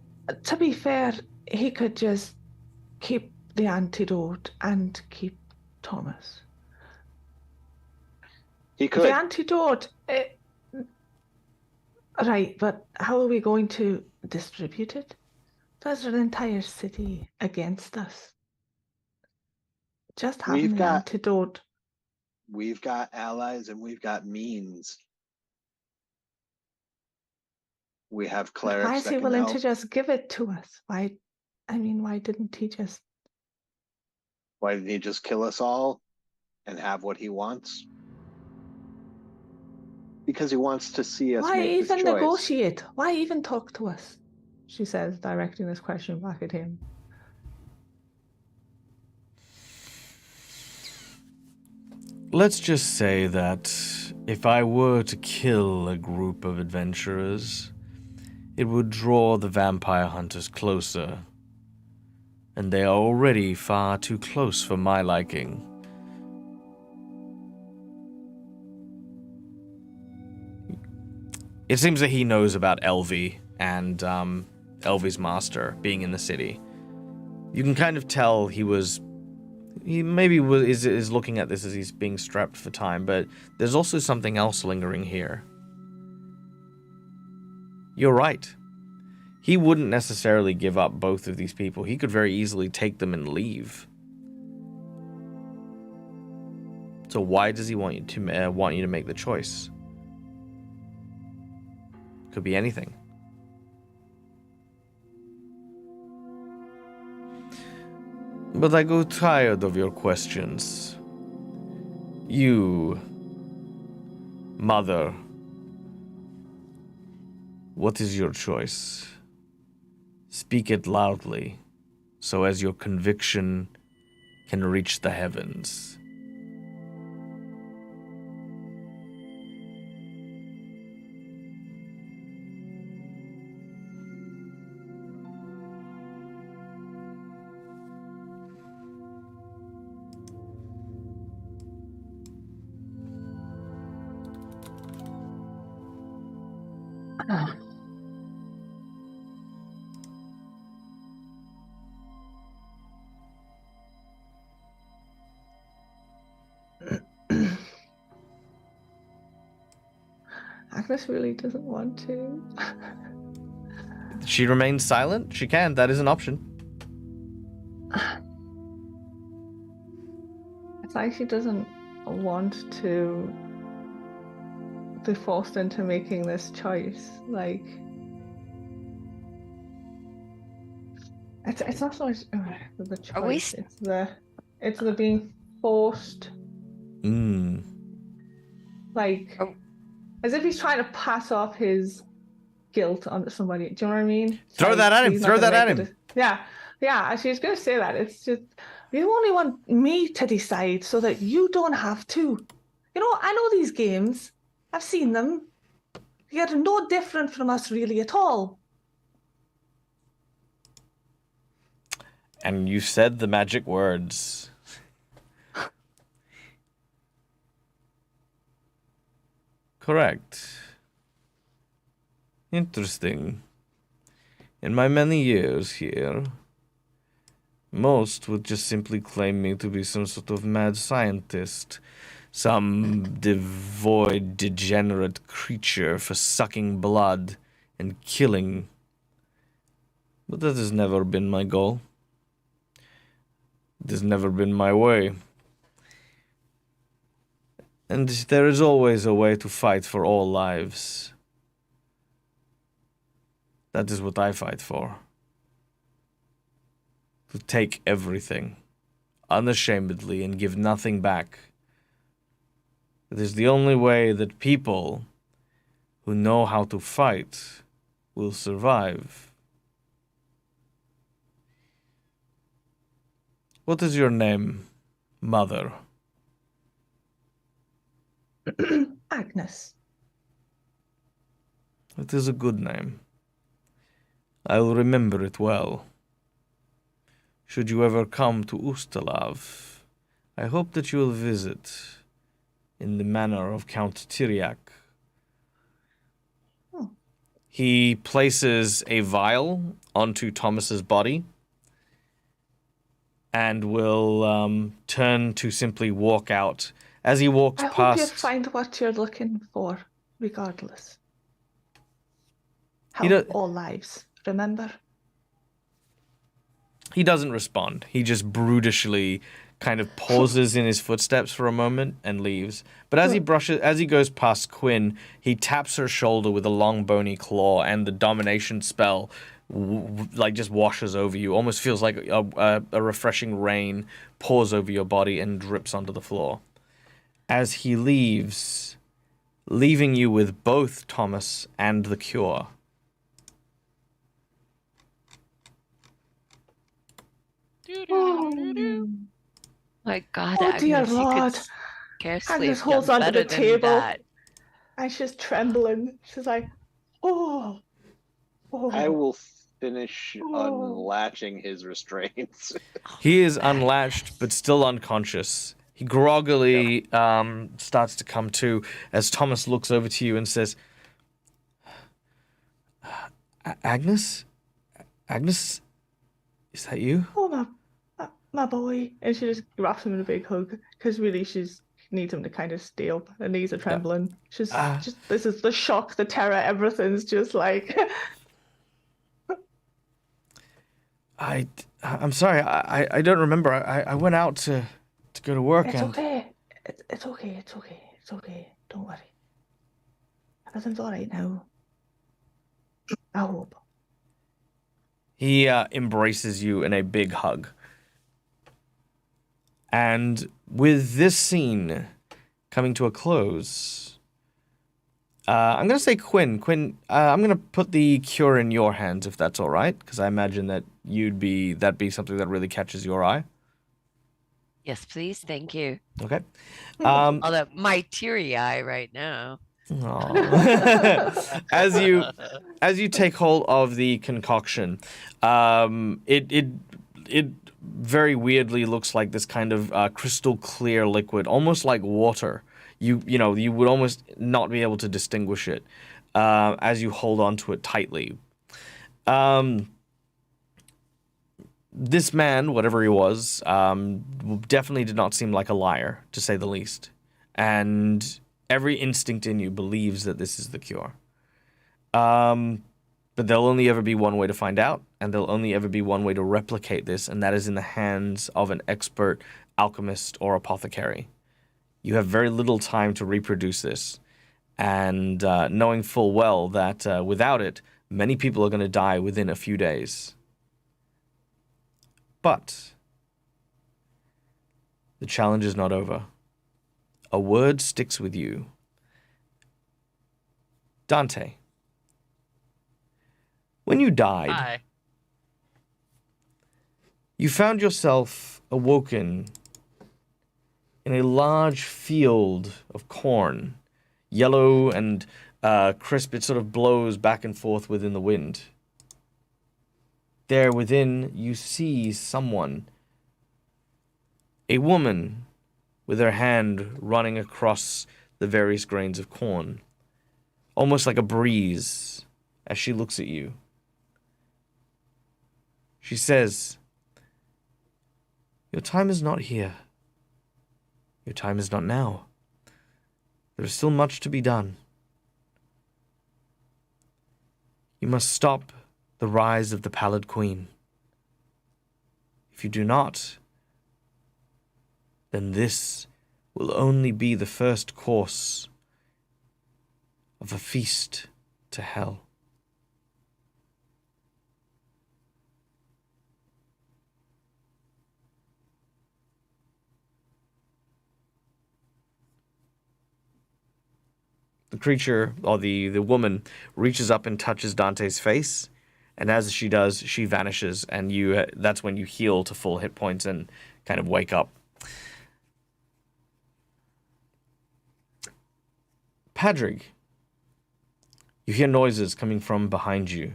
To be fair, he could just keep the antidote and keep Thomas. He could. The antidote... Right, but how are we going to distribute it? There's an entire city against us. Just having the antidote. We've got allies and we've got means. We have clerics. Why is he willing to just give it to us? Why didn't he just... Why didn't he just kill us all and have what he wants? Because he wants to see us make this choice. Why even negotiate? Why even talk to us? She says, directing this question back at him. Let's just say that if I were to kill a group of adventurers, it would draw the vampire hunters closer. And they are already far too close for my liking. It seems that he knows about Elvie and Elvie's master being in the city. You can kind of tell he maybe is looking at this as he's being strapped for time, but there's also something else lingering here. You're right. He wouldn't necessarily give up both of these people. He could very easily take them and leave. So why does he want you to make the choice? Could be anything. But I grow tired of your questions. You, mother, what is your choice? Speak it loudly, so as your conviction can reach the heavens. Agnes really doesn't want to. She remains silent? She can, that is an option. It's like she doesn't want to be forced into making this choice. Like, it's not so much the choice. It's the being forced. Like, as if he's trying to pass off his guilt onto somebody. Do you know what I mean? Throw that at him. Throw that at him. Yeah. She was going to say that. It's just, you only want me to decide so that you don't have to. You know, I know these games. I've seen them. They're no different from us really at all. And you said the magic words. Correct. Interesting. In my many years here, most would just simply claim me to be some sort of mad scientist, some devoid, degenerate creature for sucking blood and killing. But that has never been my goal. It has never been my way. And there is always a way to fight for all lives. That is what I fight for. To take everything, unashamedly, and give nothing back. It is the only way that people who know how to fight will survive. What is your name, mother? Agnes. It is a good name. I will remember it well. Should you ever come to Ustalav, I hope that you will visit in the manor of Count Tyriak. He places a vial onto Thomas's body and will turn to simply walk out. As he walks past... I hope you find what you're looking for, regardless. Help all lives, remember? He doesn't respond. He just brutishly kind of pauses in his footsteps for a moment and leaves. But as he goes past Quinn, he taps her shoulder with a long bony claw, and the domination spell just washes over you. Almost feels like a refreshing rain pours over your body and drips onto the floor. As he leaves, leaving you with both Thomas and the cure. My God, oh Agnes, dear you Lord. could scarcely Agnes have done holds onto better the than table. that. And she's trembling. She's like, oh. I will finish unlatching his restraints. He is unlatched, but still unconscious. He groggily starts to come to as Thomas looks over to you and says, Agnes? Agnes? Is that you? Oh, my boy. And she just wraps him in a big hug, because really she needs him to kind of stay up. Her knees are trembling. She's this is the shock, the terror, everything's just like... I'm sorry, I don't remember. I went out to go to work. It's okay. It's okay. Don't worry. Everything's all right now. I hope. He embraces you in a big hug. And with this scene coming to a close, I'm going to say Quinn. Quinn, I'm going to put the cure in your hands, if that's all right, because I imagine that that'd be something that really catches your eye. Yes, please. Thank you. Okay. Although my teary eye right now. as you take hold of the concoction, it very weirdly looks like this kind of crystal clear liquid, almost like water. You would almost not be able to distinguish it as you hold onto it tightly. This man, whatever he was, definitely did not seem like a liar, to say the least. And every instinct in you believes that this is the cure. But there'll only ever be one way to find out, and there'll only ever be one way to replicate this, and that is in the hands of an expert alchemist or apothecary. You have very little time to reproduce this, and knowing full well that without it, many people are going to die within a few days. But the challenge is not over. A word sticks with you. Dante, when you died, Hi. you found yourself awoken in a large field of corn, yellow and crisp. It sort of blows back and forth within the wind. There within, you see someone, a woman, with her hand running across the various grains of corn, almost like a breeze, as she looks at you. She says, "Your time is not here. Your time is not now. There is still much to be done. You must stop the rise of the Pallid Queen. If you do not, then this will only be the first course of a feast to hell." The creature, or the woman, reaches up and touches Dante's face, and as she does, she vanishes, and that's when you heal to full hit points and kind of wake up. Padrig, you hear noises coming from behind you.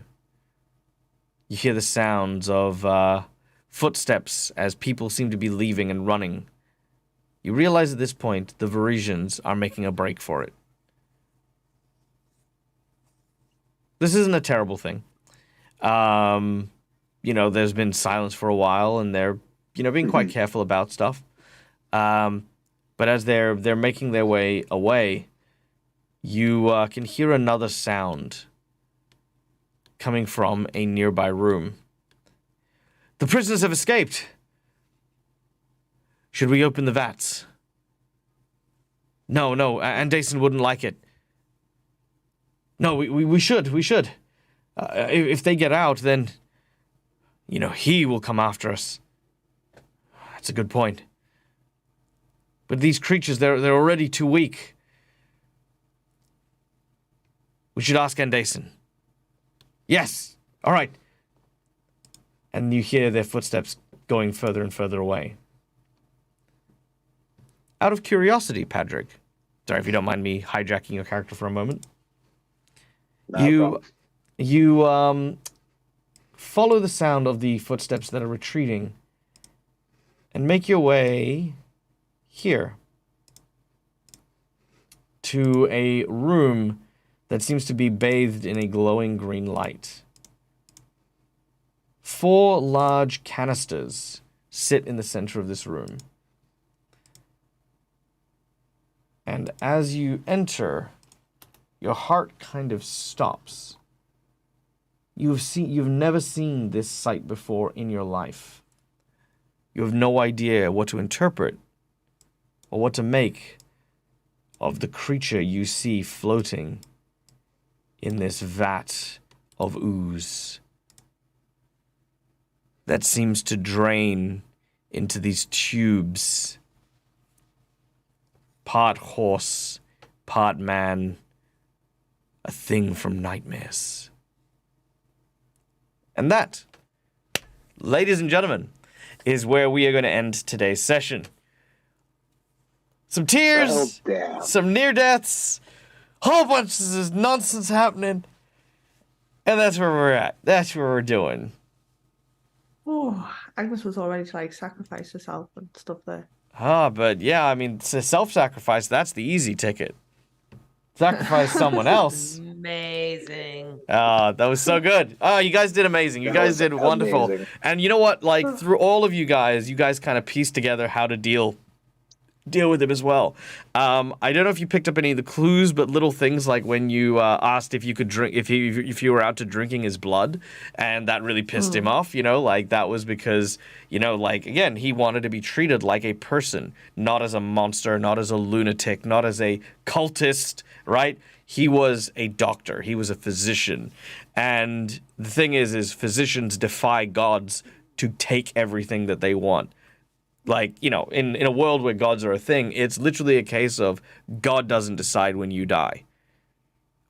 You hear the sounds of footsteps as people seem to be leaving and running. You realize at this point the Varisians are making a break for it. This isn't a terrible thing. There's been silence for a while, and they're, being quite careful about stuff. But as they're making their way away, you can hear another sound coming from a nearby room. "The prisoners have escaped. Should we open the vats?" No, Andason wouldn't like it. "No, we should. If they get out, then, he will come after us." That's a good point. But these creatures, they're already too weak. We should ask Andason. Yes, all right. And you hear their footsteps going further and further away. Out of curiosity, Padrig, sorry if you don't mind me hijacking your character for a moment. You follow the sound of the footsteps that are retreating and make your way here to a room that seems to be bathed in a glowing green light. 4 large canisters sit in the center of this room. And as you enter, your heart kind of stops. You've never seen this sight before in your life. You have no idea what to interpret or what to make of the creature you see floating in this vat of ooze that seems to drain into these tubes. Part horse, part man, a thing from nightmares. And that, ladies and gentlemen, is where we are going to end today's session. Some tears, some near deaths, whole bunch of this nonsense happening. And that's where we're at. That's where we're doing. Oh, Agnes was already to like sacrifice herself and stuff there. But yeah, I mean, self-sacrifice, that's the easy ticket. Sacrifice someone else. Amazing. That was so good. Oh, you guys did amazing. You guys did wonderful. Amazing. And you know what? Like, through all of you guys kind of pieced together how to deal with him as well. I don't know if you picked up any of the clues, but little things like when you asked if you could drink, if you were out to drinking his blood, and that really pissed him off. You know, like that was because, you know, like again, he wanted to be treated like a person, not as a monster, not as a lunatic, not as a cultist, right? He was a doctor. He was a physician. And the thing is physicians defy gods to take everything that they want. Like, you know, in a world where gods are a thing, it's literally a case of God doesn't decide when you die.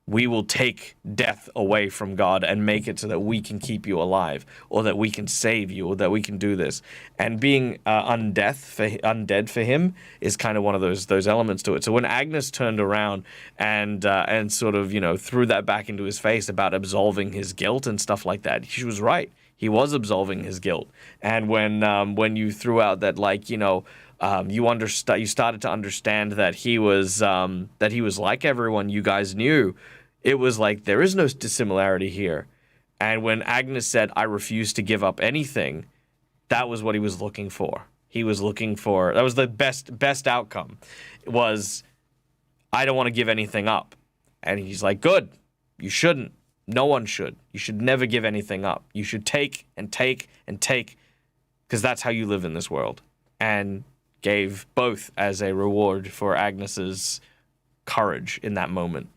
We will take death away from God and make it so that we can keep you alive, or that we can save you, or that we can do this. And being undead for him is kind of one of those elements to it. So when Agnes turned around and sort of, you know, threw that back into his face about absolving his guilt and stuff like that, she was right. He was absolving his guilt. And when you threw out that, like, you know, you started to understand that he was like everyone you guys knew, it was like there is no dissimilarity here. And when Agnes said, "I refuse to give up anything," that was what he was looking for. He was looking for, that was the best outcome. It was, I don't want to give anything up. And he's like, good, you shouldn't. No one should. You should never give anything up. You should take and take and take, because that's how you live in this world. And gave both as a reward for Agnes's courage in that moment.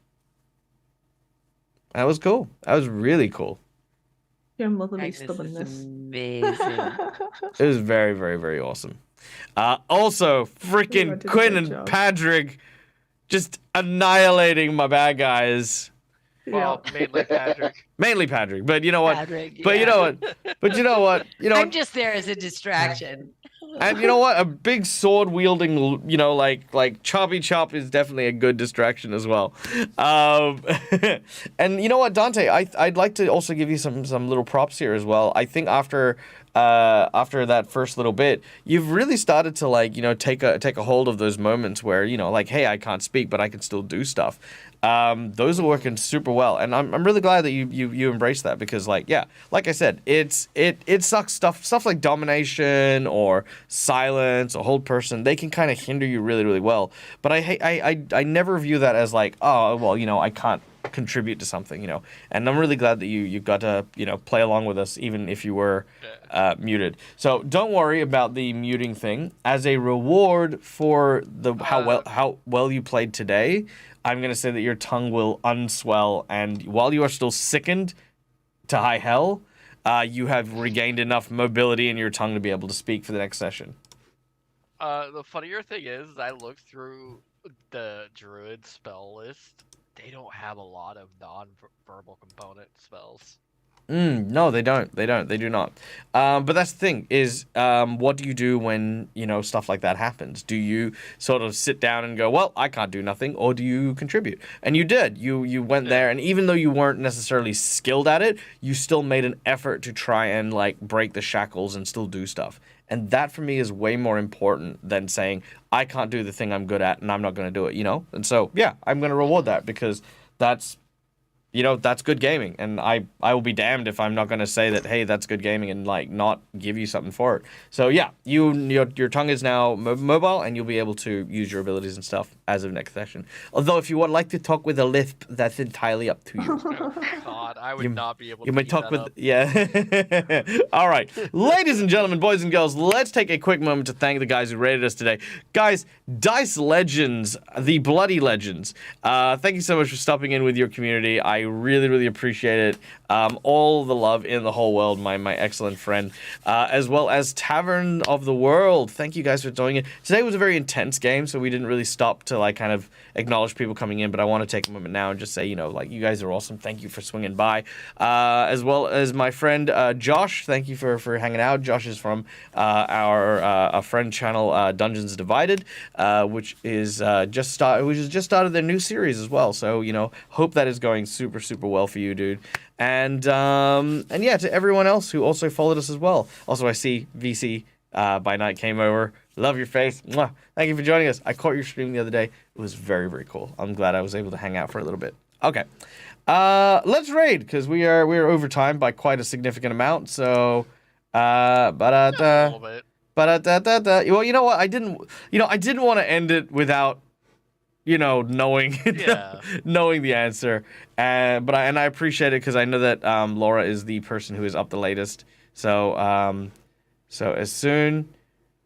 That was cool. That was really cool. Your motherly Agnes is stubbornness. amazing. It was very, very, very awesome. Also, freaking did a Quinn great and job. Patrick just annihilating my bad guys. Well, mainly Patrick. Mainly Patrick, but you know what? Patrick, But you yeah. know what? But you know what? You know I'm what? just there as a distraction. And you know what? A big sword wielding, you know, like Choppy Chop is definitely a good distraction as well. And you know what, Dante? I'd like to also give you some little props here as well. I think after that first little bit, you've really started to, like, you know, take a hold of those moments where, you know, like, hey, I can't speak, but I can still do stuff. Those are working super well, and I'm really glad that you embrace that, because, like, yeah, like I said, it sucks. Stuff like domination or silence or hold person, they can kind of hinder you really, really well. But I never view that as like, oh, well, you know, I can't contribute to something, you know. And I'm really glad that you got to, you know, play along with us even if you were muted. So don't worry about the muting thing. As a reward for the how well you played today, I'm going to say that your tongue will unswell, and while you are still sickened to high hell, you have regained enough mobility in your tongue to be able to speak for the next session. The funnier thing is, I looked through the druid spell list. They don't have a lot of non-verbal component spells. No, they don't. They do not. But that's the thing is, what do you do when, you know, stuff like that happens? Do you sort of sit down and go, well, I can't do nothing, or do you contribute? And you did. You went there, and even though you weren't necessarily skilled at it, you still made an effort to try and, like, break the shackles and still do stuff. And that for me is way more important than saying, I can't do the thing I'm good at and I'm not going to do it, you know? And so, yeah, I'm going to reward that, because that's, you know, that's good gaming. And I will be damned if I'm not going to say that, hey, that's good gaming, and, like, not give you something for it. So, yeah, your tongue is now mobile, and you'll be able to use your abilities and stuff as of next session. Although, if you would like to talk with a lisp, that's entirely up to you. God, I would not be able to You may keep talk that with, up. yeah. All right, ladies and gentlemen, boys and girls, let's take a quick moment to thank the guys who rated us today. Guys, Dice Legends, the Bloody Legends. Thank you so much for stopping in with your community. I really, really appreciate it. All the love in the whole world, my excellent friend, as well as Tavern of the World. Thank you guys for joining it. Today was a very intense game, so we didn't really stop to like kind of acknowledge people coming in, but I want to take a moment now and just say, you know, like, you guys are awesome. Thank you for swinging by. As well as my friend Josh. Thank you for hanging out. Josh is from our friend channel Dungeons Divided, which is just started their new series as well. So, you know, hope that is going super, super well for you, dude. And yeah, to everyone else who also followed us as well. Also, I see VC by night came over. Love your face. Mwah. Thank you for joining us. I caught your stream the other day. It was very, very cool. I'm glad I was able to hang out for a little bit. Okay. Let's raid, because we are over time by quite a significant amount. So A little bit. well, you know what? I didn't want to end it without, you know, knowing knowing the answer. But I appreciate it, because I know that Laura is the person who is up the latest. So so as soon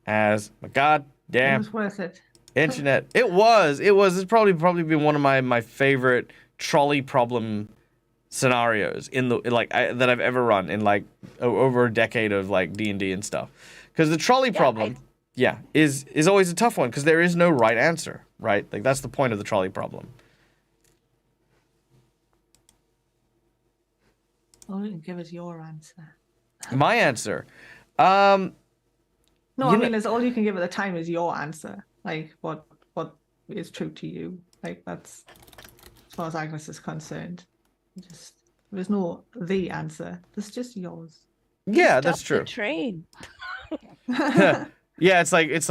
as my goddamn It was worth it. internet, it's probably been one of my favorite trolley problem scenarios that I've ever run in like over a decade of like D&D and stuff. Because the trolley problem, is always a tough one, because there is no right answer, right? Like, that's the point of the trolley problem. All you can give us your answer. My answer, No, I mean, it's all you can give at the time is your answer. Like, what is true to you. Like, that's, as far as Agnes is concerned. There's no the answer. There's just yours. yeah, that's Stop the true. train. Yeah, it's like this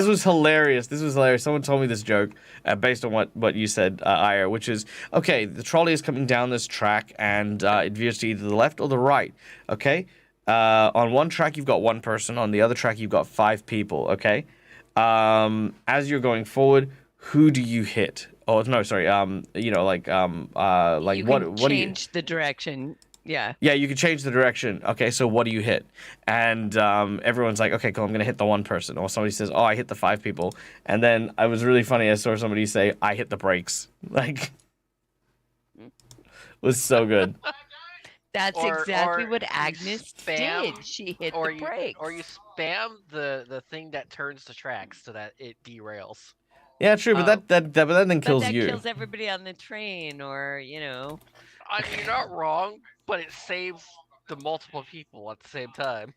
was hilarious. This was hilarious. Someone told me this joke based on what you said, Aya, which is, okay, the trolley is coming down this track and it veers to either the left or the right. Okay, on one track you've got one person, on the other track you've got 5 people. Okay, as you're going forward, who do you hit? Oh no, sorry. You know, like You what can do you change the direction. Yeah. Yeah, you can change the direction. Okay, so what do you hit? And everyone's like, okay, cool, I'm going to hit the one person. Or somebody says, oh, I hit the 5 people. And then it was really funny. I saw somebody say, I hit the brakes. Like, it was so good. That's exactly what Agnes did. She hit the brakes. Or you spam the thing that turns the tracks so that it derails. Yeah, true, but that then kills you. That kills everybody on the train, or, you know. I mean, you're not wrong, but it saves the multiple people at the same time.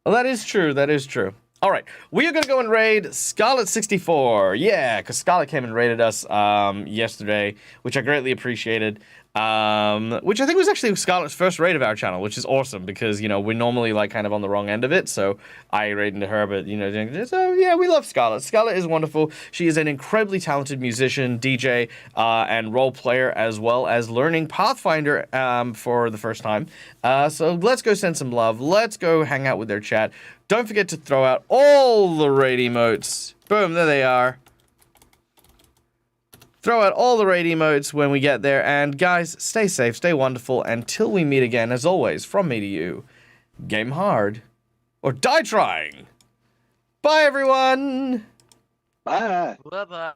Well, that is true. That is true. All right, we are going to go and raid Scarlet64. Yeah, because Scarlet came and raided us yesterday, which I greatly appreciated. Which I think was actually Scarlet's first raid of our channel, which is awesome, because, you know, we're normally like kind of on the wrong end of it. So I raided into her, but, you know, so yeah, we love Scarlet. Scarlet is wonderful. She is an incredibly talented musician, DJ, and role player, as well as learning Pathfinder for the first time. So let's go send some love. Let's go hang out with their chat. Don't forget to throw out all the raid emotes. Boom, there they are. Throw out all the raid emotes when we get there. And guys, stay safe, stay wonderful. Until we meet again, as always, from me to you, game hard or die trying. Bye, everyone. Bye. Bye-bye.